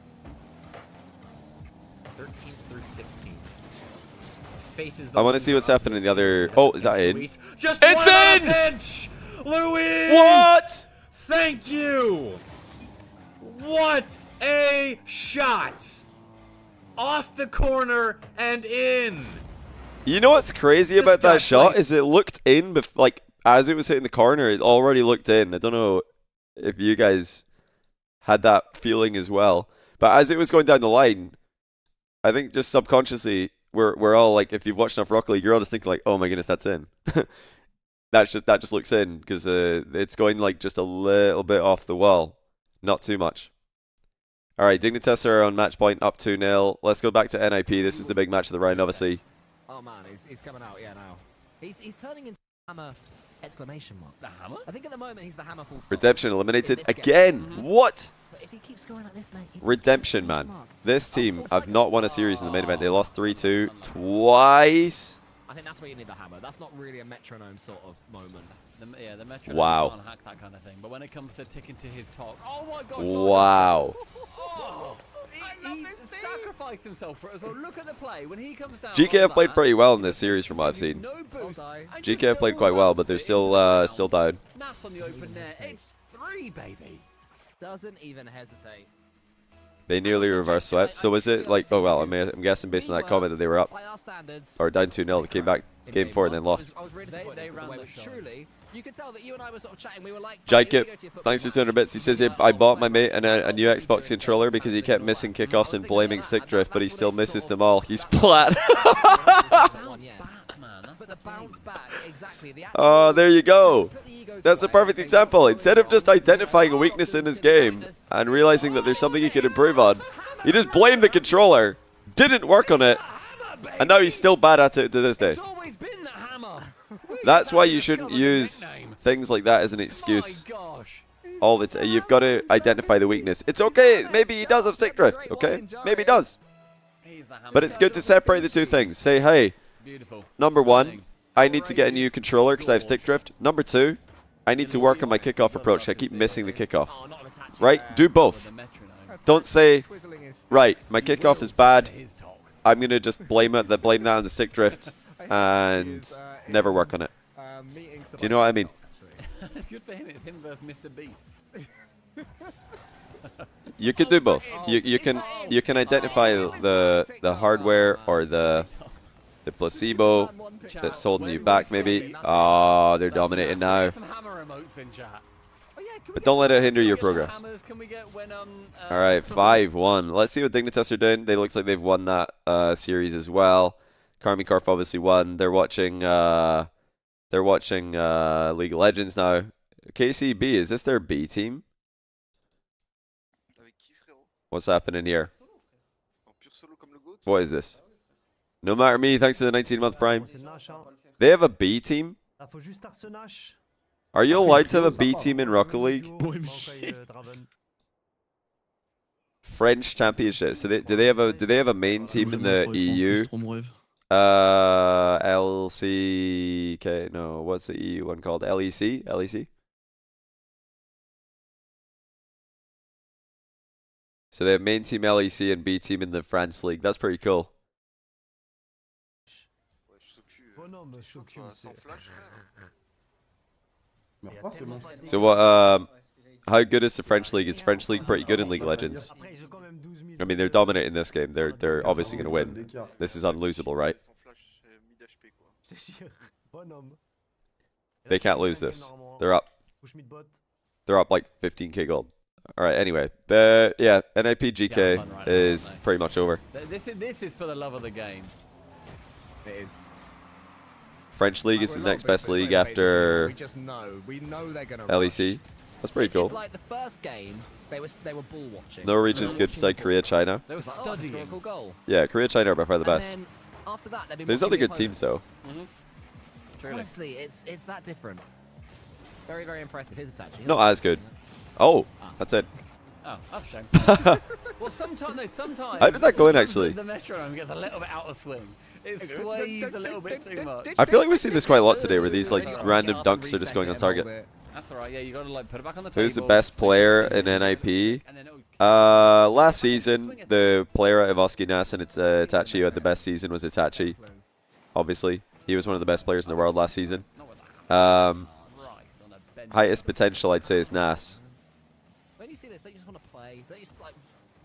13th through 16th. Faces the I want to see what's happening in the other. Oh, is that in? Just it's in! Pinch! Luis! What? Thank you! What a shot! Off the corner and in. You know what's crazy about that shot is it looked in, like as it was hitting the corner, it already looked in. I don't know if you guys had that feeling as well, but as it was going down the line, I think just subconsciously we're all like, if you've watched enough Rocket League, you're all just thinking like, oh my goodness, that's in. that just looks in because it's going like just a little bit off the wall, not too much. All right, Dignitas are on match point, up 2-0. Let's go back to NIP. This is the big match of the round, obviously. Oh man, he's coming out, yeah, now. He's turning into Hammer, exclamation mark. The Hammer? I think at the moment he's the Hammer full stop. Redemption eliminated again. What? But if he keeps going like this, mate, Redemption, man. This team have not won a series in the main event. They lost 3-2 twice. I think that's where you need the Hammer. That's not really a metronome sort of moment. Yeah, the metronome can't hack that kind of thing. But when it comes to ticking to his talk, oh my gosh! Wow. Oh, he sacrificed himself for it as well. Look at the play when he comes down. GK have played pretty well in this series from what I've seen. GK have played quite well, but they're still down. Nas on the open net. It's 3, baby. Doesn't even hesitate. They nearly reverse swept. So was it like, oh well, I'm guessing based on that comment that they were up or down 2-0, came back game 4 and then lost. They ran the show. Truly, you could tell that you and I were sort of chatting. We were like, Jacob, thanks for 200 bits. He says, I bought my mate a new Xbox controller because he kept missing kickoffs and blaming stick drift, but he still misses them all. He's plat. Oh, there you go. That's a perfect example. Instead of just identifying a weakness in his game and realizing that there's something he could improve on, he just blamed the controller, didn't work on it, and now he's still bad at it to this day. That's why you shouldn't use things like that as an excuse all the time. You've got to identify the weakness. It's okay. Maybe he does have stick drift. Okay, maybe he does. But it's good to separate the two things. Say, hey, number 1, I need to get a new controller because I have stick drift. Number 2, I need to work on my kickoff approach. I keep missing the kickoff. Right? Do both. Don't say, right, my kickoff is bad. I'm going to just blame that on the stick drift and never work on it. Do you know what I mean? Good for him. It's him versus Mr. Beast. You can do both. You can identify the hardware or the placebo that's holding you back maybe. Oh, they're dominating now. But don't let it hinder your progress. Alright, 5-1. Let's see what Dignitas are doing. They looks like they've won that series as well. Karmi Corp obviously won. They're watching League of Legends now. KCB, is this their B team? What's happening here? What is this? No Matter Me, thanks to the 19-month Prime. They have a B team? Are you allowed to have a B team in Rocket League? French Championship. So do they have a main team in the EU? LCK. No, what's the EU one called? LEC? LEC? So they have main team LEC and B team in the France League. That's pretty cool. So what? How good is the French League? Is French League pretty good in League of Legends? I mean, they're dominating this game. They're obviously going to win. This is unlosable, right? They can't lose this. They're up. They're up like 15k gold. All right. Anyway, yeah, NIP GK is pretty much over. This is for the love of the game. It is. French League is the next best league after we know they're gonna LEC. That's pretty cool. It's like the first game, they were bull watching. No region's good beside Korea, China. They were studying. Goal. Yeah, Korea, China are by far the best. And then after that, there's other good teams though. Honestly, it's that different. Very, very impressive. Here's Itachi. Not as good. Oh, that's it. Oh, that's a shame. Well, sometimes. How did that go in actually? The metronome gets a little bit out of swing. It sways a little bit too much. I feel like we've seen this quite a lot today, where these like random dunks are just going on target. That's alright, yeah, you gotta like put it back on the table. Who's the best player in NIP? And then Last season, the player out of Oski Nass and Itachi who had the best season was Itachi. Obviously, he was one of the best players in the world last season. Highest potential, I'd say, is Nass. When you see this, don't you just want to play? Don't you just like...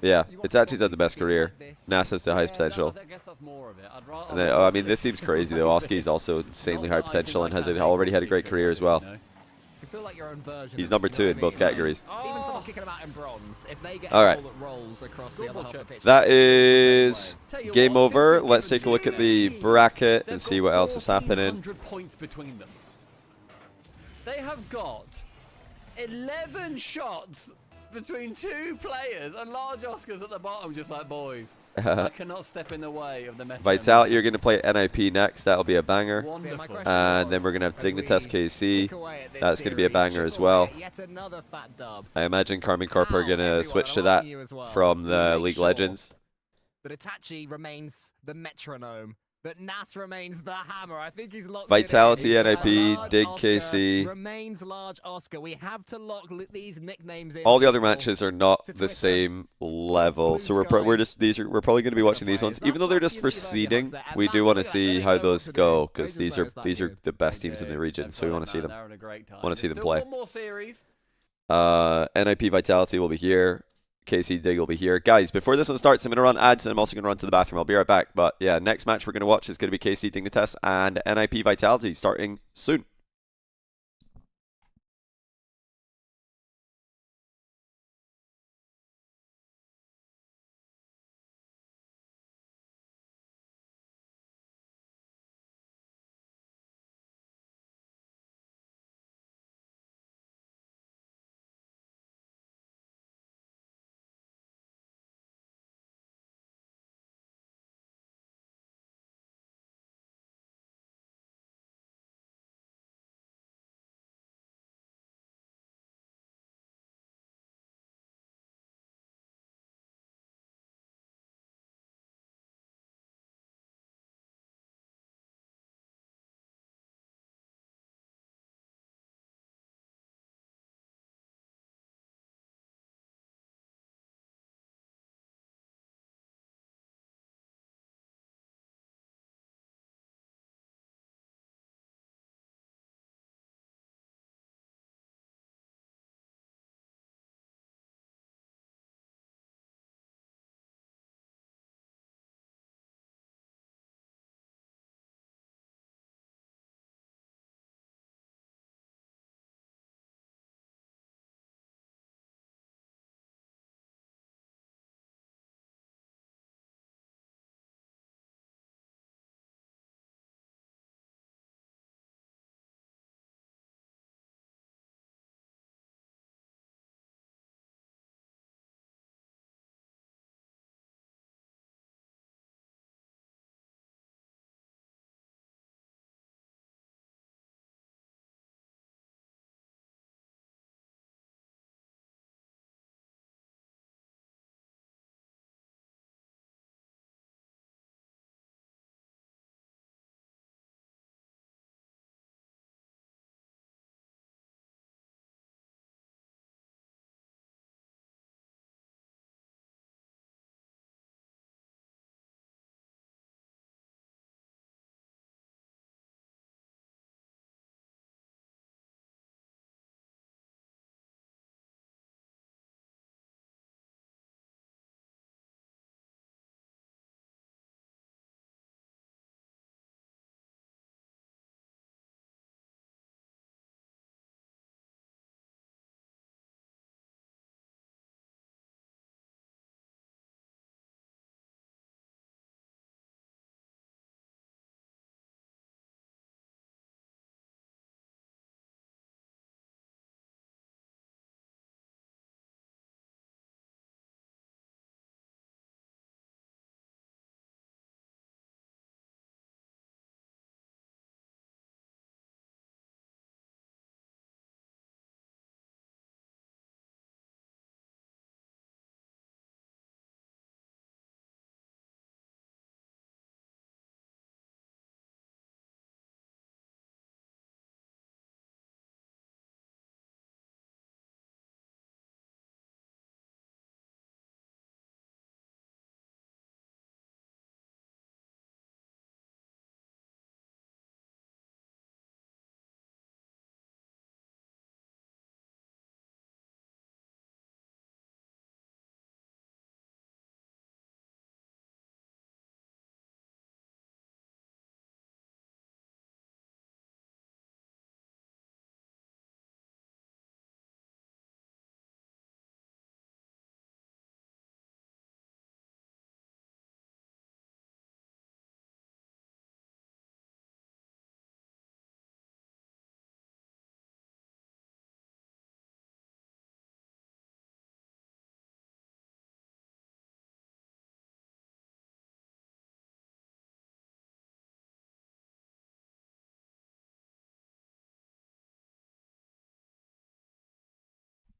Yeah, Itachi's had the best career. Nass has the highest potential. I guess that's more of it. And then, I mean, this seems crazy though. Oski's also insanely high potential and has already had a great career as well. You feel like your own version. He's number 2 in both categories. Even someone kicking him out in bronze, if they get all right. a ball that rolls across the other half of the pitch. That is game over. Let's take a look at the bracket and see what else is happening. 100 points between them. They have got 11 shots between 2 players, and Large Oscar's at the bottom, just like, boys, I cannot step in the way of the meta. Vitality, you're going to play NIP next. That'll be a banger. Wonderful. And then we're going to have Dignitas KC. That's going to be a banger as well. I imagine Carmine Corp are going to switch to that from the League Legends. But Itachi remains the metronome. But Nass remains the hammer. I think he's locked Vitality, in. NIP, Dig KC. Remains Large Oscar. We have to lock these nicknames in. All the other matches are not the same level, so we're probably going to be watching these ones, even though they're just for seeding. We do want to see how those go because these are the best teams in the region, so we want to see them. Want to see them play. NIP Vitality will be here. KC Dig will be here. Guys, before this one starts, I'm going to run ads and I'm also going to run to the bathroom. I'll be right back. But yeah, next match we're going to watch is going to be KC Dignitas and NIP Vitality starting soon.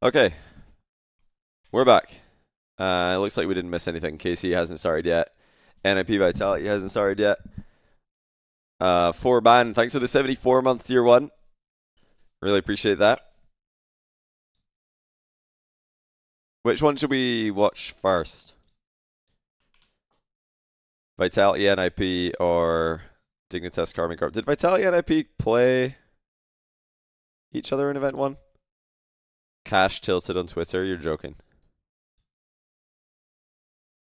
Okay. We're back. It looks like we didn't miss anything. KC hasn't started yet. NIP Vitality hasn't started yet. 4-ban, thanks for the 74-month tier 1. Really appreciate that. Which one should we watch first? Vitality, NIP, or Dignitas, Karming Corp? Did Vitality and NIP play each other in Event 1? Cash tilted on Twitter, you're joking.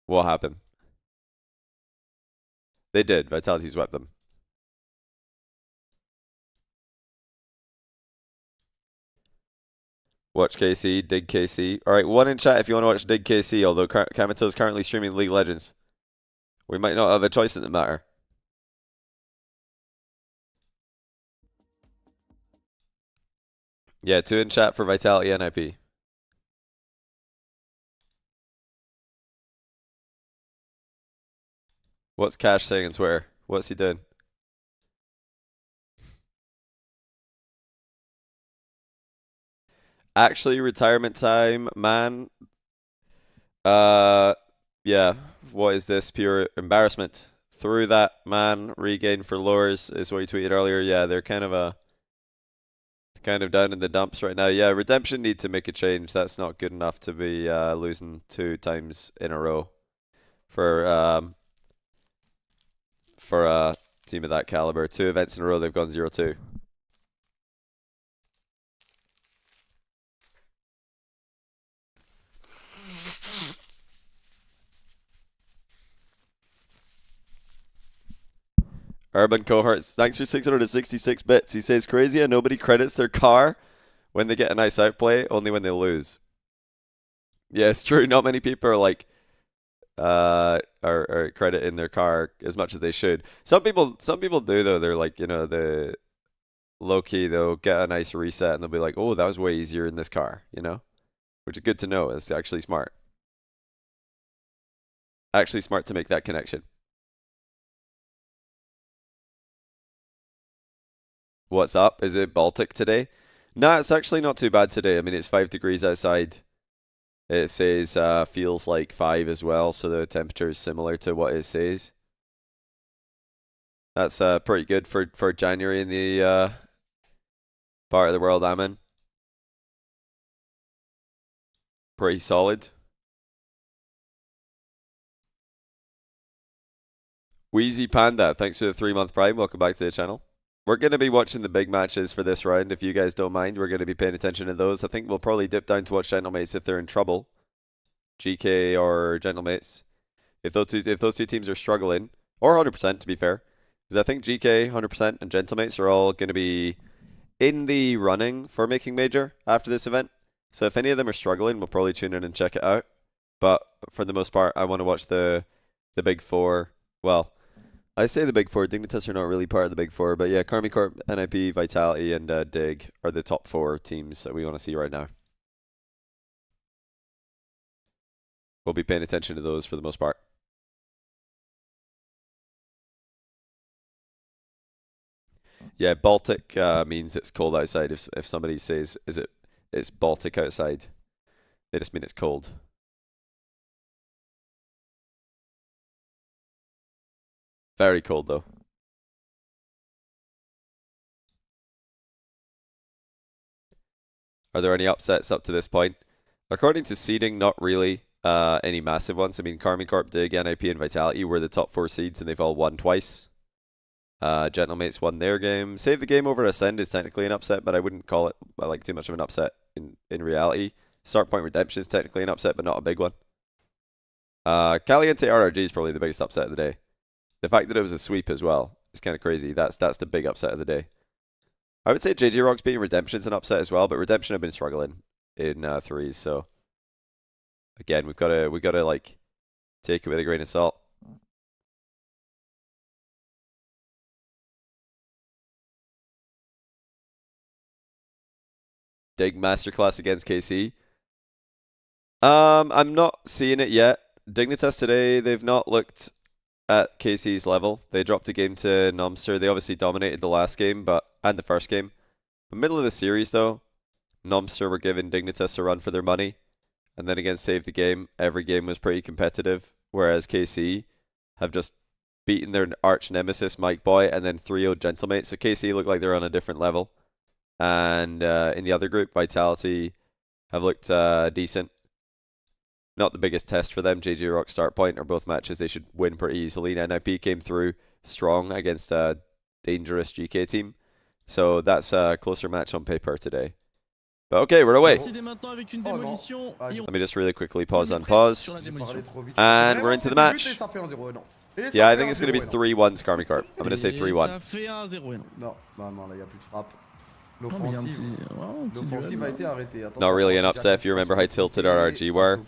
What happened? They did. Vitality swept them. Watch KC, dig KC. Alright, one in chat if you want to watch dig KC, although Kamito is currently streaming League of Legends. We might not have a choice in the matter. Yeah, 2 in chat for Vitality NIP. What's Cash saying on Twitter? What's he doing? Actually, retirement time, man. Yeah. What is this? Pure embarrassment. Through that, man. Regain for lures is what you tweeted earlier. Yeah, they're kind of down in the dumps right now. Yeah, Redemption need to make a change. That's not good enough to be losing 2 times in a row for a team of that caliber. 2 events in a row they've gone 0-2. Urban Cohorts, thanks for 666 bits. He says, crazy how nobody credits their car when they get a nice outplay, only when they lose. Yeah, it's true. Not many people are like, are crediting their car as much as they should. Some people do though. They're like, you know, the low key, they'll get a nice reset and they'll be like, oh, that was way easier in this car, you know? Which is good to know. It's actually smart. Actually smart to make that connection. What's up? Is it Baltic today? No, it's actually not too bad today. I mean, it's 5 degrees outside. It says feels like 5 as well, so the temperature is similar to what it says. That's pretty good for January in the part of the world I'm in. Pretty solid. Wheezy Panda, thanks for the 3-month prime. Welcome back to the channel. We're going to be watching the big matches for this round. If you guys don't mind, we're going to be paying attention to those. I think we'll probably dip down to watch Gentlemates if they're in trouble. GK or Gentlemates. If those two teams are struggling, or 100% to be fair. Because I think GK, 100%, and Gentlemates are all going to be in the running for making major after this event. So if any of them are struggling, we'll probably tune in and check it out. But for the most part, I want to watch the big 4. Well, I say the big 4. Dignitas are not really part of the big 4, but yeah, Karming Corp, NIP, Vitality, and Dig are the top 4 teams that we want to see right now. We'll be paying attention to those for the most part. Yeah, Baltic means it's cold outside. If somebody says it's Baltic outside, they just mean it's cold. Very cold though. Are there any upsets up to this point? According to seeding, not really any massive ones. I mean, Karming Corp, Dig, NIP, and Vitality were the top 4 seeds, and they've all won twice. Gentlemates won their game. Save the Game over Ascend is technically an upset, but I wouldn't call it like too much of an upset in reality. Start Point Redemption is technically an upset, but not a big one. Caliente RRG is probably the biggest upset of the day. The fact that it was a sweep as well is kind of crazy. That's the big upset of the day. I would say JJ Rocks beating Redemption's an upset as well, but Redemption have been struggling in 3s, so again, we've got to like take it with a grain of salt. Dig Masterclass against KC. I'm not seeing it yet. Dignitas today, they've not looked at KC's level. They dropped a game to Nomster. They obviously dominated the last game, and the first game. The middle of the series though, Nomster were giving Dignitas a run for their money. And then against Save the Game, every game was pretty competitive. Whereas KC have just beaten their arch nemesis, Mike Boy, and then 3-0 Gentlemate. So KC look like they're on a different level. And in the other group, Vitality have looked decent. Not the biggest test for them. JJ Rock start point are both matches they should win pretty easily. NIP came through strong against a dangerous GK team. So that's a closer match on paper today. But okay, we're away. Let me just really quickly pause on pause. And we're into the match. Yeah, I think it's going to be 3-1 to Karmicorp. I'm going to say 3-1. Not really an upset if you remember how tilted RRG were.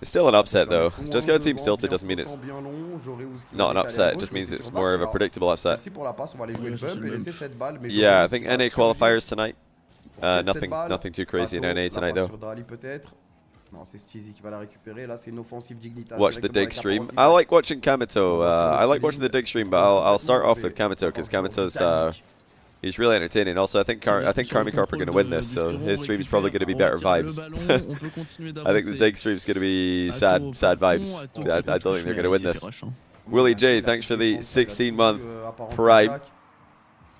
It's still an upset though. Just because team's tilted doesn't mean it's not an upset. It just means it's more of a predictable upset. Yeah, I think NA qualifiers tonight. Nothing too crazy in NA tonight though. Watch the dig stream. I like watching Kamito. I like watching the dig stream, but I'll start off with Kamito because Kamito's he's really entertaining. Also, I think Karmicorp are going to win this, so his stream's probably going to be better vibes. I think the dig stream's going to be sad vibes. I don't think they're going to win this. Willie J, thanks for the 16-month prime.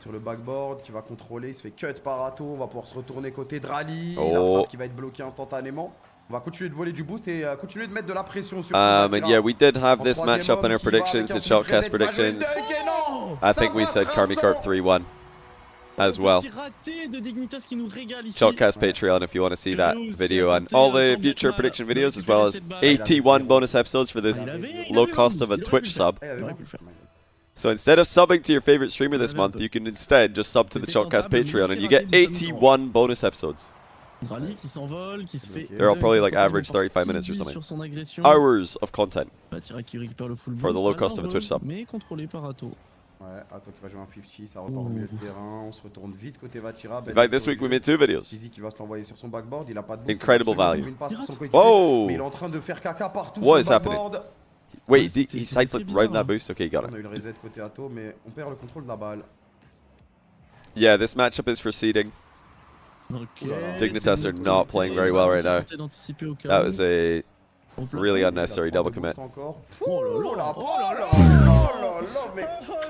Sur le backboard, qui va contrôler, il se fait cut par Atto, on va pouvoir se retourner côté Drali, la frappe qui va être bloquée instantanément. On va continuer de voler du boost et continuer de mettre de la pression sur and yeah, we did have this matchup in our predictions, in Shotcast predictions. I think we said Karmicorp 3-1 as well. Shotcast Patreon if you want to see that video and all the future prediction videos as well as 81 bonus episodes for the low cost of a Twitch sub. So instead of subbing to your favorite streamer this month, you can instead just sub to the Shotcast Patreon and you get 81 bonus episodes. They're all probably like average 35 minutes or something. Hours of content for the low cost of a Twitch sub. Ouais, Atto qui va jouer un 50, ça repart au milieu de terrain, on se retourne vite côté Vatira. In fact, this week we made 2 videos. Tizi qui va se l'envoyer sur son backboard, il a pas de boost. Incredible value. Whoa! Mais il est en train de faire caca partout. What is happening? Wait, he side flipped right in that boost? Okay, got it. On a eu le reset côté Atto, mais on perd le contrôle de la balle. Yeah, this matchup is for seeding. Dignitas are not playing very well right now. That was a really unnecessary double commit.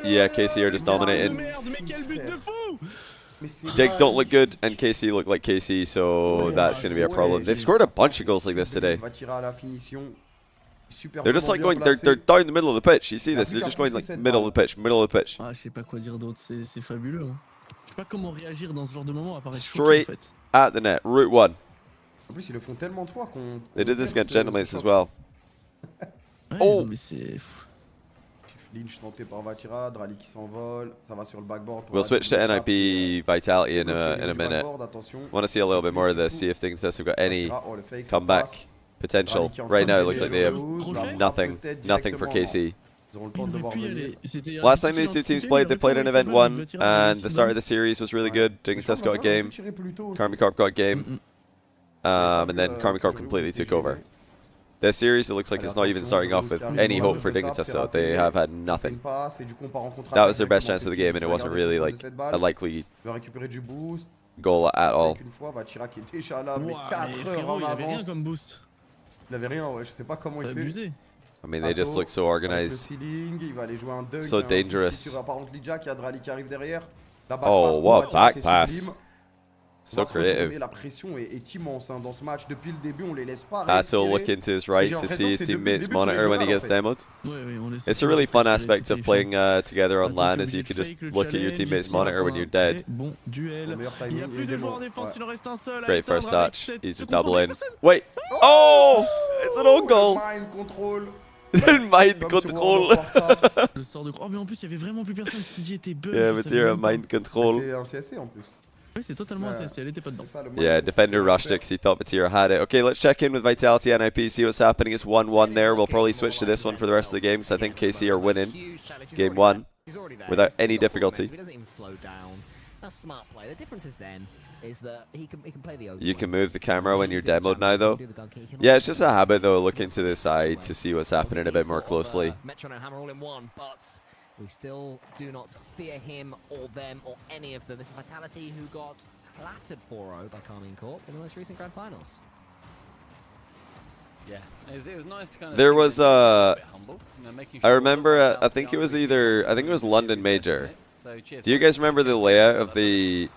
Yeah, KC are just dominating. Dig don't look good, and KC look like KC, so that's going to be a problem. They've scored a bunch of goals like this today. They're just like going, they're down the middle of the pitch. You see this? They're just going like middle of the pitch, middle of the pitch. Ah, je sais pas quoi dire d'autre, c'est fabuleux. Hein. Je sais pas comment réagir dans ce genre de moment à part être Straight choqué, en fait. at the net, route 1. En plus, ils le font tellement de fois qu'on. They did this against Gentlemans as well. Ouais, Oh! Non, mais c'est... Lynch tenté par Vatira, Drali qui s'envole, ça va sur le backboard. We'll switch to NIP Vitality in a minute. Want to see a little bit more of this, see if Dignitas have got any comeback potential. Right now it looks like they have nothing for KC. Last time these two teams played, they played in Event 1, and the start of the series was really good. Dignitas got a game, Karmicorp got a game, and then Karmicorp completely took over. This series, it looks like it's not even starting off with any hope for Dignitas, so they have had nothing. That was their best chance of the game, and it wasn't really like a likely goal at all. I mean, they just look so organized, so dangerous. Oh, what back pass! So creative. Atto look into his right to see his teammates monitor when he gets demoed. It's a really fun aspect of playing together on LAN, is you can just look at your teammates monitor when you're dead. Great first touch. He's just doubling. Wait! Oh! It's an own goal! Mind control. Oh mais en plus il y avait vraiment plus personne, Stizy était bug. Yeah, but you're a mind control. C'est un CSC en plus. Oui, c'est totalement un CSC, elle était pas dedans. Yeah, defender rushed it because he thought Batira had it. Okay, let's check in with Vitality NIP, see what's happening. It's 1-1 there. We'll probably switch to this one for the rest of the game because I think KC are winning game 1 without any difficulty. He doesn't even slow down. That's smart play. The difference with Zen is that he can play the You can move the camera when you're demoed now though. Yeah, it's just a habit though, looking to the side to see what's happening a bit more closely. Metron and Hammer all in one, but we still do not fear him or them or any of them. This is Vitality who got clattered 4-0 by Carmine Corp in the most recent Grand Finals. Yeah, it was nice to kind of. There was a bit humble, you know, making I sure remember I think it was London Major. Do you guys remember the layout of the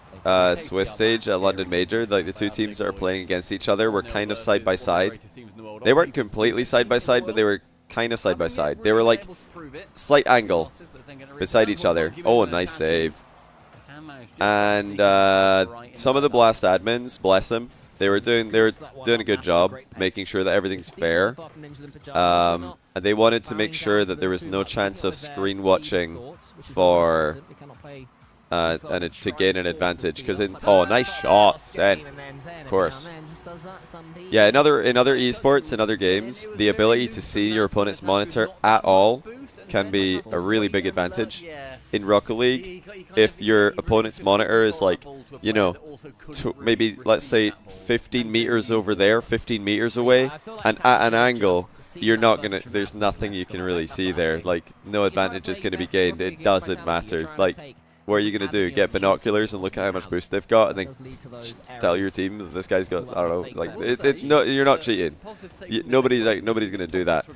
Swiss stage at London Major? Like the two teams that are playing against each other were kind of side by side. They weren't completely side by side, but they were kind of side by side. They were like slight angle beside each other. Oh, a nice save. And some of the Blast admins, bless them, they were doing a good job making sure that everything's fair. And they wanted to make sure that there was no chance of screen watching for to gain an advantage. Because nice shot, Zen. Of course. Yeah, in other esports and other games, the ability to see your opponent's monitor at all can be a really big advantage. In Rocket League, if your opponent's monitor is like, you know, maybe let's say 15 meters over there, 15 meters away, and at an angle, you're not gonna. There's nothing you can really see there. Like, no advantage is gonna be gained. It doesn't matter. Like, what are you gonna do? Get binoculars and look at how much boost they've got, and then tell your team that this guy's got. I don't know. Like, it's no. You're not cheating. Nobody's gonna do that.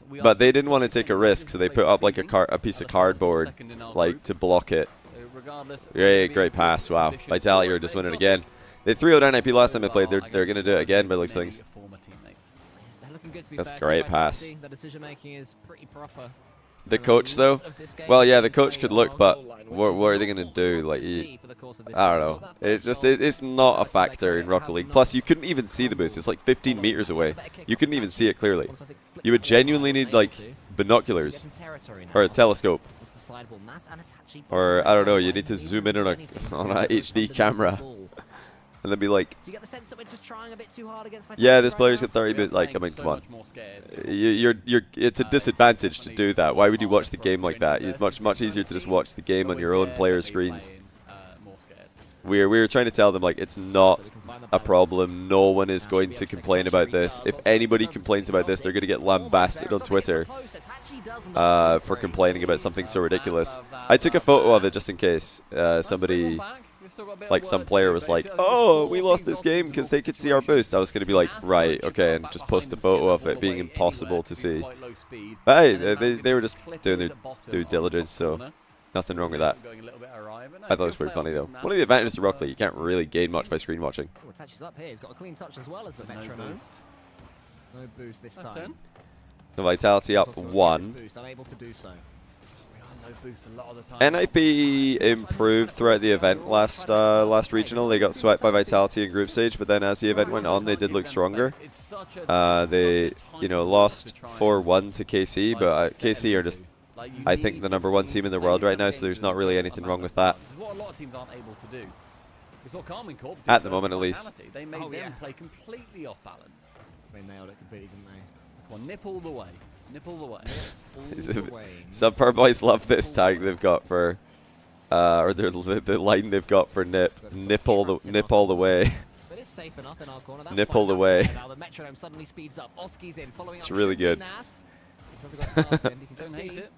But they didn't want to take a risk, so they put up like a piece of cardboard, like, to block it. Yeah, great pass. Wow, Vitality are just winning again. They 3-0'd NIP last time they played. They're gonna do it again, but it looks things. That's a great pass. The coach, though, well, yeah, the coach could look, but what are they gonna do? Like, I don't know. It's not a factor in Rocket League. Plus, you couldn't even see the boost. It's like 15 meters away. You couldn't even see it clearly. You would genuinely need like binoculars or a telescope, or I don't know. You need to zoom in on a HD camera. And then be like, do you get the sense that we're just trying a bit too hard against yeah, this player's got 30, but like, I mean, come on. It's a disadvantage to do that. Why would you watch the game like that? It's much easier to just watch the game on your own player screens. We're trying to tell them, like, it's not a problem. No one is going to complain about this. If anybody complains about this, they're going to get lambasted on Twitter for complaining about something so ridiculous. I took a photo of it just in case somebody... Like, some player was like, oh, we lost this game because they could see our boost. I was going to be like, right, okay, and just post a photo of it being impossible to see. But hey, they were just doing their due diligence, so nothing wrong with that. I thought it was pretty funny, though. One of the advantages to Rocket League, you can't really gain much by screen watching. Touches up here. He's got a clean touch as well as the metronome. No boost this time. The Vitality up 1. Unable to do so. NIP improved throughout the event last regional. They got swept by Vitality in group stage, but then as the event went on, they did look stronger. They, lost 4-1 to KC, but KC are just, I think, the #1 team in the world right now, so there's not really anything wrong with that. At the moment, at least. They made them play completely off balance. They nailed it completely, didn't they? Well, nip all the way. Nipple the way. Subpar boys love this tag they've got for, or the line they've got for nip. Nip all the way. Nip all the way. It's really good. Don't hate it.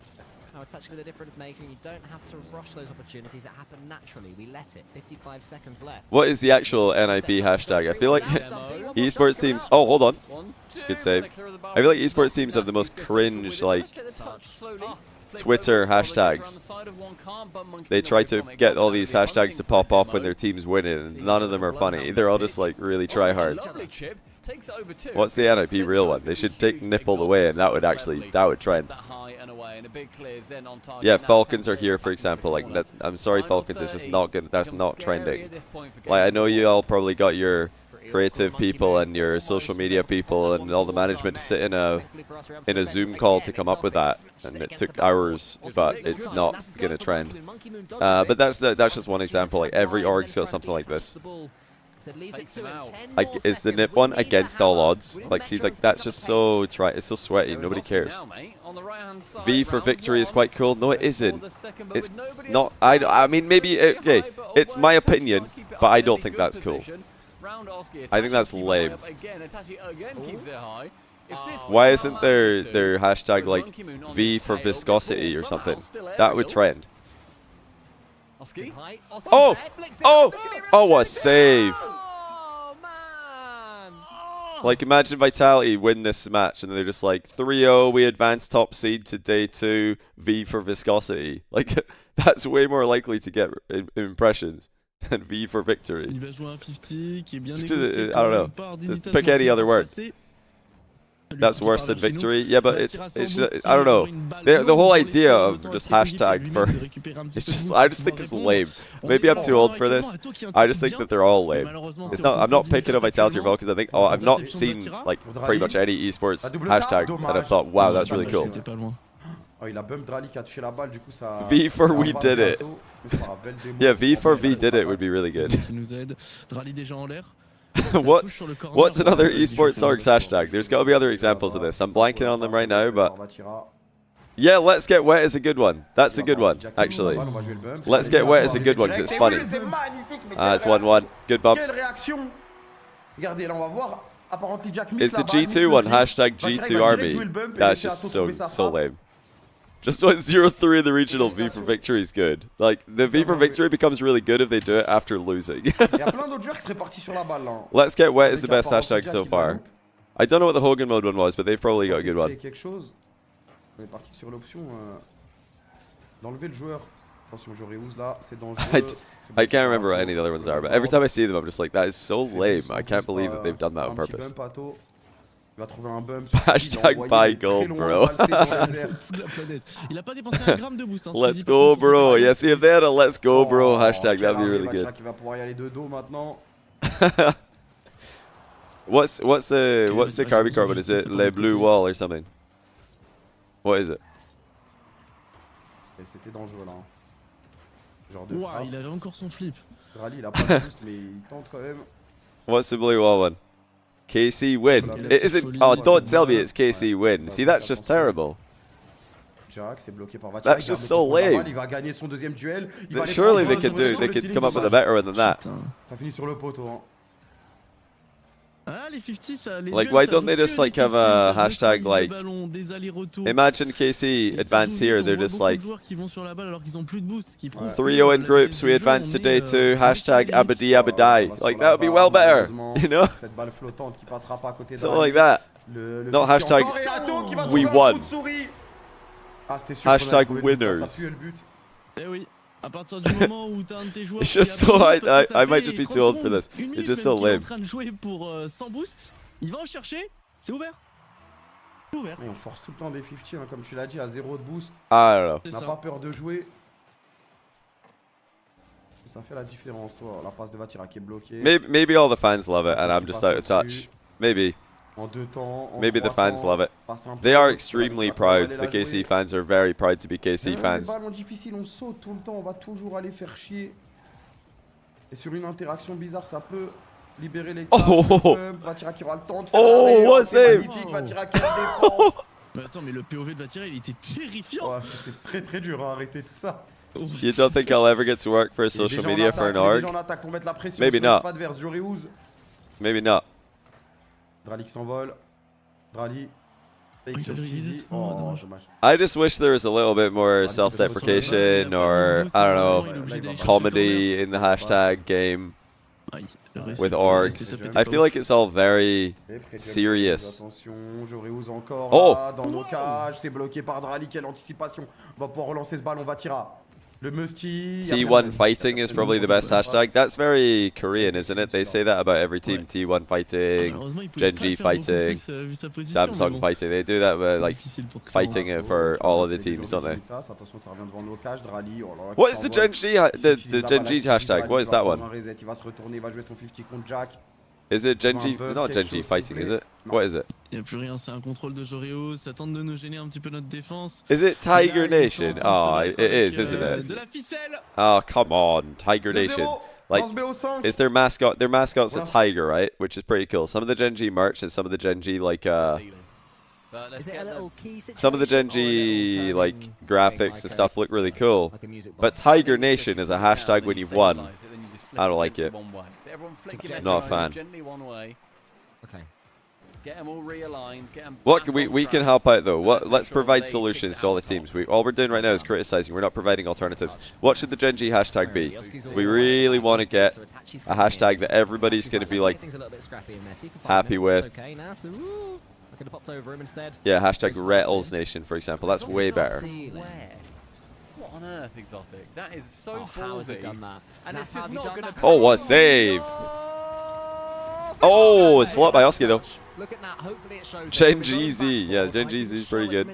How a touch of the difference maker. You don't have to rush those opportunities that happen naturally. We let it. 55 seconds left. What is the actual NIP hashtag? I feel like esports teams. Oh, hold on. Good save. I feel like esports teams have the most cringe, like, Twitter hashtags. They try to get all these hashtags to pop off when their team's winning, and none of them are funny. They're all just like really try hard. What's the NIP real one? They should take nipple away, and that would trend. Yeah, Falcons are here, for example. Like, I'm sorry, Falcons. It's just not good. That's not trending. Like, I know you all probably got your creative people and your social media people and all the management to sit in a Zoom call to come up with that, and it took hours, but it's not gonna trend. But that's just one example. Like, every org's got something like this. Like, is the nip one against all odds? Like, see, like, that's just so it's so sweaty. Nobody cares. V for victory is quite cool. No, it isn't. It's not. I mean, maybe okay. It's my opinion, but I don't think that's cool. I think that's lame. Why isn't their hashtag like V for viscosity or something? That would trend. Oski? Oh! Oh! Oh, what a save! Oh, man! Like, imagine Vitality win this match and they're just like 3-0, we advance top seed to day 2, V for viscosity. Like, that's way more likely to get impressions than V for victory. Il va jouer un 50 qui est bien Just, négocié I quand don't même know. par Just Digital pick any Market other word. passé. That's worse than victory. Yeah, but it's just, I don't know. The whole idea of just hashtag for it's just I just think it's lame. Maybe I'm too old for this. I just think that they're all lame. It's not. I'm not picking on Vitality or Vol because I think I've not seen like pretty much any esports hashtag and I thought wow that's really cool. Oh, il a bump Drali qui a touché la balle, du coup ça. V for we did it. Yeah, V for V did it would be really good. Qui nous aide. Drali déjà en l'air. What's another esports orgs hashtag? There's got to be other examples of this. I'm blanking on them right now, but yeah, let's get wet is a good one. That's a good one, actually. Let's get wet is a good one because it's funny. It's 1-1. Good bump. Regardez, là on va voir. Apparently Jack It's the G2 one. Hashtag G2 Army. That's just so lame. Just went 0-3 in the regional. V for victory is good. Like, the V for victory becomes really good if they do it after losing. Let's get wet is the best hashtag so far. I don't know what the Hogan mode one was, but they've probably got a good one. On est parti sur l'option d'enlever le joueur. Attention, Joreuz là, c'est dangereux. I can't remember what any of the other ones are, but every time I see them, I'm just like, that is so lame. I can't believe that they've done that on purpose. Il va trouver un bump. Hashtag buy gold, bro. Il a pas dépensé un gramme de boost. Let's go, bro. Yeah, see if they had a let's go, bro hashtag, that'd be really good. Qui va pouvoir y aller de dos maintenant. What's the Carby carbon? Is it Le Blue Wall or something? What is it? C'était dangereux là. Genre de Wow, il avait encore son flip. Rally, il a pas de boost, mais il tente quand même. What's the Blue Wall one? KC win. It isn't. Oh, don't tell me it's KC win. See, that's just terrible. Jack, c'est bloqué par Vatia. That's just so lame. Il va gagner son deuxième duel. Surely they could do. They could come up with a better one than that. Ça finit sur le poteau. Hein. Ah, les 50, ça, les Like, duels, why ça don't joue they que just les like have 50, a ça hashtag joue like? des ballons, des allers-retours. Imagine KC advance here. They're just like 3-0 in groups. We advance to day 2. Hashtag Abadi Abadai. Like that would be well better. You know? Something like that. Not hashtag we won. Hashtag winners. Eh oui. À partir du moment où t'as un de tes joueurs It's just so I might just be too old for this. It's just so lame. en train de jouer pour 100 boosts, il va en chercher, c'est ouvert. Ouvert. Et on force tout le temps des 50 hein, comme tu l'as dit à 0 de boost. I don't know. On n'a pas peur de jouer. Ça fait la différence. Oh, la passe de Vatira qui est bloquée. Maybe all the fans love it and I'm just out of touch. Maybe. Maybe the fans love it. They are extremely proud. The KC fans are very proud to be KC fans. Les ballons difficiles, on saute tout le temps, on va toujours aller faire chier. Et sur une interaction bizarre, ça peut libérer les cartes. Vatira qui aura le temps de faire la meilleure. What save! Magnifique, Vatira quelle défense. Mais attends, mais le POV de Vatira, il était terrifiant. Ouais, c'était très dur à arrêter tout ça. You don't think I'll ever get to work for social media for an org? Maybe not. Maybe not. Drali qui s'envole. Drali. I just wish there was a little bit more self-deprecation or, I don't know, comedy in the hashtag game with orgs. I feel like it's all very serious. Oh! Dans nos cages, c'est bloqué par Drali, quelle anticipation. On va pouvoir relancer ce ballon, Vatira. Le Musty. T1 fighting is probably the best hashtag. That's very Korean, isn't it? They say that about every team. T1 fighting, Genji fighting, Samsung fighting. They do that with, like, fighting it for all of the teams, don't they? What is the Genji the Genji hashtag? What is that one? Is it Genji? Not Genji fighting, is it? What is it? Il n'y a plus rien, c'est un contrôle de Joreuz, ça tente de nous gêner un petit peu notre défense. Is it Tiger Nation? Oh, it is, isn't it? De la ficelle. Oh, come on, Tiger Nation. Like, is their mascot? Their mascot's a tiger, right? Which is pretty cool. Some of the Genji merch and some of the Genji like some of the Genji like graphics and stuff look really cool. But Tiger Nation is a hashtag when you've won. I don't like it. Not a fan. Okay. Get them all realigned. Get them. What can we can help out though? Let's provide solutions to all the teams. All we're doing right now is criticizing. We're not providing alternatives. What should the Gen G hashtag be? We really want to get a hashtag that everybody's going to be like happy with. Yeah, hashtag Retals Nation, for example. That's way better. What on earth, Exotic? That is so ballsy. How has it done that? And it's just not going to. Oh, what a save! Oh, it's a lot by Oski though. Look at that. Hopefully it shows. Gen GZ, yeah, Gen GZ is pretty good.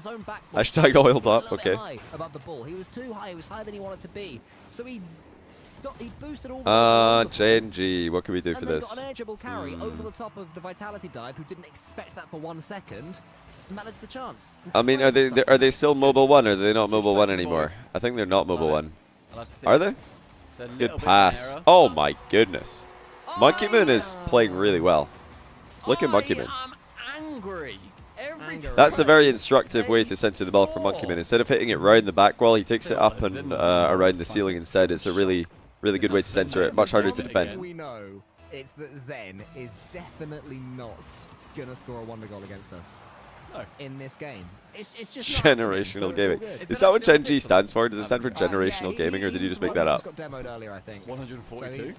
Hashtag oiled up, okay. Above the ball, he was too high. He was higher than he wanted to be. So he boosted all. Gen G, what can we do for this? Got an edgeable carry over the top of the Vitality dive, who didn't expect that for 1 second. And that is the chance. I mean, are they still mobile 1 or are they not mobile 1 anymore? I think they're not mobile 1. Are they? Good pass. Oh my goodness. Monkey Moon is playing really well. Look at Monkey Moon. Angry. That's a very instructive way to center the ball for Monkey Moon. Instead of hitting it round the back wall, he takes it up and around the ceiling instead. It's a really good way to center it. Much harder to defend. We know it's that Zen is definitely not gonna score a wonder goal against us. In this game. It's just generational gaming. Is that what Gen G stands for? Does it stand for generational gaming, or did you just make that up? He got demoed earlier, I think. 142. So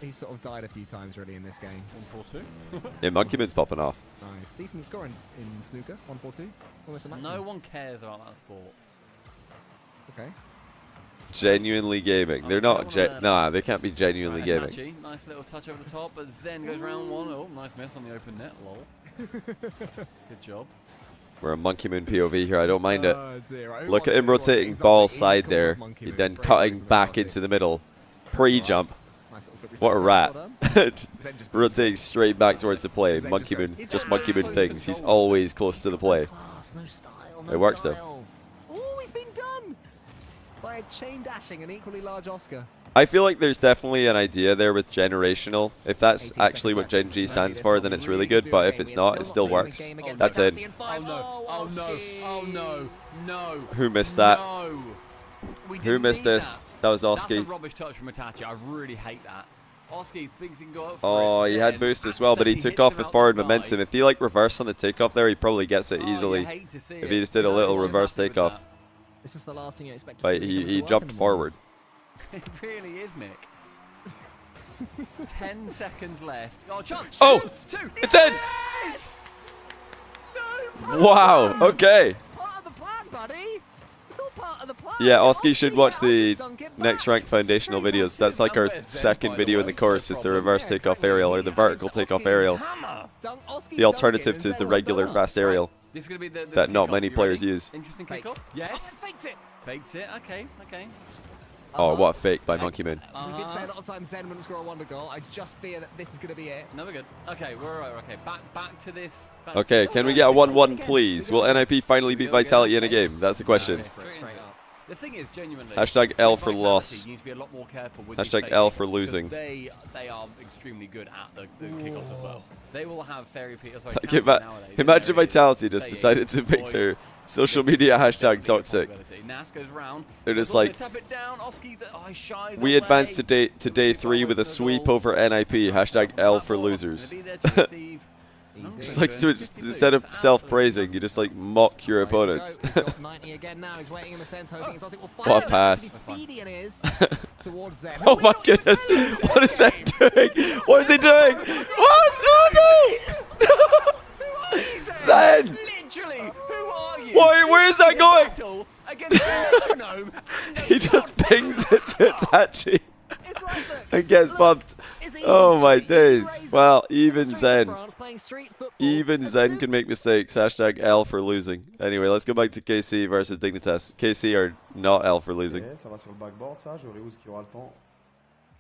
he's sort of died a few times really in this game. 142. Yeah, Monkey Moon's popping off. Nice. Decent score in snooker. 142. Almost a maximum. No one cares about that sport. Okay. Genuinely gaming. They're not. Nah, they can't be genuinely gaming. Nice little touch over the top, but Zen goes round one. Oh, nice miss on the open net. Lol. Good job. We're a Monkey Moon POV here. I don't mind it. Look at him rotating ball side there. He then cutting back into the middle. Pre-jump. What a rat. Rotating straight back towards the play. Monkey Moon, just Monkey Moon things. He's always close to the play. It works though. Oh, he's been done by a chain dashing an equally large Oscar. I feel like there's definitely an idea there with generational. If that's actually what Gen G stands for, then it's really good. But if it's not, it still works. That's it. Oh no! Oh no! Oh no! No! Who missed that? No. Who missed this? That was Oski. That's a rubbish touch from Itachi. I really hate that. Oski thinks he can go up for Oh, he had boost as well, but he took off with forward momentum. If he like reversed on the takeoff there, he probably gets it easily. If he just did a little reverse takeoff. This is the last thing you expect to But he jumped forward. It really is, Mick. 10 seconds left. Oh, chance. Oh! Two. It's in! Wow, okay. Part of the plan, buddy. It's all part of the plan. Yeah, Oski should watch the next rank foundational videos. That's like our second video in the course, is the reverse takeoff aerial or the vertical takeoff aerial. The alternative to the regular fast aerial that not many players use. Interesting kickoff. Yes. Faked it. Faked it. Okay. Okay. Oh, what a fake by Monkey Moon. We did say a lot of times Zen wouldn't score a wonder goal. I just fear that this is going to be it. No, we're good. Okay, we're alright. Okay, back to this. Okay, can we get a 1-1, please? Will NIP finally beat Vitality in a game? That's the question. The thing is, genuinely, Hashtag L for loss. You need to be a lot more careful with Hashtag L for losing. They are extremely good at the kickoffs as well. They will have fairy Peter. Sorry, imagine Vitality just decided to make their social media hashtag toxic. Nas goes round. They're just like, we advanced to day 3 with a sweep over NIP. Hashtag L for losers. Just like instead of self-praising, you just like mock your opponents. What a pass. Oh my goodness. What is Zen doing? What is he doing? What? No! Zen! Literally, who are you? Where is that going? He just pings it to Itachi and gets bumped. Oh my days. Well, even Zen can make mistakes. Hashtag L for losing. Anyway, let's go back to KC versus Dignitas. KC are not L for losing. Ça va sur le backboard, ça. Joreus qui aura le temps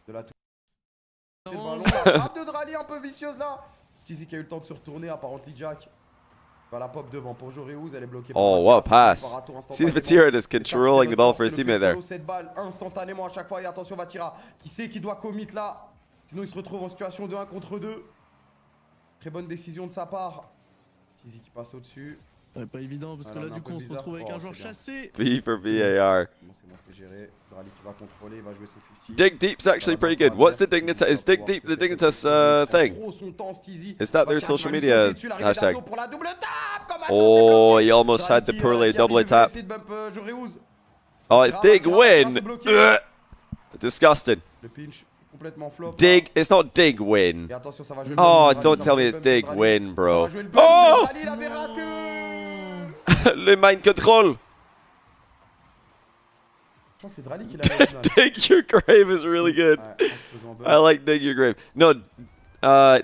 de la toucher. C'est le ballon. La frappe de Drali un peu vicieuse là. Skizy qui a eu le temps de se retourner, apparently Jack. La pop devant pour Joreus, elle est bloquée. Oh, what a pass. See the Vatira just controlling the ball for his teammate there. Cette balle instantanément à chaque fois. Et attention, Vatira qui sait qu'il doit commit là. Sinon, il se retrouve en situation de 1 contre 2. Très bonne décision de sa part. Skizy qui passe au-dessus. Ouais, pas évident parce que Ah, là là, du un coup peu on se bizarre. retrouve avec Oh, un joueur c'est bien. chassé. B for VAR. Bon, c'est géré. Drali qui va contrôler, il va jouer son 50. Dig Deep's actually pretty good. What's the Dignitas? Is Dig Deep the Dignitas thing? Is that their social media hashtag? Oh, he almost had the poorly double tap. Oh, it's Dig Win. Ugh. Disgusting. Dig. It's not Dig Win. Oh, don't tell me it's Dig Win, bro. Oh! Le mind control. Dig Your Grave is really good. I like Dig Your Grave. No,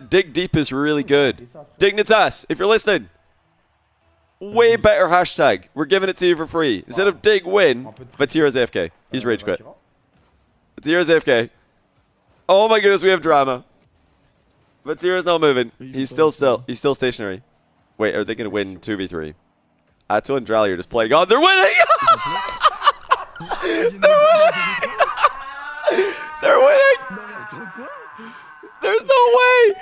Dig Deep is really good. Dignitas, if you're listening, way better hashtag. We're giving it to you for free. Instead of Dig Win, Vatira's AFK. He's rage quit. Vatira's AFK. Oh my goodness, we have drama. Vatira's not moving. He's still stationary. Wait, are they going to win 2v3? Atto and Drally are just playing on. They're winning! They're winning! There's no way!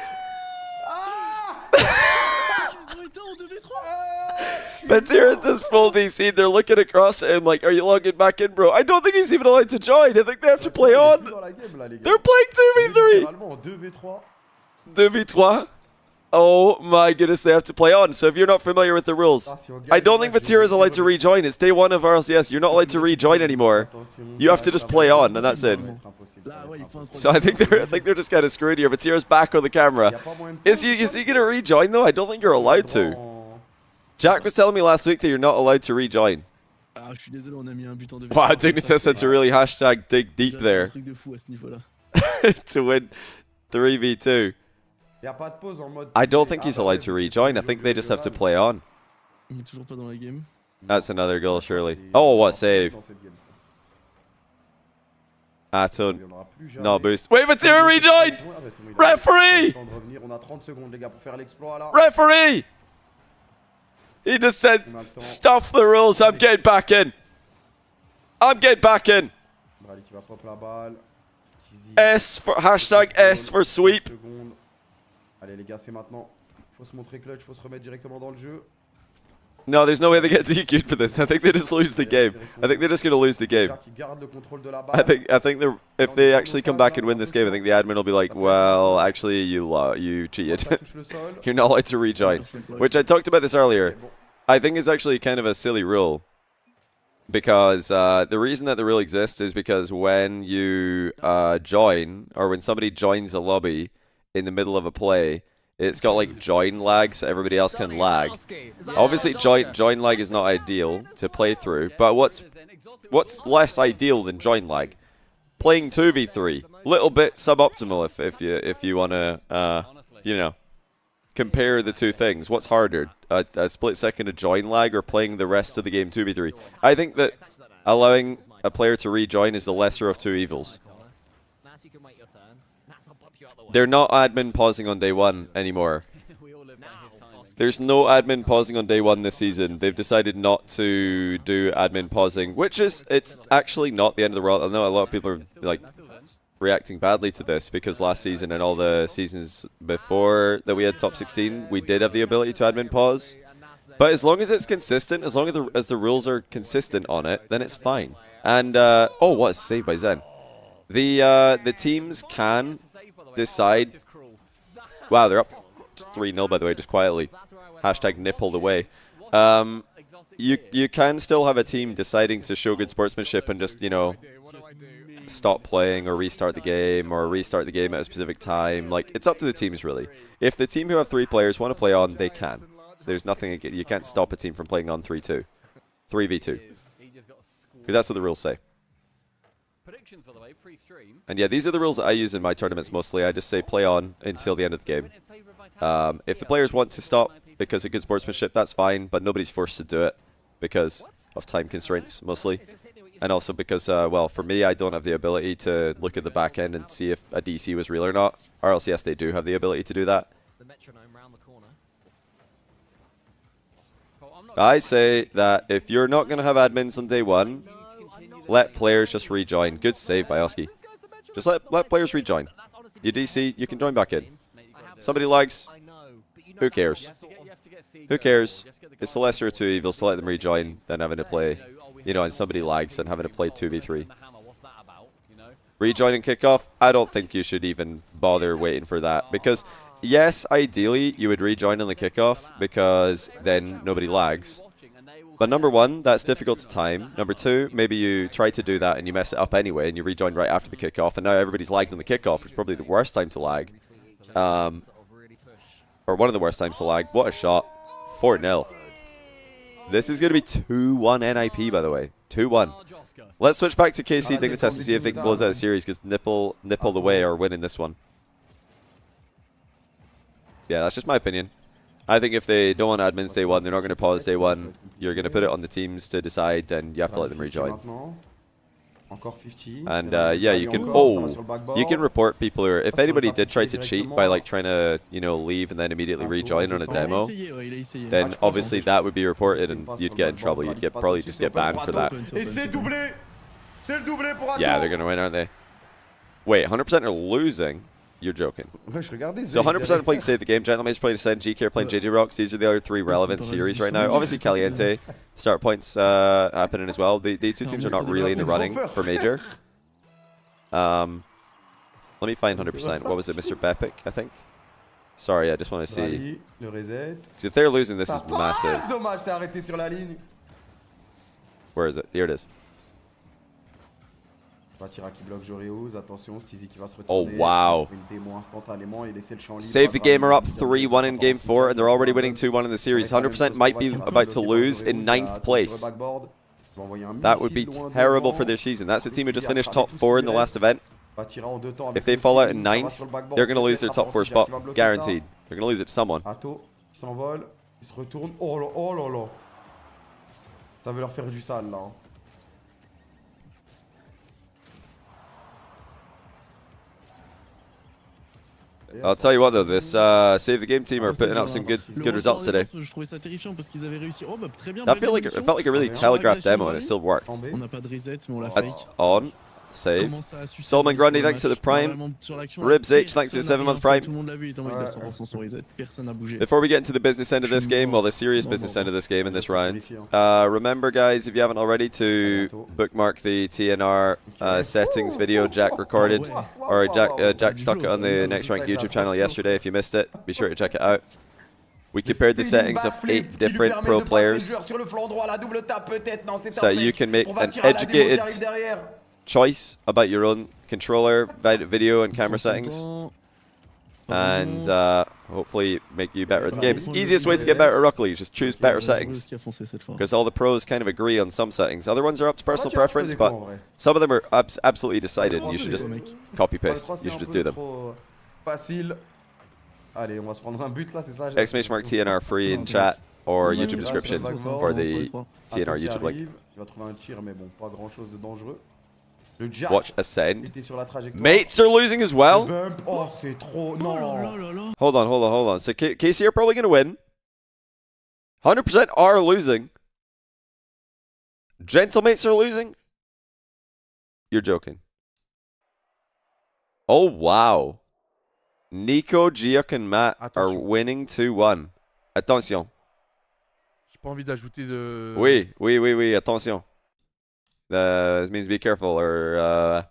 Vatira does full DC. They're looking across at him like, are you logging back in, bro? I don't think he's even allowed to join. I think they have to play on. They're playing 2v3. 2v3. Oh my goodness, they have to play on. So if you're not familiar with the rules, I don't think Vatira is allowed to rejoin. It's day 1 of RLCS. You're not allowed to rejoin anymore. You have to just play on, and that's it. So I think they're just kind of screwed here. Vatira's back on the camera. Is he gonna rejoin though? I don't think you're allowed to. Jack was telling me last week that you're not allowed to rejoin. Wow, Dignitas had to really hashtag dig deep there to win 3v2. I don't think he's allowed to rejoin. I think they just have to play on. That's another goal, surely. Oh, what save. Atto. No boost. Wait, Vatira rejoined! Referee! Referee! He just said, stuff the rules, I'm getting back in. I'm getting back in. S for hashtag S for sweep. Allez les gars, c'est maintenant. Faut se montrer clutch, faut se remettre directement dans le jeu. No, there's no way they get DQ'd for this. I think they just lose the game. I think they're just gonna lose the game. I think they're, if they actually come back and win this game, I think the admin will be like, well, actually you cheated. You're not allowed to rejoin. Which I talked about this earlier. I think is actually kind of a silly rule. Because the reason that the rule exists is because when you join, or when somebody joins a lobby in the middle of a play, it's got like join lag, so everybody else can lag. Obviously, join lag is not ideal to play through, but what's less ideal than join lag? Playing 2v3, little bit suboptimal if you wanna you know, compare the two things. What's harder, a split second of join lag or playing the rest of the game 2v3? I think that allowing a player to rejoin is the lesser of two evils. They're not admin pausing on day 1 anymore. There's no admin pausing on day 1 this season. They've decided not to do admin pausing, which is, it's actually not the end of the world. I know a lot of people are like reacting badly to this because last season and all the seasons before that we had top 16, we did have the ability to admin pause. But as long as it's consistent, as long as the rules are consistent on it, then it's fine. And oh, what a save by Zen. The teams can decide. Wow, they're up 3-0 by the way, just quietly. Hashtag nippled away. You can still have a team deciding to show good sportsmanship and just, you know, stop playing or restart the game at a specific time. Like, it's up to the teams really. If the team who have 3 players want to play on, they can. There's nothing, you can't stop a team from playing on 3v2. Because that's what the rules say. And yeah, these are the rules that I use in my tournaments mostly. I just say play on until the end of the game. If the players want to stop because of good sportsmanship, that's fine, but nobody's forced to do it because of time constraints mostly. And also because, well, for me, I don't have the ability to look at the back end and see if a DC was real or not. RLCS, they do have the ability to do that. I say that if you're not going to have admins on day 1, let players just rejoin. Good save by Oski. Just let players rejoin. You DC, you can join back in. Somebody lags, Who cares? Who cares? It's the lesser of two evils to let them rejoin than having to play, you know, and somebody lags and having to play 2v3. Rejoin and kickoff, I don't think you should even bother waiting for that. Because, yes, ideally, you would rejoin on the kickoff because then nobody lags. But number one, that's difficult to time. Number two, maybe you try to do that and you mess it up anyway and you rejoin right after the kickoff. And now everybody's lagged on the kickoff, which is probably the worst time to lag. Or one of the worst times to lag. What a shot. 4-0. This is going to be 2-1 NIP, by the way. 2-1. Let's switch back to KC Dignitas to see if they can close out the series, because Nipple the way are winning this one. Yeah, that's just my opinion. I think if they don't want admins day one, they're not going to pause day one. You're going to put it on the teams to decide, then you have to let them rejoin. And yeah, you can you can report people who are, if anybody did try to cheat by like trying to, you know, leave and then immediately rejoin on a demo, then obviously that would be reported and you'd get in trouble. You'd probably just get banned for that. Yeah, they're gonna win, aren't they? Wait, 100% are losing? You're joking. So 100% are playing Save the Game. Gentleman's playing Ascend, GK are playing JJ Rocks. These are the other three relevant series right now. Obviously Caliente, start points happening as well. These two teams are not really in the running for Major. Let me find 100%. What was it, Mr. Bepic, I think? Sorry, I just want to see. Because if they're losing, this is massive. Where is it? Here it is. Oh, wow. Save the Game are up 3-1 in Game 4, and they're already winning 2-1 in the series. 100% might be about to lose in 9th place. That would be terrible for their season. That's a team who just finished top 4 in the last event. If they fall out in 9th, they're going to lose their top 4 spot. Guaranteed. They're going to lose it to someone. Ça veut leur faire du sale, là. I'll tell you what though, this Save the Game team are putting up some good results today. Je trouvais ça terrifiant parce qu'ils avaient réussi. Oh bah très bien. That it felt like a really telegraphed demo and it still worked. On n'a pas de reset mais on l'a That's on. Saved. Solomon Grundy, thanks to the Prime. Ribs H, thanks to the 7-month Prime. Before we get into the business end of this game, well, the serious business end of this game in this round, remember, guys, if you haven't already, to bookmark the TNR settings video Jack recorded, or Jack stuck it on the Next Rank YouTube channel yesterday. If you missed it, be sure to check it out. We compared the settings of 8 different pro players, so you can make an educated choice about your own controller, video and camera settings, and hopefully make you better at the game. It's the easiest way to get better at Rocket League is just choose better settings, because all the pros kind of agree on some settings. Other ones are up to personal preference, but some of them are absolutely decided. You should just copy paste. You should just do them. Exclamation mark TNR free in chat or YouTube description for the TNR YouTube link. Watch Ascend. Mates are losing as well. Hold on. So KC are probably going to win. 100% are losing. Gentlemates are losing. You're joking. Oh, wow. Nico, Giok, and Matt are winning 2-1. Attention. J'ai pas envie d'ajouter de... Oui, attention. This means be careful, or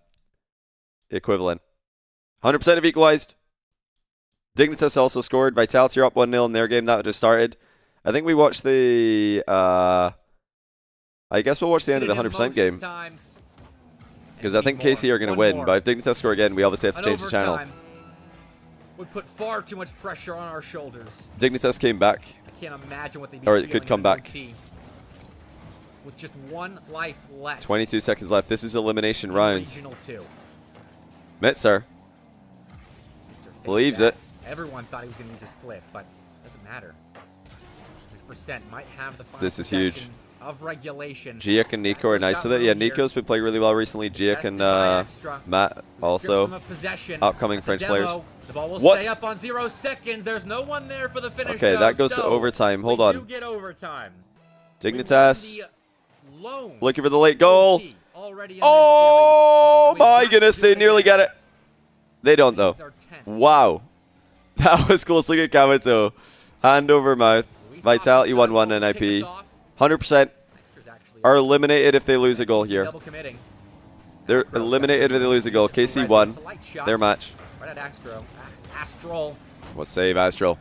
equivalent. 100% have equalized. Dignitas also scored. Vitality are up 1-0 in their game. That just started. I think we watched the... I guess we'll watch the end of the 100% game. Because I think KC are going to win. But if Dignitas score again, we obviously have to change the channel. Would put far too much pressure on our shoulders. Dignitas came back. I can't imagine what they need or to it could come back. With just 1 life left. 22 seconds left. This is elimination round. Mitzer believes it. Everyone thought he was going to use his flip, but it doesn't matter. 100% might have the final this is huge. Of regulation. Giok and Nico are nice with it. Yeah, Nico's been playing really well recently. Giok and Matt also upcoming French players. The ball will what? Stay up on 0 seconds. There's no one there for the finish. Okay, that goes to overtime. Hold on. Get overtime. Dignitas looking for the late goal. Oh my goodness, they nearly get it. They don't though. Wow. That was close. Look at Kabuto. Hand over mouth. Vitality 1-1 NIP. 100% are eliminated if they lose a goal here. They're eliminated if they lose a goal. KC won their match. Right at Astro. Astral. What save, Astral?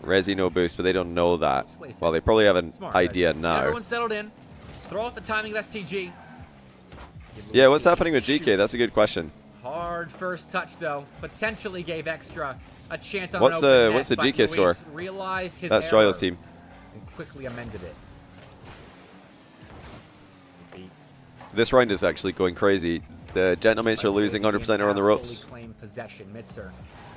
Resi no boost, but they don't know that. Well, they probably have an idea now. Everyone's settled in. Throw off the timing of STG. Yeah, what's happening with GK? That's a good question. Hard first touch though. Potentially gave Extra a chance on What's the but GK score? Luis realized his That's error Joyo's team. and quickly amended it. This round is actually going crazy. The Gentlemates are losing 100% are on the ropes.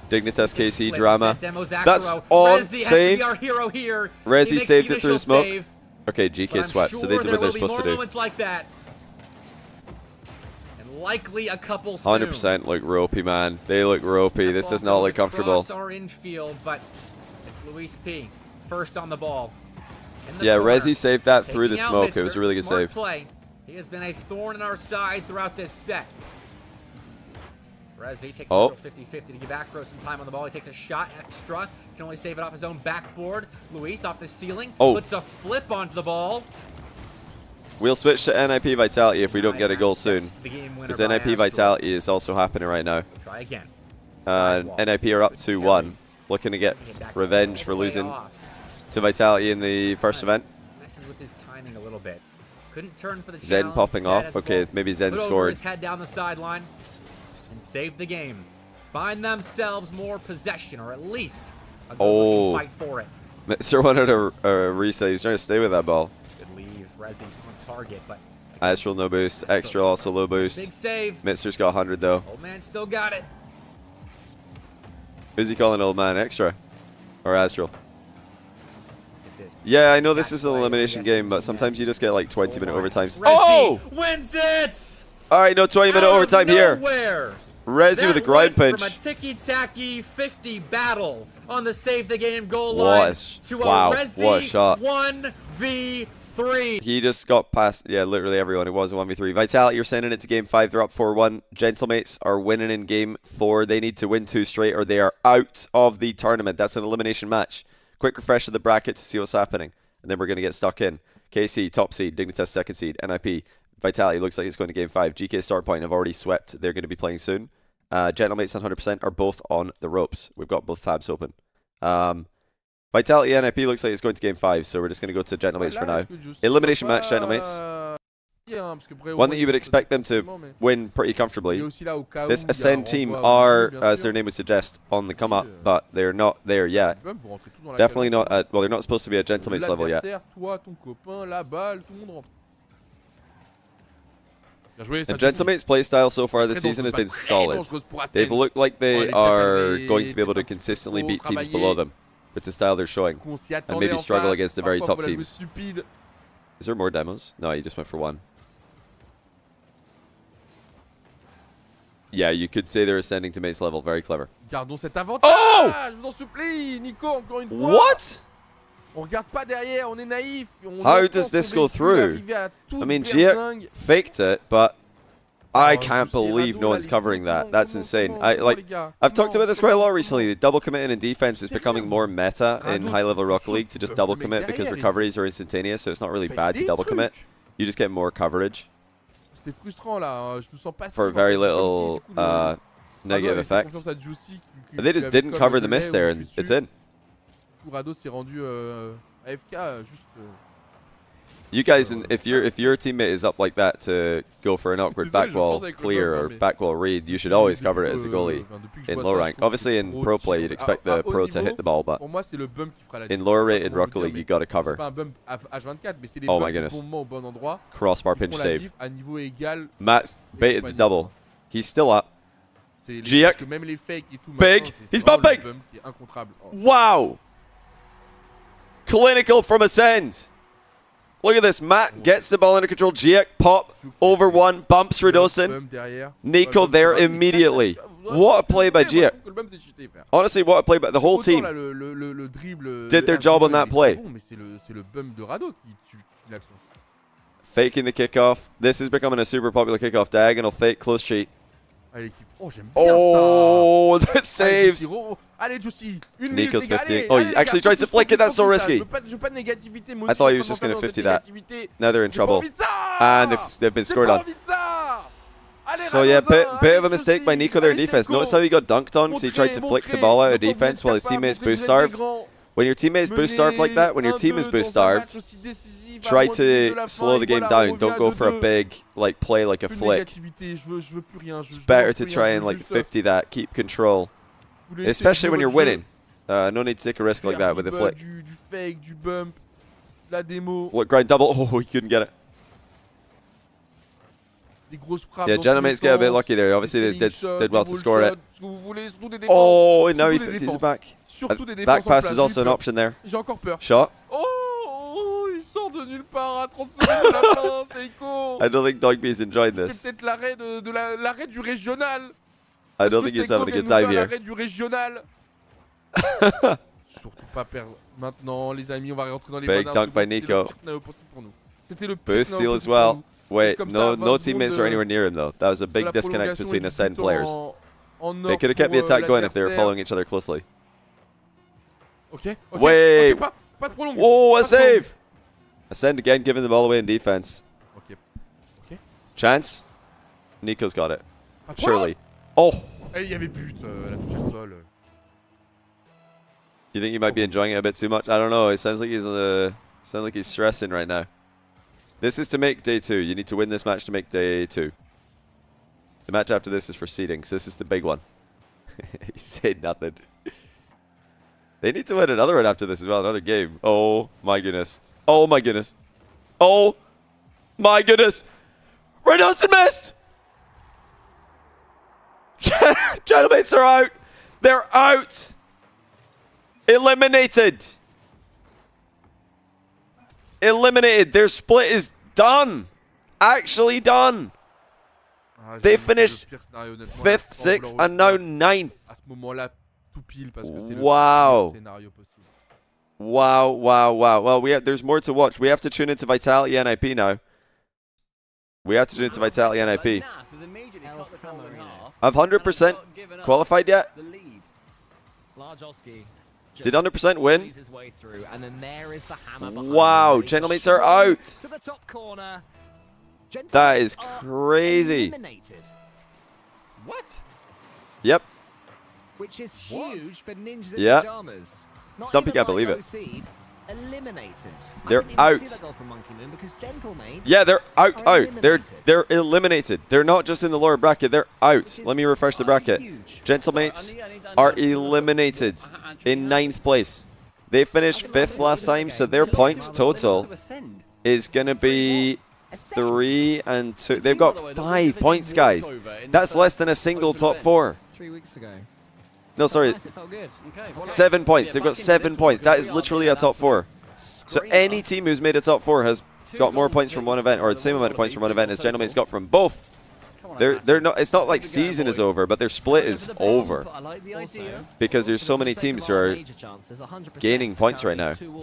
Dignitas KC drama. That's on saved. Resi saved it through smoke. Okay, GK swept, so they did what they're supposed to do. Like that. And likely a couple 100% look ropey, man. They look ropey. This does not look comfortable. Our infield, but it's Luis P. First on the ball. Yeah, Resi saved that through the smoke. It was a really good save. Play. He has been a thorn in our side throughout this set. Resi takes a little 50-50 to give Acro some time on the ball. He takes a shot. Extra can only save it off his own backboard. Luis off the ceiling. Puts a flip onto the ball. We'll switch to NIP Vitality if we don't get a goal soon. Because NIP Vitality is also happening right now. Try again. NIP are up 2-1. Looking to get revenge for losing to Vitality in the first event. Messes with his timing a little bit. Couldn't turn for the Zen popping off. Okay, maybe Zen scored. His head down the sideline and saved the game. Find themselves more possession, or at least a good fight for it. Mr. wanted a reset. He was trying to stay with that ball. Good leave. Resi's on target, but Astral no boost. Extra also low boost. big save. Mitzer's got 100 though. Old man still got it. Who's he calling old man? Extra? Or Astral? Yeah, I know this is an elimination game, but sometimes you just get like 20-minute overtimes. Oh! Wins it! Alright, no 20-minute overtime here. Resi with a grind pinch. From a ticky-tacky 50 battle on the save the game goal line to a Resi what a shot. 1v3. He just got past, yeah, literally everyone. It was a 1v3. Vitality are sending it to game 5. They're up 4-1. Gentlemates are winning in game 4. They need to win 2 straight or they are out of the tournament. That's an elimination match. Quick refresh of the bracket to see what's happening. And then we're going to get stuck in. KC, top seed. Dignitas, second seed. NIP. Vitality looks like it's going to game 5. GK start point have already swept. They're going to be playing soon. Gentlemates 100% are both on the ropes. We've got both tabs open. Vitality NIP looks like it's going to game 5, so we're just going to go to Gentlemates for now. Elimination match, Gentlemates. One that you would expect them to win pretty comfortably. This Ascend team are, as their name would suggest, on the come up, but they're not there yet. Definitely not at, well, they're not supposed to be at Gentlemates level yet. And Gentlemates' playstyle so far this season has been solid. They've looked like they are going to be able to consistently beat teams below them with the style they're showing, and maybe struggle against the very top teams. Is there more demos? No, he just went for one. Yeah, you could say they're ascending to mace level. Very clever. Gardons cet avantage. Oh! Je vous en supplie, Nico, encore une fois. What? On regarde pas derrière, on est naïf. How does this go through? I mean, Giek faked it, but I can't believe no one's covering that. That's insane. I've talked about this quite a lot recently. The double committing in defense is becoming more meta in high-level Rocket League to just double commit because recoveries are instantaneous, so it's not really bad to double commit. You just get more coverage for very little negative effect. They just didn't cover the miss there, and it's in. You guys, if your teammate is up like that to go for an awkward backwall clear or backwall read, you should always cover it as a goalie in low rank. Obviously, in pro play, you'd expect the pro to hit the ball, but in lower rated Rocket League, you got to cover. Oh my goodness! Crossbar pinch save. Matt baited the double. He's still up. Giek, big. He's bumping. Wow! Clinical from Ascend. Look at this. Matt gets the ball under control. Giek pop over one. Bumps Radosin. Nico there immediately. What a play by Giek. Honestly, what a play by the whole team. Did their job on that play. Faking the kickoff. This is becoming a super popular kickoff. Diagonal fake. Close cheat. Oh, that saves. Allez, Juicy. Une minute, Nico's les gars, 50. allez, Oh, allez, he les actually gars, tries to flick it. That's so risky. Je veux pas de négativité. Moi I aussi, thought je he was suis just pas going to dans cette 50 that. négativité. Now they're in J'ai pas trouble. envie de ça. And they've been J'ai scored pas on. envie de ça. Allez, So yeah, bit allez, of a mistake by Juicy. Nico there in Allez, defense. Seiko. Notice how he got dunked on because he tried to flick the ball out of defense while his teammates boost starved. When your teammates boost starved like that, when your team is boost starved, try to slow the game down. Don't go for a big play like a flick. It's better to try and 50 that, keep control, especially when you're winning. No need to take a risk like that with a flick. Du fake, du bump, la démo. Flick grind double. Oh, he couldn't get it. Yeah, Gentlemates get a bit lucky there. Obviously, they did well to score it. Oh, and now he 50s it back. Back pass was also an option there. J'ai encore peur. Shot. Oh, il sort de nulle part à 30 secondes de la fin, Seiko. I don't think Dogby is enjoying C'est this. peut-être l'arrêt de l'arrêt du régional. I don't think he's having a good time here. L'arrêt du régional. Surtout pas perdre maintenant, les amis. On va rentrer dans les Big dunk by Nico. C'était le Boost seal as well. Wait, no teammates are anywhere near him though. That was a big disconnect between the Ascend players. They could have kept the attack going if they were following each other closely. Okay. Wait. Pas trop long. Oh, a save! Ascend again, giving the ball away in defense. Okay. Chance. Nico's got it. Surely. Oh. Il y avait but. La touche au sol. You think he might be enjoying it a bit too much? I don't know. It sounds like he's stressing right now. This is to make day 2. You need to win this match to make day 2. The match after this is for seeding, so this is the big one. He said nothing. They need to win another one after this as well, another game. Oh my goodness. Oh my goodness. Oh my goodness. Red Hudson missed! Gentlemates are out. They're out. Eliminated. Eliminated. Their split is done. Actually done. They finished 5th, 6th, and now 9th. Wow. Wow. Well, there's more to watch. We have to tune into Vitality NIP now. We have to tune into Vitality NIP. I've 100% qualified yet? Did 100% win? Wow, Gentlemates are out. That is crazy. What? Yep. Which is huge for Ninjas in Yeah. Pajamas. Not Some even people can't believe like it. OC, eliminated. They're I didn't even out. see that goal from Monkey Moon because Gentlemates Yeah, they're out. are They're eliminated. They're not just in the lower bracket. They're out. Let me refresh the bracket. Gentlemates are eliminated in 9th place. They finished 5th last time, so their points total is going to be 3 and 2. They've got 5 points, guys. That's less than a single top 4. 3 weeks ago. No, sorry. Nice, it felt good. 7 points. They've got 7 points. That is literally a top 4. So any team who's made a top 4 has got more points from one event, or the same amount of points from one event as Gentlemates got from both. They're not. It's not like season is over, but their split is over because there's so many teams who are gaining points right now. 100%.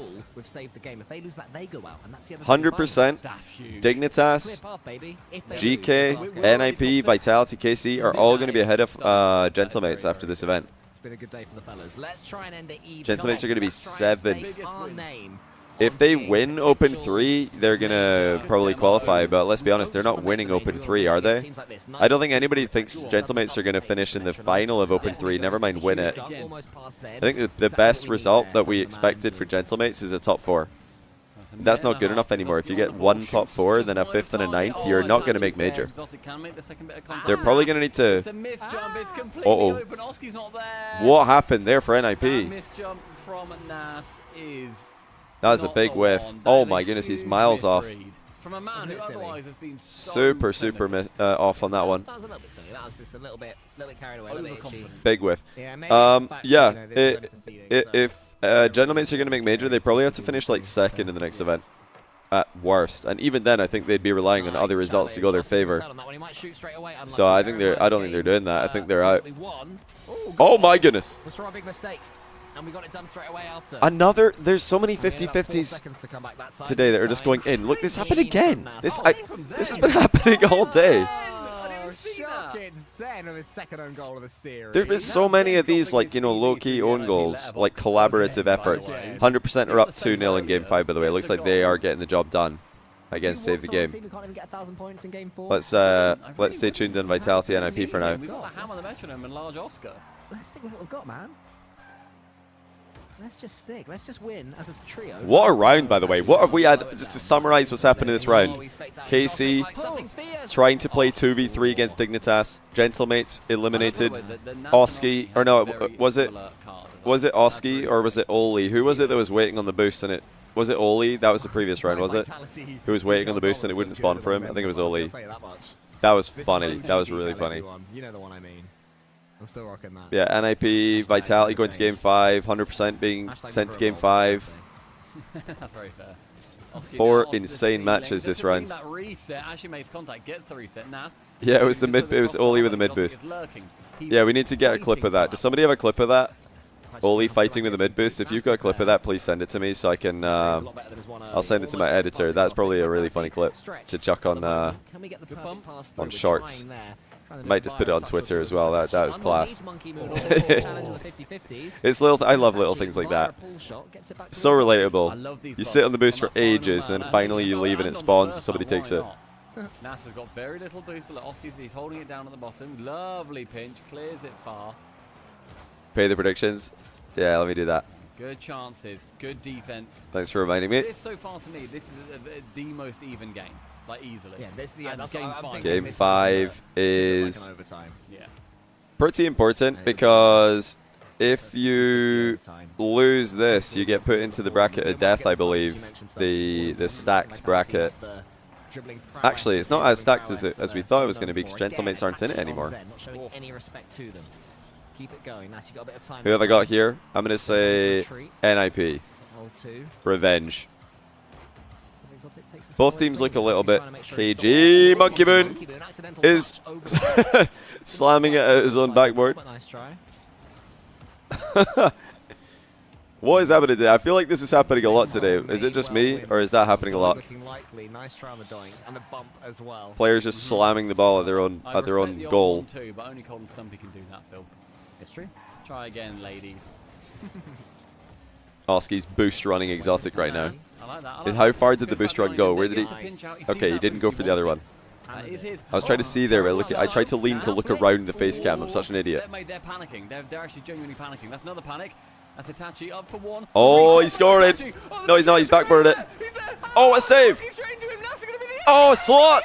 Dignitas, GK, NIP, Vitality, KC are all going to be ahead of Gentlemates after this event. It's been a good day for the fellas. Let's try and end it even. Gentlemates are going to be 7th. If they win Open 3, they're going to probably qualify, but let's be honest, they're not winning Open 3, are they? I don't think anybody thinks Gentlemates are going to finish in the final of Open 3, never mind win it. I think the best result that we expected for Gentlemates is a top 4. That's not good enough anymore. If you get 1 top 4, then a 5th and a 9th, you're not going to make major. They're probably going to need to... Uh-oh. What happened there for NIP? That was a big whiff. Oh my goodness, he's miles off. From a man who otherwise has been super off on that one. That was a little bit silly. That was just a little bit carried away. Big whiff. Yeah, if Gentlemates are going to make major, they probably have to finish like 2nd in the next event. At worst. And even then, I think they'd be relying on other results to go their favor. So I don't think they're doing that. I think they're out. Oh my goodness. Was for a big mistake. And we got it done straight away after. There's so many 50-50s today that are just going in. Look, this happened again. This has been happening all day. fucking Zen with his second own goal of the series. There's been so many of these, like, you know, low-key own goals, like collaborative efforts. 100% are up 2-0 in Game 5, by the way. It looks like they are getting the job done against Save the Game. Let's stay tuned on Vitality NIP for now. We've got a Hammer the Metronome and Large Oscar. Let's stick with what we've got, man. Let's just stick. Let's just win as a trio. What a round, by the way. What have we had, just to summarize what's happened in this round? KC trying to play 2v3 against Dignitas. Gentlemates eliminated. Oski, or no, was it Oski or was it Oli? Who was it that was waiting on the boost and it... Was it Oli? That was the previous round, was it? Who was waiting on the boost and it wouldn't spawn for him? I think it was Oli. That was funny. That was really funny. You know the one I mean. I'm still rocking that. Yeah, NIP, Vitality going to Game 5, 100% being sent to Game 5. That's very fair. 4 insane matches this round. That reset actually makes contact, gets the reset. Nas. Yeah, it was the mid. It was Oli with the mid boost. Yeah, we need to get a clip of that. Does somebody have a clip of that? Oli fighting with the mid boost. If you've got a clip of that, please send it to me so I can. I'll send it to my editor. That's probably a really funny clip to chuck on shorts. Might just put it on Twitter as well. That was class. It's little. I love little things like that. So relatable. You sit on the boost for ages, and then finally you leave and it spawns, and somebody takes it. Nas has got very little boost, but Oski's he's holding it down at the bottom. Lovely pinch, clears it far. Pay the predictions. Yeah, let me do that. Good chances, good defense. Thanks for reminding me. This so far to me, this is the most even game. Like easily. Yeah, this is Game 5 is yeah. pretty important because if you lose this, you get put into the bracket of death, I believe. The stacked bracket. Actually, it's not as stacked as we thought it was going to be because Gentlemates aren't in it anymore. Who have I got here? I'm going to say NIP. Revenge. Both teams look a little bit KG. Monkey Moon is slamming it at his own backboard. What is happening today? I feel like this is happening a lot today. Is it just me, or is that happening a lot? Players just slamming the ball at their own goal. Too, but only Colton Stumpy can do that, Phil. It's true. Try again, ladies. Oski's boost running exotic right now. I like that. How far did the boost run go? Where did he? Okay, he didn't go for the other one. I was trying to see there, but I tried to lean to look around the face cam. I'm such an idiot. They're panicking. They're actually genuinely panicking. That's another panic. That's Itachi up for one. Oh, he scored it. No, he's not. He's backboarded it. Oh, a save. Oh, a slot.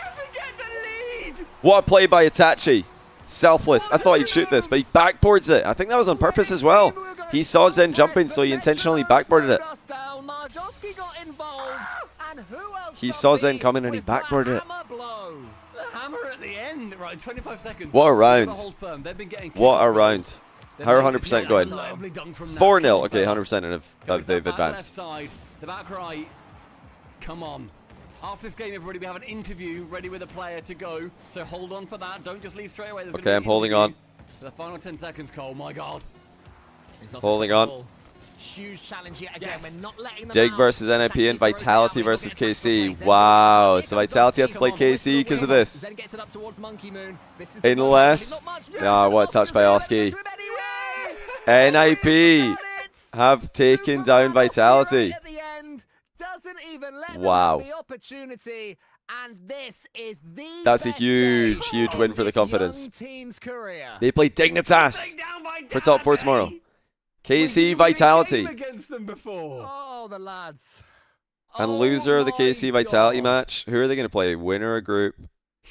What a play by Itachi. Selfless. I thought he'd shoot this, but he backboards it. I think that was on purpose as well. He saw Zen jumping, so he intentionally backboarded it. He saw Zen coming and he backboarded it. The hammer at the end. Right, 25 seconds. What a round. What a round. How are 100% going? 4-0. Okay, 100% and they've advanced. The back right. Come on. After this game, everybody, we have an interview ready with a player to go. So hold on for that. Don't just leave straight away. Okay, I'm holding on. For the final 10 seconds, Cole. My God. Holding on. Huge challenge yet again. We're not letting them Jake out. versus NIP and Vitality versus KC. Wow. So Vitality have to play KC because of this. Unless... Ah, what a touch by Oski. NIP have taken down Vitality. Wow. That's a huge, huge win for the confidence. They play Dignitas for top 4 tomorrow. KC Vitality. Oh, the lads. And loser of the KC Vitality match. Who are they going to play? Winner of Group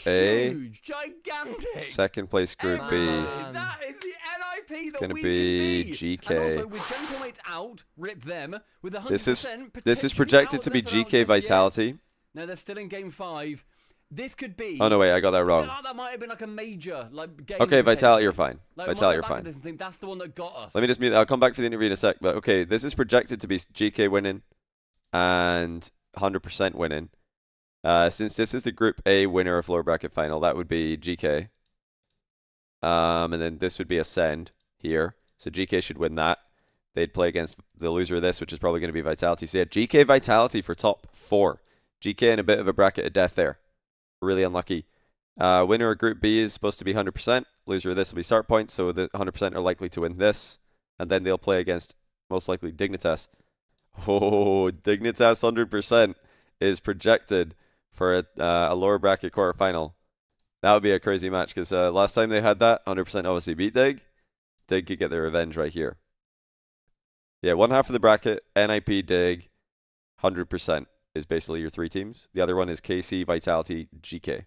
A. Huge, gigantic. Second place Group B. That is the NIP It's that going to we be could GK. And also with Gentlemates out, rip them with 100%. This is projected to be GK Vitality. No, they're still in Game 5. This could be... Oh, no, wait, I got that wrong. That might have been like a major game. Okay, Vitality, you're fine. Like, Vitality, you're fine. That's the one that got us. Let me just mute that. I'll come back for the interview in a sec. But okay, this is projected to be GK winning and 100% winning. Since this is the Group A winner of lower bracket final, that would be GK. And then this would be Ascend here. So GK should win that. They'd play against the loser of this, which is probably going to be Vitality. So yeah, GK Vitality for top 4. GK in a bit of a bracket of death there. Really unlucky. Winner of Group B is supposed to be 100%. Loser of this will be start points, so the 100% are likely to win this. And then they'll play against, most likely, Dignitas. Oh, Dignitas 100% is projected for a lower bracket quarterfinal. That would be a crazy match, because last time they had that, 100% obviously beat Dig. Dig could get their revenge right here. Yeah, one half of the bracket, NIP, Dig, 100% is basically your 3 teams. The other one is KC, Vitality, GK.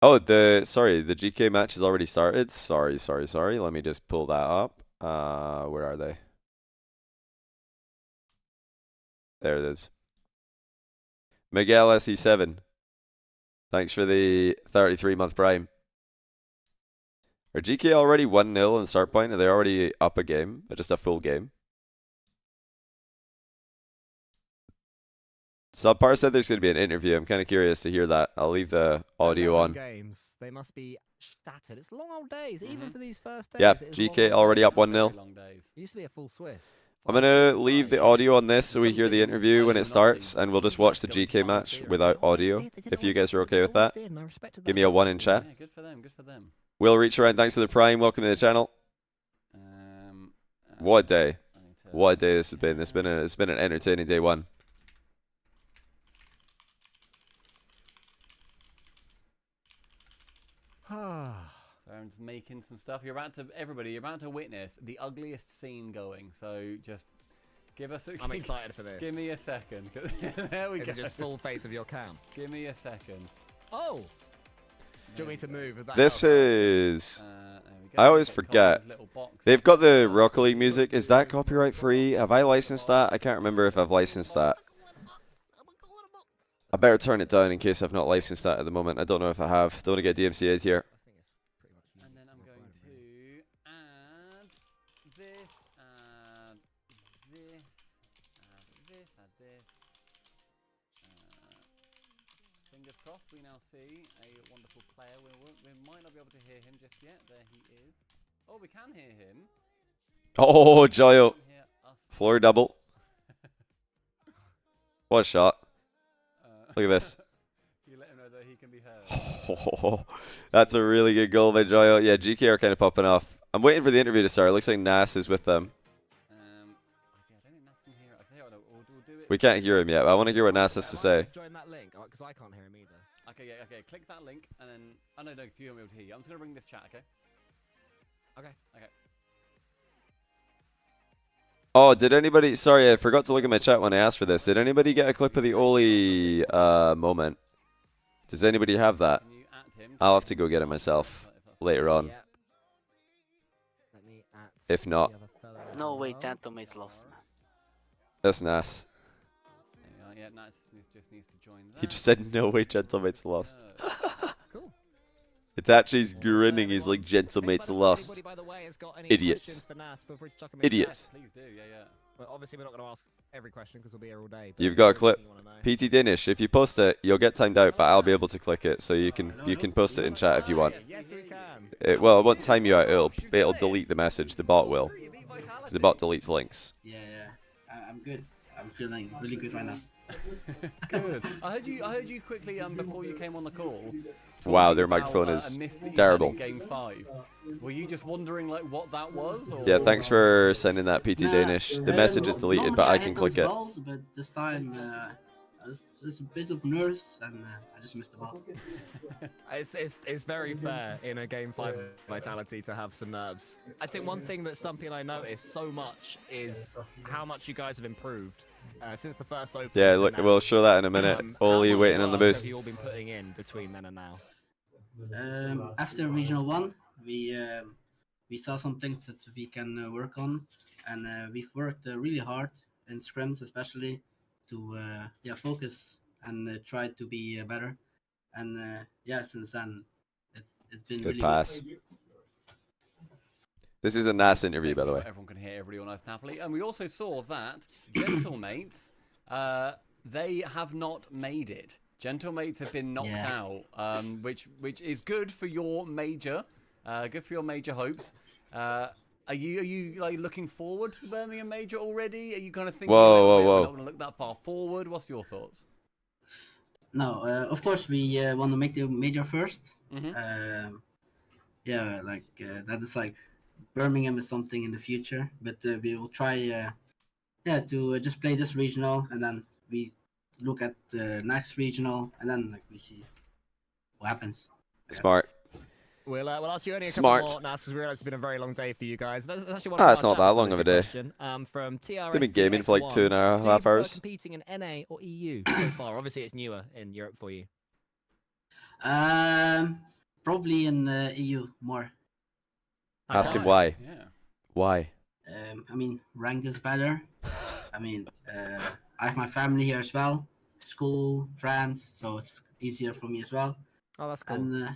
Oh, the GK match has already started. Sorry. Let me just pull that up. Where are they? There it is. Miguel SE7. Thanks for the 33-month prime. Are GK already 1-0 in start point? Are they already up a game? Or just a full game? Subpar said there's going to be an interview. I'm kind of curious to hear that. I'll leave the audio on. Games, they must be shattered. It's long old days, even for these first days. Yeah, GK already up 1-0. It used to be a full Swiss. I'm going to leave the audio on this so we hear the interview when it starts, and we'll just watch the GK match without audio, if you guys are okay with that. Give me a 1 in chat. Yeah, good for them, good for them. Will Reach Around, thanks for the prime. Welcome to the channel. What a day. What a day this has been. It's been an entertaining day 1. So I'm just making some stuff. Everybody, you're about to witness the ugliest scene going. So just give us a... I'm excited for this. Give me a second. There we go. Is it just full face of your cam? Give me a second. Oh! Do you want me to move? This is... I always forget. They've got the Rocket League music. Is that copyright free? Have I licensed that? I can't remember if I've licensed that. I better turn it down in case I've not licensed that at the moment. I don't know if I have. Don't want to get DMCA'd here. And then I'm going to add this, add this, add this, add this. Fingers crossed, we now see a wonderful player. We might not be able to hear him just yet. There he is. Oh, we can hear him. Oh, Joyo. Floor double. What a shot. Look at this. You let him know that he can be heard. Oh, that's a really good goal by Joyo. Yeah, GK are kind of popping off. I'm waiting for the interview to start. It looks like Nas is with them. I don't think Nas can hear it. We'll do it. We can't hear him yet, but I want to hear what Nas has to say. Join that link, because I can't hear him either. Okay, yeah, okay. Click that link, and then... Oh, no, you won't be able to hear you. I'm just going to bring this chat, okay? Okay. Oh, did anybody... Sorry, I forgot to look at my chat when I asked for this. Did anybody get a clip of the Oli moment? Does anybody have that? I'll have to go get it myself later on. If not... No way, Gentleman's lost. That's Nas. Yeah, Nas just needs to join that. He just said, no way, Gentlemate's lost. Cool. It's actually he's grinning. He's like, Gentlemate's lost. Idiots. Idiots. Please do, yeah. Well, obviously, we're not going to ask every question because we'll be here all day. You've got a clip. PT Danish, if you post it, you'll get timed out, but I'll be able to click it, so you can post it in chat if you want. Yes, we can. Well, it won't time you out. It'll delete the message. The bot will. The bot deletes links. Yeah. I'm good. I'm feeling really good right now. Good. I heard you quickly before you came on the call. Wow, their microphone is terrible. Game 5. Were you just wondering like what that was? Or? Yeah, thanks for sending that, PT Danish. The message is deleted, but I can click it. Balls, but this time there's a bit of nerves, and I just missed the ball. It's very fair in a game 5 Vitality to have some nerves. I think one thing that some people I notice so much is how much you guys have improved since the first open. Yeah, look, we'll show that in a minute. Oli waiting on the boost. Have you all been putting in between then and now? After Regional 1, we saw some things that we can work on, and we've worked really hard in scrims, especially to focus and try to be better. And since then, it's been good really pass. Good. This is a nice interview, by the way. Everyone can hear everybody nice and happily. And we also saw that Gentlemates, they have not made it. Gentlemates have been knocked out, which is good for your major, hopes. Are you like looking forward to the Birmingham major already? Are you kind of thinking, we're not going to look that far forward? What's your thoughts? No, of course we want to make the major first. Mm-hmm. Yeah, like that is like Birmingham is something in the future, but we will try, yeah, to just play this regional, and then we look at the next regional, and then like we see what happens. Smart. We'll ask you only a Smart. couple more now, because we realize it's been a very long day for you guys. That's actually one It's not that long of a day. From TRS. They've been gaming for like 2.5 hours. Competing in NA or EU so far? Obviously, it's newer in Europe for you. Probably in EU more. Ask him why. Yeah. Why? I mean, ranked is better. I mean, I have my family here as well, school, friends, so it's easier for me as well. Oh, that's cool. And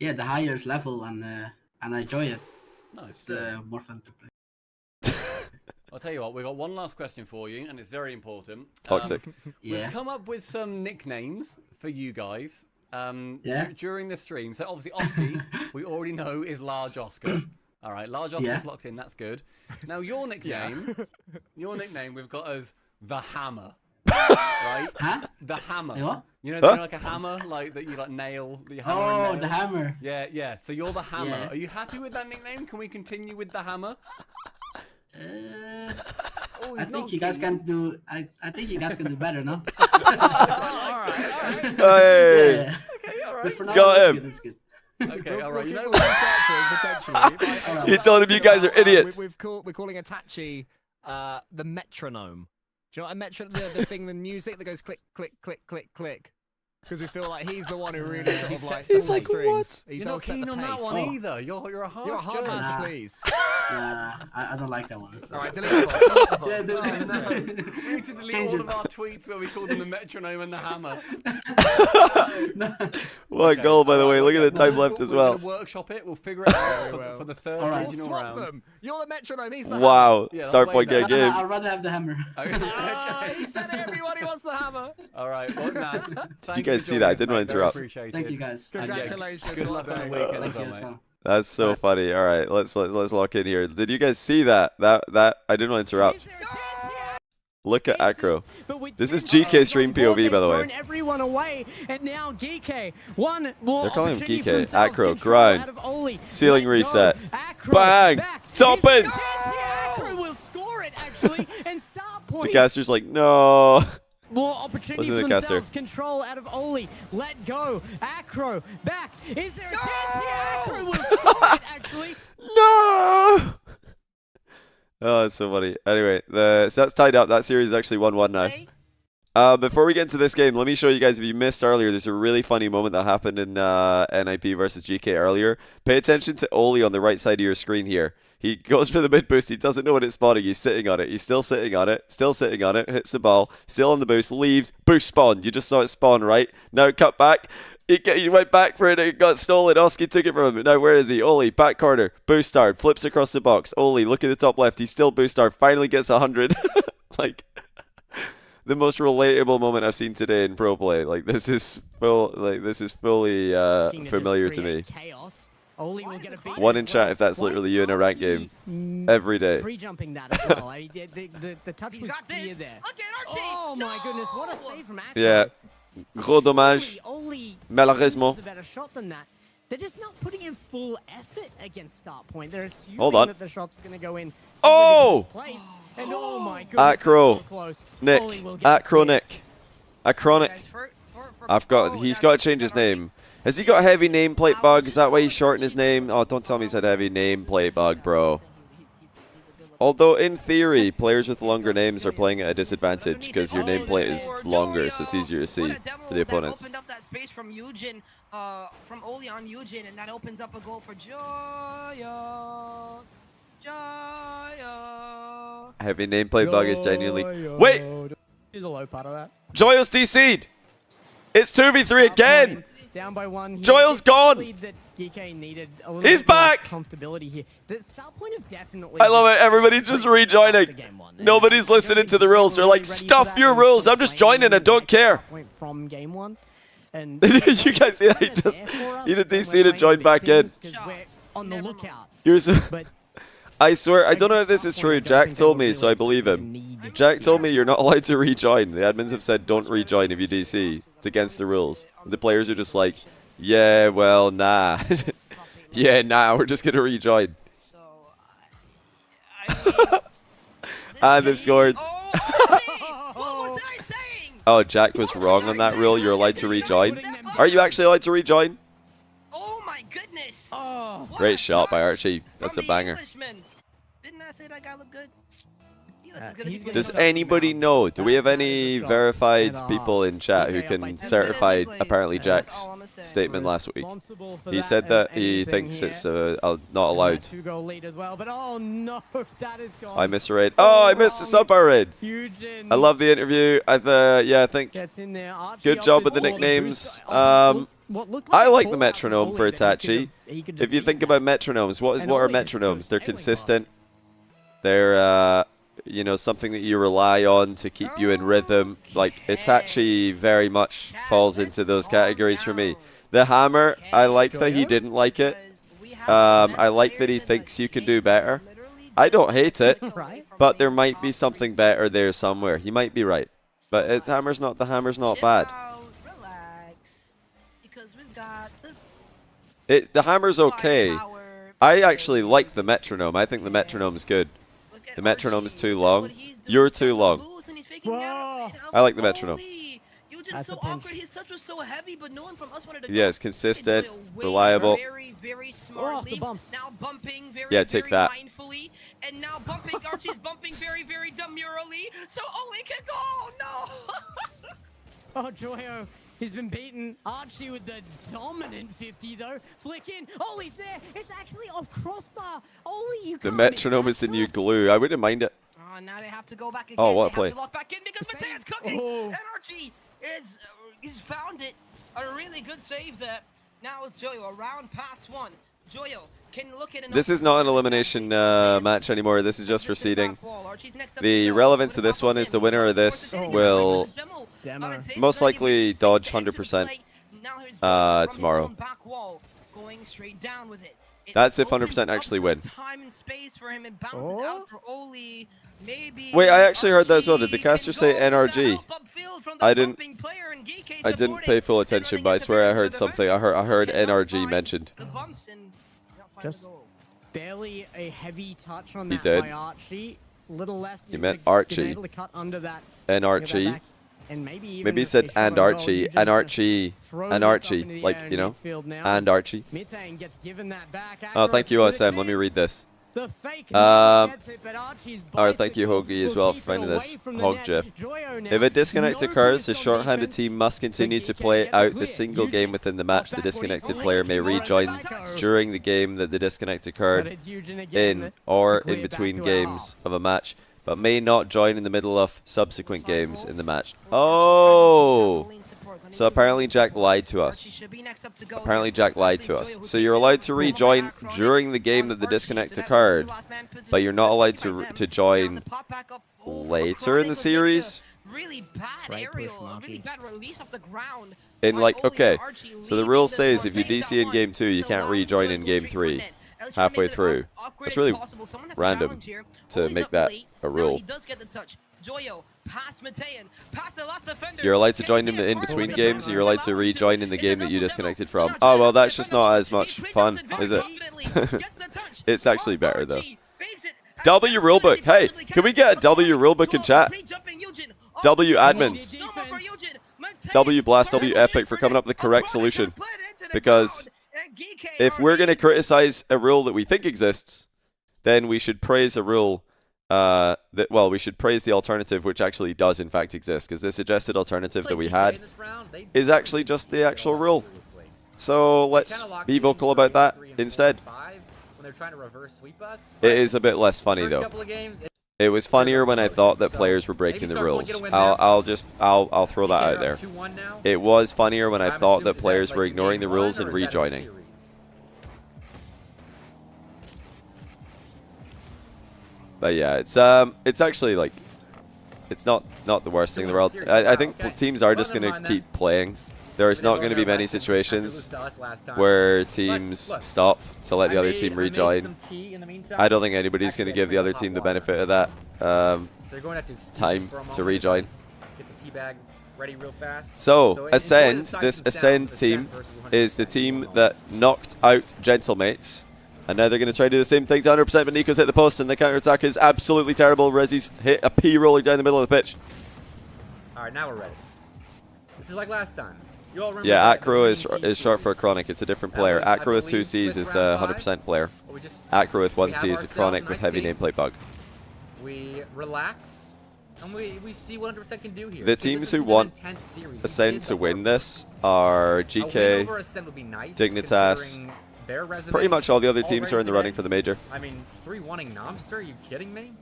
yeah, the higher level, and I enjoy it. Nice. It's more fun to play. I'll tell you what, we've got one last question for you, and it's very important. Toxic. Yeah. We've come up with some nicknames for you guys Yeah. during the stream. So obviously, Oski, we already know is Large Oscar. All right, Large Oscar's Yeah. locked in. That's good. Now your nickname, we've got as the Hammer. Right? Huh? The Hammer. What? You know, Huh? like a hammer, like that you like nail. The hammer Oh, and the nail. hammer. Yeah, yeah. So you're the Hammer. Yeah. Are you happy with that nickname? Can we continue with the Hammer? Oh, I think you guys can do. I think you guys can do better, no? all right. Hey! Yeah. Okay, all But right. for now, Got that's him. good. That's good. Okay, all right. You know We're what? researching potentially. You told him you guys are idiots. We're calling Itachi the metronome. Do you know what a metronome? The thing, the music that goes click, click, click, click, click. Because we feel like he's the one who really sort of like. He's like, strings. what? He You're does not set the keen on that pace. one Oh. either. You're a hard. You're a hard man Nah. to please. Nah, I don't like that one. So. All right, delete it. Yeah, do Oh, it. no. We need to delete Change all it. of our tweets where we call them the metronome and the hammer. What goal, by the way? Look at the time left as well. We're going to workshop it. We'll figure it out for the third All right. We'll regional swap round. them. You're the metronome. He's the Wow. Yeah, Start that's point way get better. game. I'd rather have the hammer. Okay. He said everybody wants the hammer. All right. Well, Nat, thank you guys for see that? I joining didn't us, want mate. to Very interrupt. appreciated. Thank you guys. And yeah, Congratulations. good luck on the weekend as Thank you well, as mate. well. That's so funny. All right, let's lock in here. Did you guys see that? That I didn't want to interrupt. Look at Acro. This is GK stream POV, by the way. Everyone away, and now GK one more. They're calling him opportunity GK. for themselves. Acro, Control grind. out of Oli. Ceiling Let go. reset. Acro Bang! back. Top Is there a ins! chance here? Acro will score it actually, and start The point. caster's like, no. More opportunity Listen for to the caster. themselves. Control out of Oli. Let go. Acro back. Is there a chance here? Acro will score it actually. No! Oh, that's so funny. Anyway, so that's tied up. That series is actually 1-1 now. Before we get into this game, let me show you guys, if you missed earlier, there's a really funny moment that happened in NIP versus GK earlier. Pay attention to Oli on the right side of your screen here. He goes for the mid boost. He doesn't know what it's spawning. He's sitting on it. He's still sitting on it. Still sitting on it. Hits the ball. Still on the boost. Leaves. Boost spawn. You just saw it spawn, right? Now cut back. He went back for it. It got stolen. Oski took it from him. Now where is he? Oli, back corner. Boost star. Flips across the box. Oli, look at the top left. He's still boost star. Finally gets 100. Like, the most relatable moment I've seen today in pro play. Like, this is fully familiar to me. Chaos. Oli will get a beat One as in chat well. if that's Why is literally you in a rank game. Archie, Every day. Pre-jumping that as well. I mean, the touch was clear there. Oh my goodness, what a save from Acro. Yeah. Gros dommage. Oli Malheureusement. has a better shot than that. They're just not putting in full effort against start point. They're assuming Hold on. that the shot's going to go in. Oh! Place. And oh my goodness, Acro. so close. Nick. Oli will get Acro it. Nick. Acronic. He's got to change his name. Has he got heavy nameplate bug? Is that why he's shortened his name? Oh, don't tell me he's had heavy nameplate bug, bro. Although, in theory, players with longer names are playing at a disadvantage because your nameplate is longer, so it's easier to see for the opponents. Opened up that space from Eugen, from Oli on Eugen, and that opens up a goal for Joyo. Joyo. Heavy nameplate bug is genuinely... Wait! Here's a low part of that. Joyo's DC'd! It's 2v3 again! Down by one. Here. Joyo's This is the gone! lead that GK needed a little He's bit more back! Comfortability here. The start point of definitely. I love it. Everybody's just rejoining. Nobody's listening to the rules. They're like, stuff your rules. I'm just joining. I don't care. From game one. And you guys see that? He just DC to join back in. On the lookout. Here's I swear, I don't know if this is true. Jack told me, so I believe him. Jack told me you're not allowed to rejoin. The admins have said don't rejoin if you DC. It's against the rules. The players are just like, yeah, well, nah. Yeah, nah, we're just gonna rejoin. And they've scored. Oh, Jack was wrong on that rule. You're allowed to rejoin. Are you actually allowed to rejoin? Oh my goodness! Great shot by Archie. That's a banger. Didn't I say that guy looked good? Does anybody know? Do we have any verified people in chat who can certify apparently Jack's statement last week? He said that he thinks it's not allowed. I misread. Oh, I missed the sub-bar raid. I love the interview. Yeah, I think good job with the nicknames. I like the metronome for Itachi. If you think about metronomes, what are metronomes? They're consistent. They're you know, something that you rely on to keep you in rhythm. Like, Itachi very much falls into those categories for me. The hammer, I like that he didn't like it. I like that he thinks you can do better. I don't hate it, but there might be something better there somewhere. He might be right. But the hammer's not bad. The hammer's okay. I actually like the metronome. I think the metronome's good. The metronome is too long. You're too long. I like the metronome. That's so awkward. His touch was so heavy, but no one from us wanted to. Yeah, it's consistent, reliable. Very smartly. Now bumping very, take that. mindfully, and now bumping. Archie's bumping very demurely. So Oli can go. Oh, no. Oh, Joyo. He's been beaten. Archie with the dominant 50 though. Flick in. Oli's there. It's actually off crossbar. Oli, you The metronome is the new glue. I wouldn't mind it. Oh, now they have to go back again. Oh, what a they play. have to lock back in because Matea's cooking. And Archie he's found it. A really good save there. Now it's Joyo around past one. Joyo can look at This is not an elimination match anymore. This is just for seeding. The relevance of this one is the winner of this will most likely dodge 100% tomorrow. That's if 100% actually win. Wait, I actually heard that as well. Did the caster say NRG? I didn't pay full attention, but I swear I heard something. I heard NRG mentioned. Just barely a heavy touch on He that did. by Archie. Little less. He meant Archie. Able to cut under that. And Archie. And maybe he said and Archie, and Archie, and Archie, like, you know, and Archie. Oh, thank you, OSM. Let me read this. Alright, thank you, Hoagie, as well, for finding this. Hog GIF. If a disconnect occurs, the short-handed team must continue to play out the single game within the match. The disconnected player may rejoin during the game that the disconnect occurred in or in between games of a match, but may not join in the middle of subsequent games in the match. Oh! So apparently Jack lied to us. Apparently Jack lied to us. So you're allowed to rejoin during the game that the disconnect occurred, but you're not allowed to join later in the series? Really bad aerial, really bad release off the ground. In like, okay, so the rule says if you DC in game 2, you can't rejoin in game 3 halfway through. That's really random to make that a rule. Joyo, pass Matean, pass the last defender. You're allowed to join in between games, and you're allowed to rejoin in the game that you disconnected from. Oh, well, that's just not as much fun, is it? It's actually better, though. W rulebook. Hey, can we get a W rulebook in chat? W admins. W blast, W epic for coming up with the correct solution. Because if we're going to criticize a rule that we think exists, then we should praise a rule we should praise the alternative which actually does in fact exist, because the suggested alternative that we had is actually just the actual rule. So let's be vocal about that instead. It is a bit less funny though. It was funnier when I thought that players were breaking the rules. I'll throw that out there. It was funnier when I thought that players were ignoring the rules and rejoining. But yeah, it's actually like, it's not the worst thing in the world. I think teams are just gonna keep playing there is not going to be many situations where teams stop to let the other team rejoin. I don't think anybody's going to give the other team the benefit of that time to rejoin. Get the teabag ready real fast. So Ascend, this Ascend team is the team that knocked out Gentlemates. And now they're going to try to do the same thing to 100%, but Nico's hit the post, and the counter-attack is absolutely terrible. Rezzy's hit a P-roller down the middle of the pitch. Alright, now we're ready. This is like last time. You all remember Yeah, Acro is short for a Chronic. It's a different player. Acro with 2 Cs is the 100% player. Acro with 1 C is a Chronic with heavy nameplate bug. We relax, and we see what 100% can do here. The teams who want Ascend to win this are GK, Dignitas. Pretty much all the other teams are in the running for the major. I mean, 3-1ing Nomster? Are you kidding me?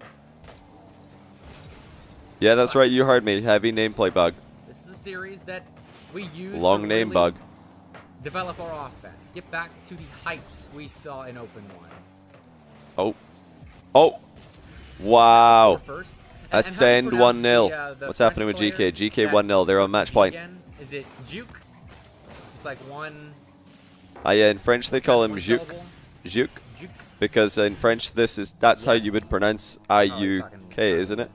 Yeah, that's right. You heard me. Heavy nameplate bug. This is a series that we use Long to name really bug. develop our offense. Get back to the heights we saw in Open 1. Oh. Oh. Wow. Ascend 1-0. What's happening with GK? GK 1-0. They're on match point. Is it Juke? It's like one... Yeah, in French they call him Juke. Juke. Because in French that's how you would pronounce I-U-K, isn't it?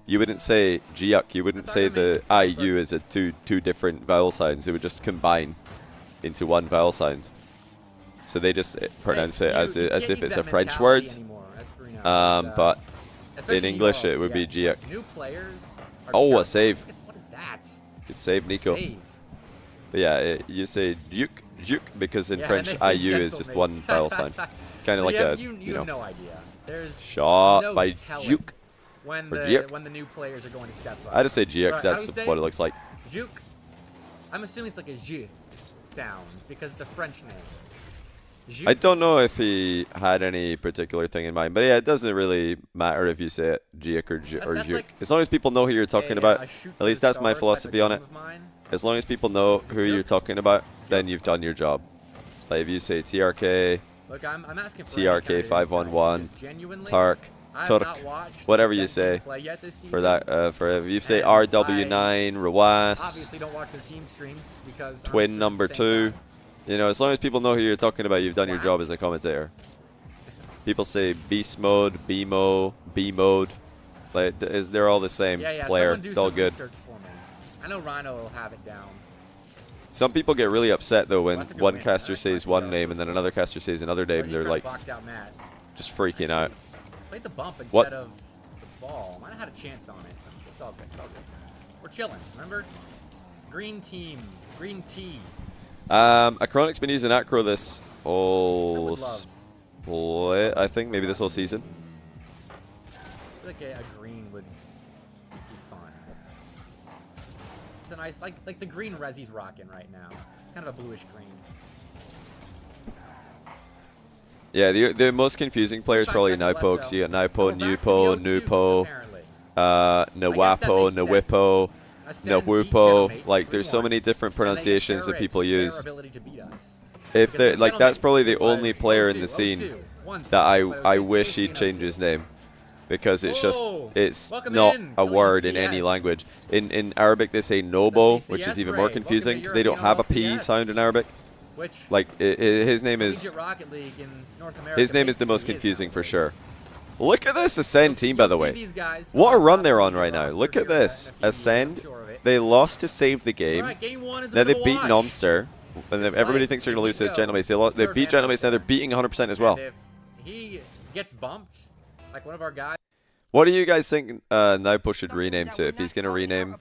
You wouldn't say Jiuk, you wouldn't say the I-U as a two different vowel sounds. It would just combine into one vowel sound. So they just pronounce it as if it's a French word. But in English it would be Jiuk. Oh, a save. What is that? Good save, Nico. But yeah, you say Juke. Juke, because in French, IU is just one vowel sound. Kind of like a, you know, no idea. There's shot no by Juke. When the new players are going to step up. I just say Juke, that's what it looks like. Juke. I'm assuming it's like a J sound because it's a French name. I don't know if he had any particular thing in mind, but yeah, it doesn't really matter if you say it Juke or Juke. Like as long as people know who you're talking about, at least that's my philosophy on it. As long as people know who you're talking about, then you've done your job. Like if you say TRK, look, I'm asking for TRK 511, Tark, Turk, whatever you say for that. For if you say RW9, Rawas, obviously don't watch their team streams because Twin number 2. You know, as long as people know who you're talking about, you've done your job as a commentator. People say Beast Mode, BMO, B Mode. Like, they're all the same player. It's all good. I know Rhino will have it down. Some people get really upset though when one caster says one name and then another caster says another name. They're like just freaking out. Played the bump instead of the ball. Might have had a chance on it. It's all good. It's all good. We're chilling. Remember? Green team. Green tea. Achronic's been using Acro this whole split. I think maybe this whole season. I feel like a green would be fun. It's a nice, like the green Rezzy's rocking right now. Kind of a bluish green. Yeah, the most confusing player is probably Naupo, because you got Naupo, Nupo, Nupo, Nawapo, Nawippo, Nawupo. Like, there's so many different pronunciations that people use. If they like, that's probably the only player in the scene that I wish he'd change his name, because it's just it's not a word in any language. In Arabic they say Nobo, which is even more confusing because they don't have a P sound in Arabic. Like his name is the most confusing for sure. Look at this Ascend team, by the way. What a run they're on right now. Look at this. Ascend, they lost to save the game. Now they beat Nomster. And everybody thinks they're going to lose to Gentlemates. They beat Gentlemates, now they're beating 100% as well. If he gets bumped, like one of our guys. What do you guys think Naupo should rename to? If he's going to rename,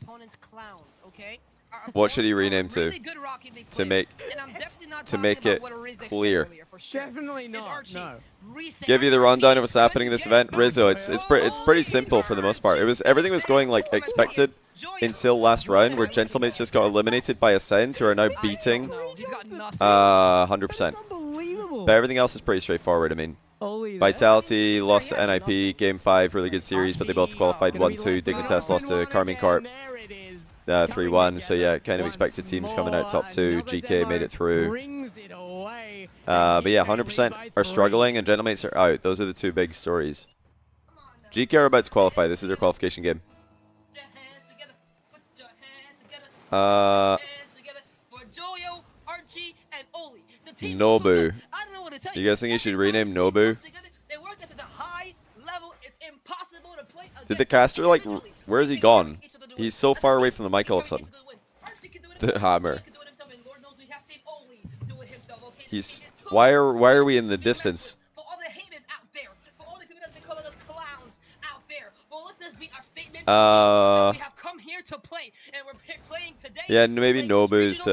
what should he rename to make it clear? Definitely not. No. Give you the rundown of what's happening in this event, Rizzo. It's pretty simple for the most part. Everything was going like expected until last round, where Gentlemates just got eliminated by Ascend, who are now beating 100%. But everything else is pretty straightforward. I mean, Vitality lost to NIP, Game 5, really good series, but they both qualified 1-2. Dignitas lost to Carmine Corp 3-1, so yeah, kind of expected teams coming out top 2. GK made it through. But yeah, 100% are struggling, and Gentlemates are out. Those are the two big stories. GK are about to qualify. This is their qualification game. Nobu. You guys think you should rename Nobu? Did the caster, like, where is he gone? He's so far away from the mic all of a sudden. The hammer. He's, why are we in the distance? Yeah, maybe Nobu's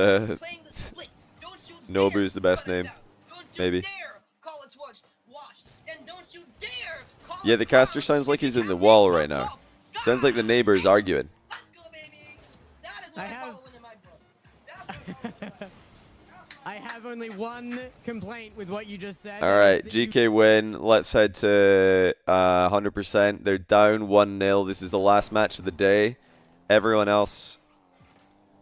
Nobu's the best name. Maybe. Yeah, the caster sounds like he's in the wall right now. Sounds like the neighbor's arguing. I have only one complaint with what you just said. All right, GK win. Let's head to 100%. They're down 1-0. This is the last match of the day. Everyone else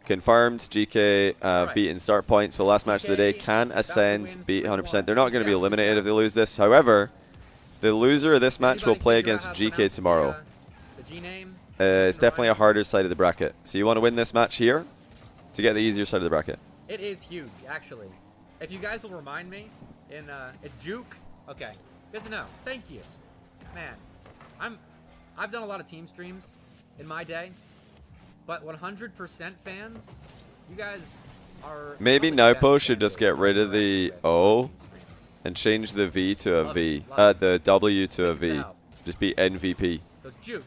confirmed. GK beaten start point. So last match of the day can ascend, beat 100%. They're not going to be eliminated if they lose this. However, the loser of this match will play against GK tomorrow. It's definitely a harder side of the bracket. So you want to win this match here to get the easier side of the bracket. It is huge, actually. If you guys will remind me, it's Juke. Okay, good to know. Thank you, man. I've done a lot of team streams in my day, but 100% fans, you guys are. Maybe Naupo should just get rid of the O and change the V to a V. The W to a V. Just be MVP. So Juke.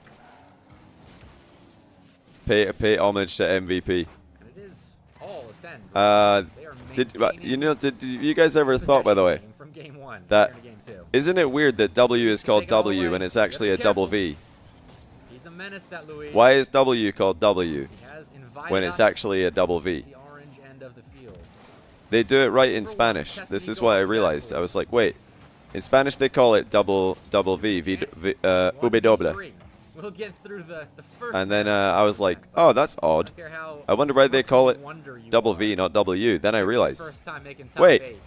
Pay homage to MVP. Did you guys ever thought, by the way, that isn't it weird that W is called W and it's actually a double V? Why is W called W when it's actually a double V? They do it right in Spanish. This is what I realized. I was like, wait, in Spanish they call it double V, W. We'll get through the first And then I was like, oh, that's odd. I wonder why they call it double V, not W. Then I realized, wait,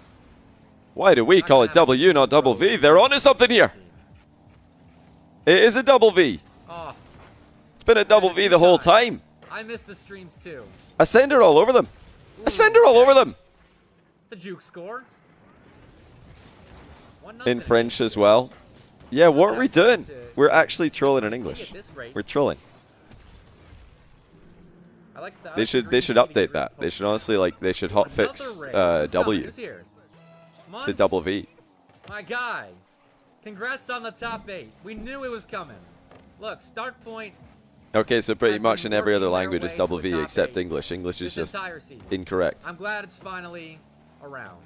why do we call it W, not double V? They're onto something here. It is a double V. It's been a double V the whole time. I missed the streams too. Ascender all over them. Ascender all over them. The Juke score. In French as well. Yeah, what are we doing? We're actually trolling in English. We're trolling. They should update that. They should honestly, like, they should hotfix W to double V. My guy, congrats on the top 8. We knew it was coming. Look, start point. Okay, so pretty much in every other language it's double V except English. English is just incorrect. I'm glad it's finally around.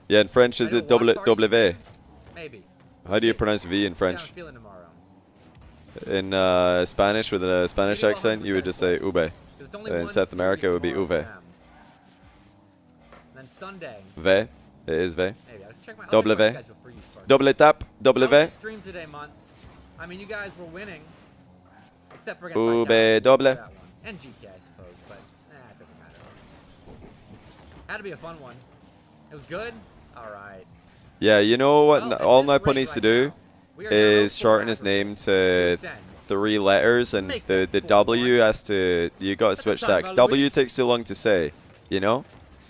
Yeah, in French is it W? Maybe. How do you pronounce V in French? In Spanish, with a Spanish accent, you would just say ube. In South America, it would be uve. And then Sunday. V. It is V. W. Double tap. W. Stream today, months. I mean, you guys were winning, except for ube double. And GK, I suppose, but it doesn't matter. Had to be a fun one. It was good. All right. Yeah, you know what all Naupo needs to do is shorten his name to 3 letters, and the W has to, you got to switch that, 'cause W takes too long to say, you know?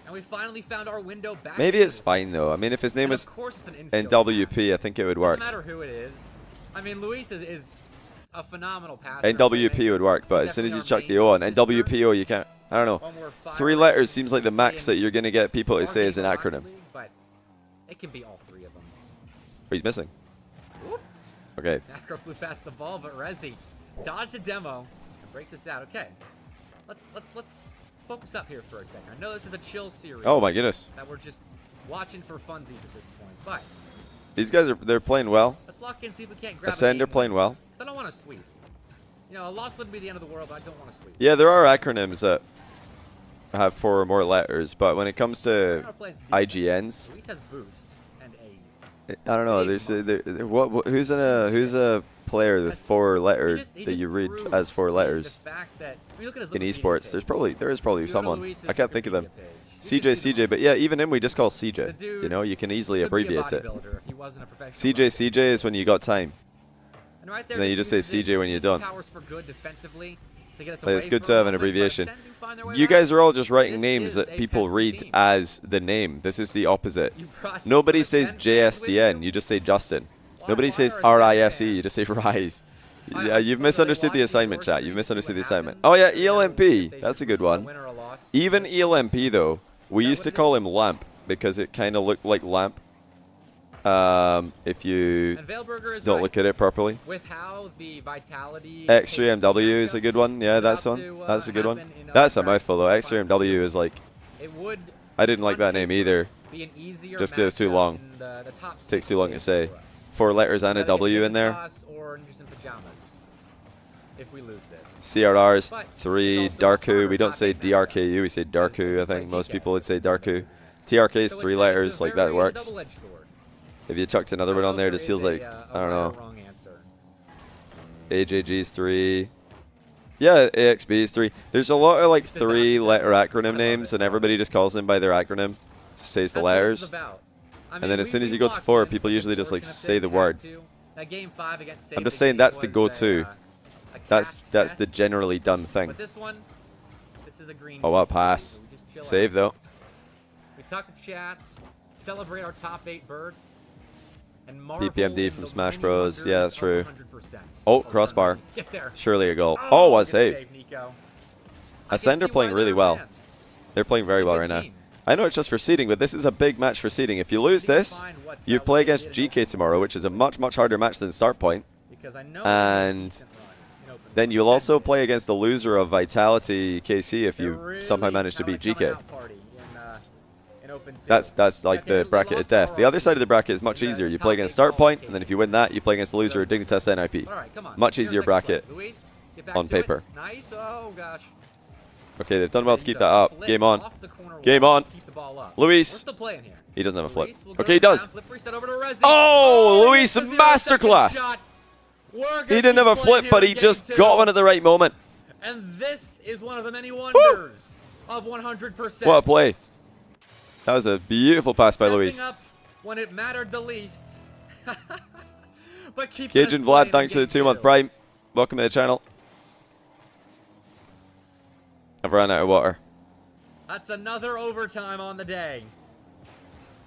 And we finally found our window back. Maybe it's fine though. I mean, if his name was NWP, I think it would work. No matter who it is. I mean, Luis is a phenomenal passer. NWP would work, but as soon as you chuck the O on, NWPO, you can't, I don't know. 3 letters seems like the max that you're going to get people to say is an acronym. But it can be all 3 of them. Oh, he's missing. Okay. Acro flew past the ball, but Rezi dodged a demo and breaks us out. Okay. Let's focus up here for a second. I know this is a chill series. Oh my goodness. That we're just watching for funsies at this point, but these guys they're playing well. Let's lock in, see if we can't grab Ascender playing well. Because I don't want to sweep. You know, a loss wouldn't be the end of the world, but I don't want to sweep. Yeah, there are acronyms that have 4 or more letters, but when it comes to IGNs, Luis has boost and A. I don't know. There's who's a player with 4 letters that you read as 4 letters in esports? There is probably someone. I can't think of them. CJ, but yeah, even him we just call CJ. You know, you can easily abbreviate it. CJ is when you got time. And right then you just say CJ when you're done. Powers for good defensively. to get us Like, away it's good for to a have an moment, but abbreviation. Ascend do find their way You back. guys are all just writing This names is that a people pissed read team. as the name. This is the opposite. You brought Nobody your says Ascend fans with JSTN, you? you just say Justin. Nobody why says are Ascend RISE, fans? you just say Rise. I- Yeah, I you've suppose are they misunderstood the watching assignment, your chat. You've streams, misunderstood see the what assignment. happens, Oh yeah, so they know ELMP. if they That's a should good root for a one. win or a loss. Even ELMP though, we Is that used what to it call is? him Lamp because it kind of looked like Lamp. If you And Veilburger is don't right. look at it properly. With how the Vitality X3MW is a matchup good one. Yeah, is that's about one. to, That's a good one. happen in That's a Underground mouthful though. Final X3MW Two, is like, it would I didn't like on that name paper either. be an easier Just 'cause it was too matchup long. in the top Takes six too long to stages say. for us. 4 letters and a Rather get W in Hidden there. Toss or Ninjas in Pajamas if we lose this. CRR is But 3. it's also a Darku. harder We don't top say eight matchup. DRKU. We say Darku. I think most people would say Darku. TRK is So 3 it's letters. a Like that very works. double-edged sword. If you chucked another one on there, it just feels like, I don't know. Wrong answer. AJG is 3. Yeah, AXB is 3. There's a lot of like 3-letter acronym names, and everybody just calls them by their acronym. Just says the That's what this letters. is about. I And mean, then as soon as you go to 4, people usually just like say the word. That game 5 against I'm just Save saying the that's Game the was go-to. a That's cast the fest. generally done thing. But this one, this is a green. Oh, well, tea pass. series, we just chill Save out. though. We talk to chats, celebrate our top 8 berth, and marvel PPMD in from the Smash many Bros. wonders Yeah, that's of true. 100%. Oh, crossbar. Get there. Surely a goal. Oh, what a good save. Nico. Ascend are playing really well. They're playing very It's a well good right now. team. I know it's just for seeding, but this is a big match for seeding. If you lose this, you play against GK tomorrow, which is a much, much harder match than Start Point. Because I know And then you'll also play against the loser of Vitality KC if you somehow manage to beat GK. That's like the bracket of death. The other side of the bracket is much easier. You play against Start Point, and then if you win that, you play against the loser of Dignitas NIP. Much easier bracket on paper. Nice. Oh gosh. Okay, they've done well to keep that up. Game on. Game on. Luis. He doesn't have a flip. Okay, he does. Oh, Luis, masterclass. He didn't have a flip, but he just got one at the right moment. And this is one of the many wonders of 100%. What a play. That was a beautiful pass by Luis. Up when it mattered the least. But keep Cajun Vlad, thanks for the 2-month Prime. Welcome to the channel. I've run out of water. That's another overtime on the day.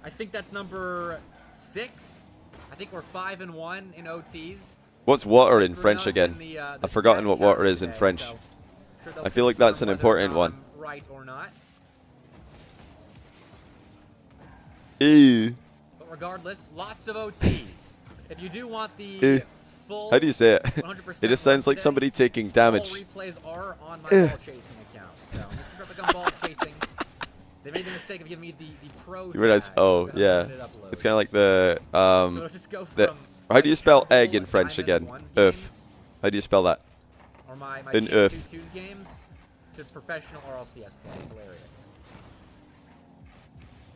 I think that's number 6. I think we're 5-1 in OTs. What's water in French again? I've forgotten what water is in French. I feel like that's an important one. Right or not. Ew. But regardless, lots of OTs. If you do want the full How do you say it? 100% It just sounds like somebody taking damage. all replays are on my ball chasing account. So, Mr. Replicon ball chasing. They made the mistake of giving me the pro You realize? tag Oh, when yeah. it uploads. It's kind of like the So it'll just go the. from How do you spell egg in French again? Euf. How do you spell that? or my An Champ euf. 2-2s games to professional RLCS play. It's hilarious.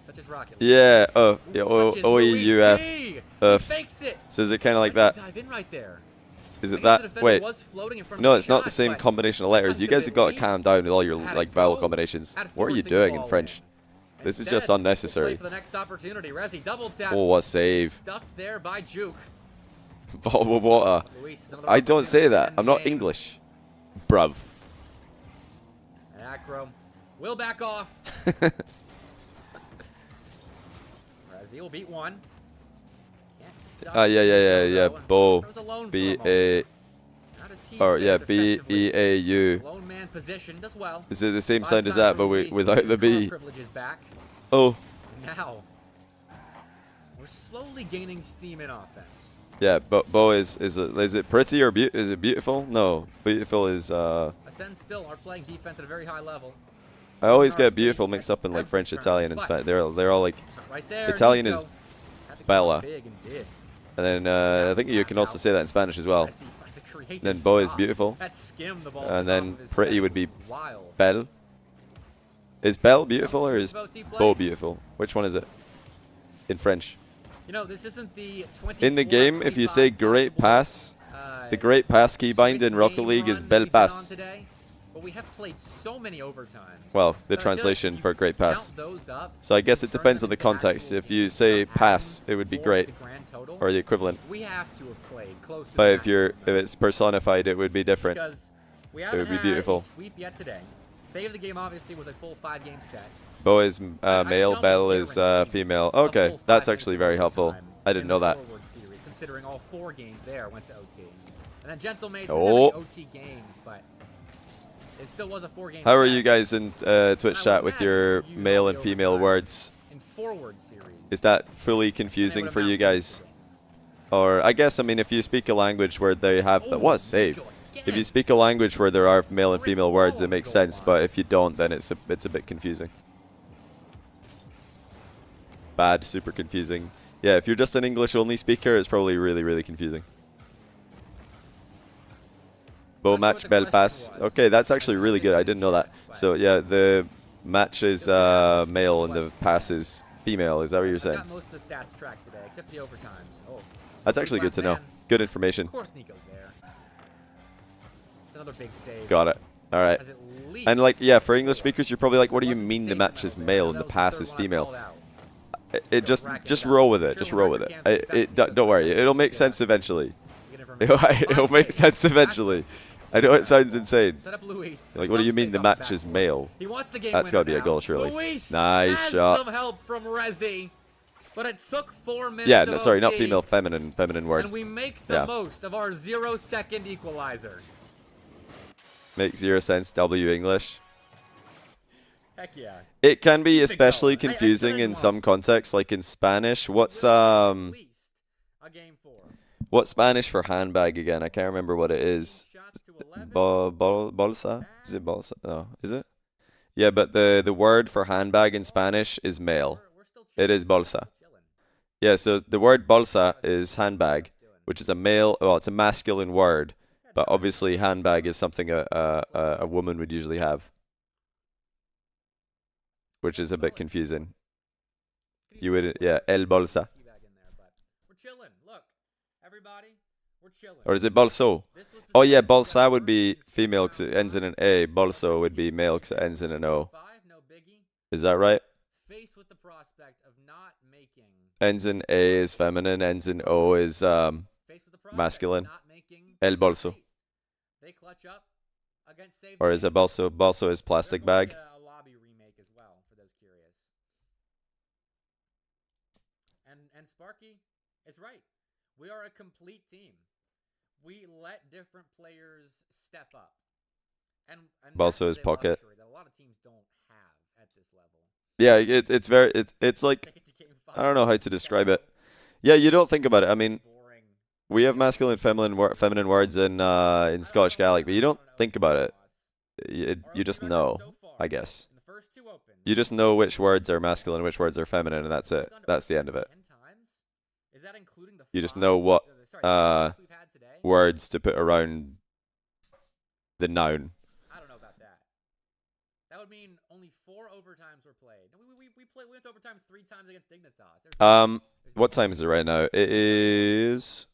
Such as Rocket League. Yeah. Oh. Yeah. Such as O-E-U-F. Luis P. Euf. He fakes it. So is it kind of like that? Dive in right there. Is I it guess the that? defender Wait. was floating in front of No, the it's not the shot, same but combination of letters. You guys have got to calm down with all your had like it vowel go combinations. at What are you forcing the doing in ball French? This is Instead, just we'll unnecessary. play for the next opportunity. Resi double tap. Oh, what save. Stuffed there by Juke. Bottle of water. Luis has another I don't say opportunity that. to end I'm the not game. English. Bruv. And Acro will back off. Resi will beat one. Yeah. Bo. B-A. Or yeah, B-E-A-U. Lone man position does well. Is it the same Buys sound as time that, for but Luis. without the His cover B? privileges back. Oh. Now, we're slowly gaining steam in offense. Yeah, but Bo is it pretty or is it beautiful? No, beautiful is Ascend still are playing defense at a very high level. I always get beautiful mixed up in like French, Italian, and Spanish. They're all like Right there, Italian Nico. is Had to go Bella, big and did. and then I think you can also say that in Spanish as well. Messi finds a creative Then Bo is stop. beautiful, That skimmed the ball to and the then top of his pretty set would be was wild. Belle. Is Belle beautiful or is Vote play. Bo beautiful? Which one is it? In French. You know, this isn't the In the game, if you say great pass, the great pass keybind in Rocket League is belle passe. Today, but we have played so many overtimes. Well, the that I feel like translation if you for great pass. count those up, So I guess it turn depends them on the into context. actual If you say pass, it would be for great, the grand total, or the equivalent. we have to have played close to But the if it's personified, it would be different. because We It haven't would be had beautiful. a sweep yet today. Save the game obviously was a full 5-game set. Bo is I male, can Bell almost is guarantee female. a Okay, full that's 5 actually minutes of very helpful. overtime I didn't in know the that. forward series, considering all 4 games there went to OT. And then Gentlemaids Oh. were OT games, but it still was a 4-game How are set. you guys in Twitch chat with your male and female words? In forward series. Is that fully confusing for you guys? Or I guess, I mean, if you speak a language where they have the what save? If you speak a language where there are male and female words, it makes sense. But if you don't, then it's a bit confusing. Bad, super confusing. Yeah, if you're just an English only speaker, it's probably really, really confusing. Bow match bell pass. Okay, that's actually really good. I didn't know that. So yeah, the match is male and the pass is female. Is that what you're saying? Got most of the stats tracked today, except for the overtimes. Oh, That's actually good to know. Good information. of course Nico's there. It's another big save. Got it. All right. Has at least And like, yeah, for English speakers, you're probably like, what do you mean the match is male and the pass is female? It just roll with it. Just roll with it. Don't worry. It'll make sense eventually. It'll make sense eventually. I know it sounds insane. Set up Luis. Like, what do you mean the match is male? He wants the game That's got to be a now. goal, surely. Luis Nice has shot. some help from Rezi, but it took 4 minutes. Yeah, of no, sorry, not OT, female, feminine word. And we make the Yeah. most of our 0-second equalizer. Makes 0 sense. W English. Heck yeah. It can be especially confusing in some contexts, like in Spanish. What's Spanish for handbag again? I can't remember what it is. Bolsa? Is it bolsa? No, is it? Yeah, but the word for handbag in Spanish is male. It is bolsa. Yeah, so the word bolsa is handbag, which is a male. Well, it's a masculine word, but obviously handbag is something a woman would usually have, which is a bit confusing. You would, yeah, el bolsa. We're chilling. Look, everybody, we're chilling. Or is it bolso? Oh yeah, bolsa would be female because it ends in an A. Bolso would be male because it ends in an O. Is that right? Faced with the prospect of not making Ends in A is feminine, ends in O is masculine. El bolso. they clutch up against Save Or is it bolso? Bolso is plastic bag. a lobby remake as well for those curious. And Sparky is right. We are a complete team. We let different players step up. And Bolso is pocket. that a lot of teams don't have at this level. Yeah, it's like, I don't know how to describe it. Yeah, you don't think about it. I mean, we have masculine, feminine words in Scottish Gaelic, but you don't think about it. You just know, I guess. You just know which words are masculine, which words are feminine, and that's it. That's the end of it. You just know what words to put around the noun. I don't know about that. That would mean only 4 overtimes were played. We went to overtime 3 times against Dignitas. What time is it right now? It is.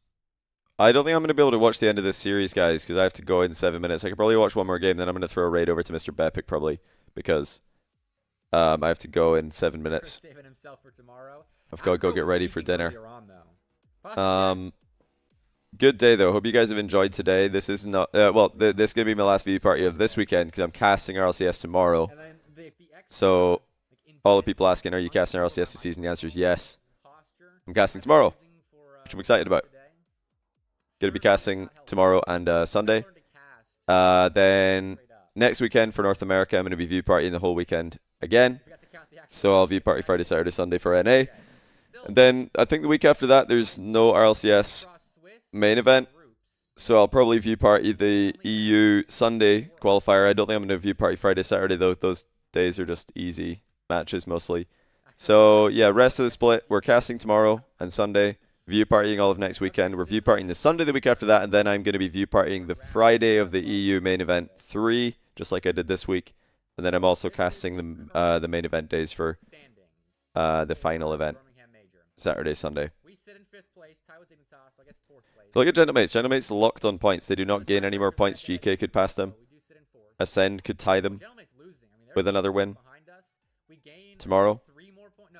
I don't think I'm going to be able to watch the end of this series, guys, because I have to go in 7 minutes. I could probably watch one more game, then I'm going to throw a raid over to Mr. Bepic probably, because I have to go in 7 minutes. Saving himself for tomorrow. I've got to go get ready for dinner. On, Good day though. Hope you guys have enjoyed today. This is not this is gonna be my last VU party of this weekend because I'm casting RLCS tomorrow. So all the people asking, are you casting RLCS this season? The answer is yes. I'm casting tomorrow, which I'm excited about. Gonna be casting tomorrow and Sunday. Then next weekend for North America, I'm gonna be VU partying the whole weekend again. So I'll VU party Friday, Saturday, Sunday for NA. And then I think the week after that, there's no RLCS main event. So I'll probably view party the EU Sunday qualifier. I don't think I'm going to view party Friday, Saturday, though. Those days are just easy matches mostly. So yeah, rest of the split, we're casting tomorrow and Sunday. View partying all of next weekend. We're view partying the Sunday the week after that. And then I'm going to be view partying the Friday of the EU main event 3, just like I did this week. And then I'm also casting the main event days for the final event. Saturday, Sunday. we sit in 5th place, tie with Dignitas, so I guess 4th place. So look at Gentlemates. Gentlemates locked on points. They do not gain any more points. GK could pass them. Ascend could tie them with another win tomorrow.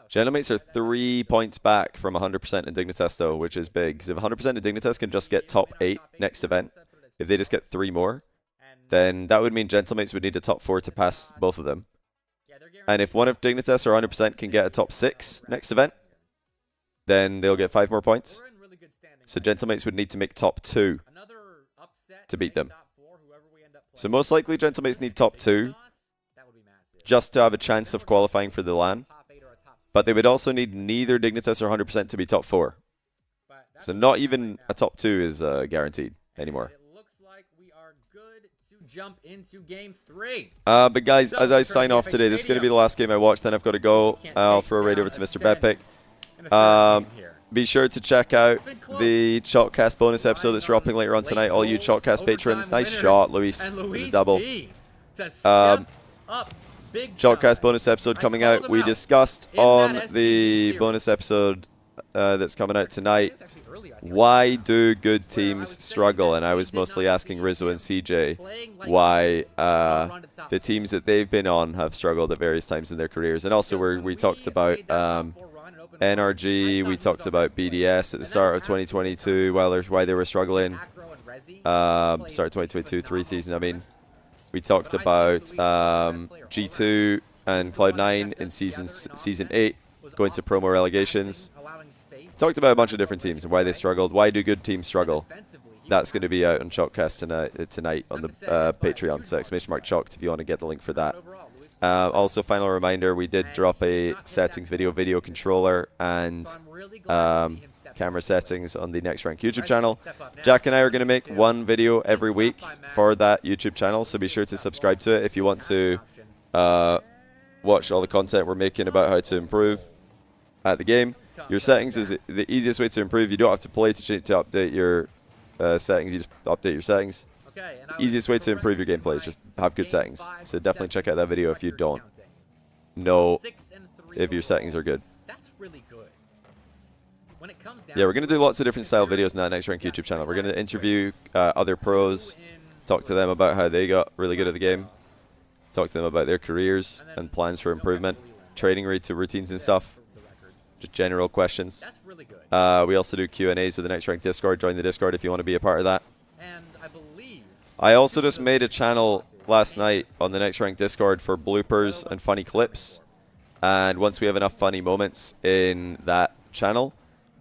Gentlemates are 3 points back from 100% in Dignitas though, which is big. Because if 100% in Dignitas can just get top 8 next event, if they just get 3 more, then that would mean Gentlemates would need a top 4 to pass both of them. And if one of Dignitas or 100% can get a top 6 next event, then they'll get 5 more points. So Gentlemates would need to make top 2 to beat them. So most likely Gentlemates need top 2 just to have a chance of qualifying for the LAN. But they would also need neither Dignitas or 100% to be top 4. So not even a top 2 is guaranteed anymore. Jump into game 3. But guys, as I sign off today, this is going to be the last game I watch, then I've got to go. I'll throw right over to Mr. Bedpick. Be sure to check out the Chalkcast bonus episode that's dropping later on tonight. All you Chalkcast patrons, nice shot, Luis, with the double. Chalkcast bonus episode coming out. We discussed on the bonus episode that's coming out tonight, why do good teams struggle? And I was mostly asking Rizzo and CJ why the teams that they've been on have struggled at various times in their careers. And also we talked about NRG, we talked about BDS at the start of 2022, why they were struggling. Start of 2022, 3 season, I mean. We talked about G2 and Cloud9 in season 8, going to promo relegations. Talked about a bunch of different teams and why they struggled. Why do good teams struggle? That's going to be out on Chalkcast tonight on the Patreon. So !Chalked if you want to get the link for that. Also, final reminder, we did drop a settings video controller and camera settings on the Next Rank YouTube channel. Jack and I are going to make one video every week for that YouTube channel, so be sure to subscribe to it if you want to watch all the content we're making about how to improve at the game. Your settings is the easiest way to improve. You don't have to play to update your settings. You just update your settings. The easiest way to improve your gameplay is just have good settings. So definitely check out that video if you don't know if your settings are good. That's really good. When it comes down, yeah, we're going to do lots of different style videos on that Next Rank YouTube channel. We're going to interview other pros, talk to them about how they got really good at the game, talk to them about their careers and plans for improvement, training routines and stuff. Just general questions. That's really good. We also do Q&As with the Next Rank Discord. Join the Discord if you want to be a part of that. And I believe I also just made a channel last night on the Next Rank Discord for bloopers and funny clips. And once we have enough funny moments in that channel,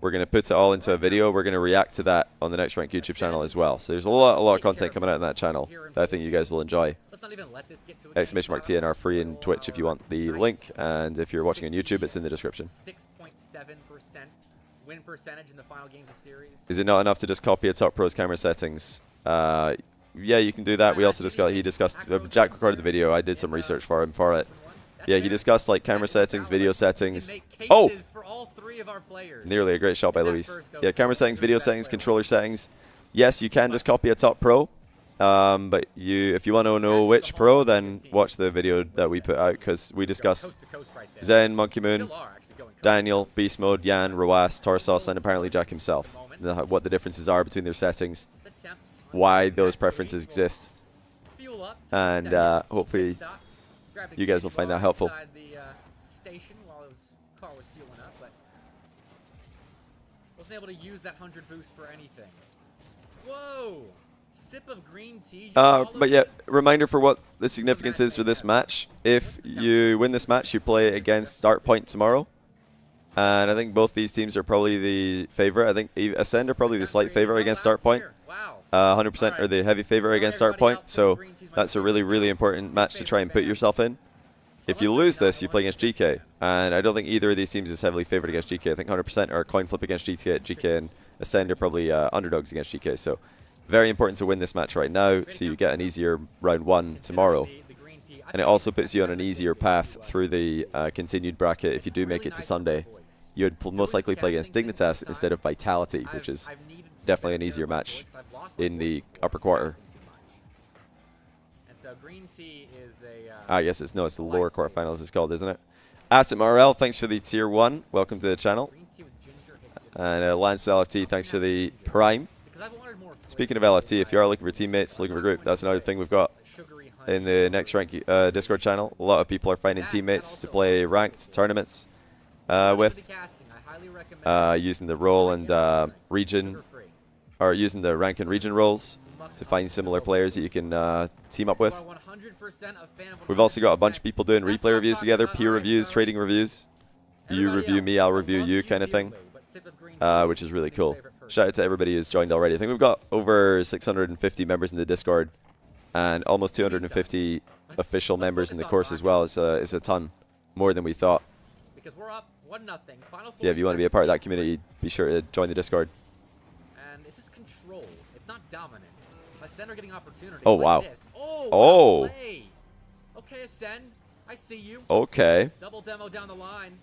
we're going to put it all into a video. We're going to react to that on the Next Rank YouTube channel as well. So there's a lot of content coming out on that channel that I think you guys will enjoy. !TN are free in Twitch if you want the link. And if you're watching on YouTube, it's in the description. 6.7% win percentage in the final games of series. Is it not enough to just copy a top pro's camera settings? Yeah, you can do that. We also discussed, Jack recorded the video. I did some research for him for it. Yeah, he discussed like camera settings, video settings. Oh! Nearly a great shot by Luis. Yeah, camera settings, video settings, controller settings. Yes, you can just copy a top pro. But if you want to know which pro, then watch the video that we put out, because we discuss Zen, Monkey Moon, Daniel, Beast Mode, Yan, Roas, Torsos, and apparently Jack himself. What the differences are between their settings, why those preferences exist, and hopefully you guys will find that helpful. Wasn't able to use that 100 boost for anything. Whoa! Sip of green tea. But yeah, reminder for what the significance is for this match. If you win this match, you play against Start Point tomorrow. And I think both these teams are probably the favorite. I think Ascend are probably the slight favorite against Start Point. 100% are the heavy favorite against Start Point. So that's a really, really important match to try and put yourself in. If you lose this, you play against GK. And I don't think either of these teams is heavily favored against GK. I think 100% are coin flip against GK, and Ascend are probably underdogs against GK. So very important to win this match right now, so you get an easier round 1 tomorrow. And it also puts you on an easier path through the continued bracket if you do make it to Sunday. You would most likely play against Dignitas instead of Vitality, which is definitely an easier match in the upper quarter. And so green tea is I guess it's the lower quarterfinals it's called, isn't it? Atom RL, thanks for the tier 1. Welcome to the channel. And Lance LFT, thanks for the Prime. Speaking of LFT, if you are looking for teammates, looking for group, that's another thing we've got in the Next Rank Discord channel. A lot of people are finding teammates to play ranked tournaments with, using the role and region, or using the rank and region roles. to find similar players that you can team up with. We've also got a bunch of people doing replay reviews together, peer reviews, trading reviews. You review me, I'll review you kind of thing, which is really cool. Shout out to everybody who's joined already. I think we've got over 650 members in the Discord and almost 250 official members in the course as well. It's a ton, more than we thought. Because we're up 1-0. Final So yeah, if you want to be a part of that community, be sure to join the Discord. And this is control. It's not dominant. Ascend are getting opportunity. Oh, like wow. This. Oh, Oh. well played. Okay, Ascend. I see you. Okay. Double demo down the line.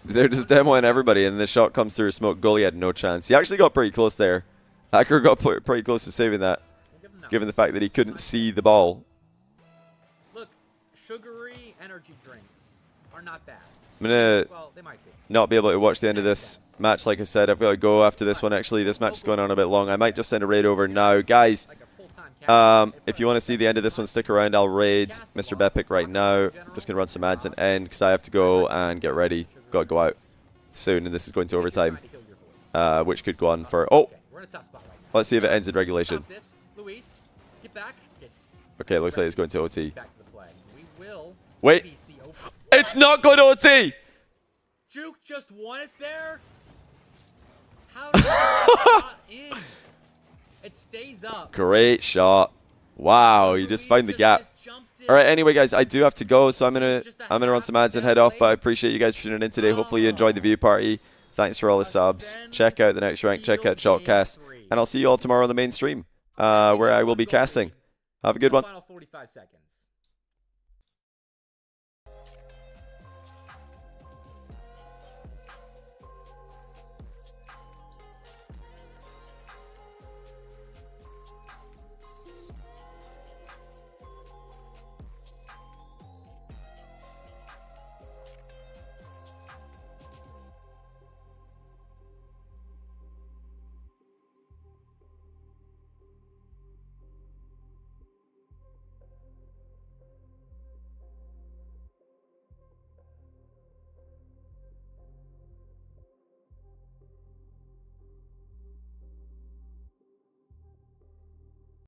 They're just demoing everybody, and the shot comes through smoke. Goalie had no chance. He actually got pretty close there. Hacker got pretty close to saving that, given the fact that he couldn't see the ball. Look, sugary energy drinks are not bad. I'm going to Well, they might be. not be able to watch the end of this match. Like I said, I've got to go after this one. Actually, this match is going on a bit long. I might just send a raid over now. Guys, if you want to see the end of this one, stick around. I'll raid Mr. Bepic right now. I'm just going to run some ads and end because I have to go and get ready. Got to go out soon, and this is going to overtime, which could go on for... Oh! Let's see if it ends in regulation. Okay, looks like it's going to OT. Wait! It's not going to OT! Juke just won it there? How did that not in? It stays up. Great shot. Wow, you just found the gap. All right, anyway, guys, I do have to go, so I'm gonna run some ads and head off. But I appreciate you guys for tuning in today. Hopefully, you enjoyed the view party. Thanks for all the subs. Check out the next rank. Check out Shotcast, and I'll see you all tomorrow on the main stream, where I will be casting. Have a good one. Final 45 seconds.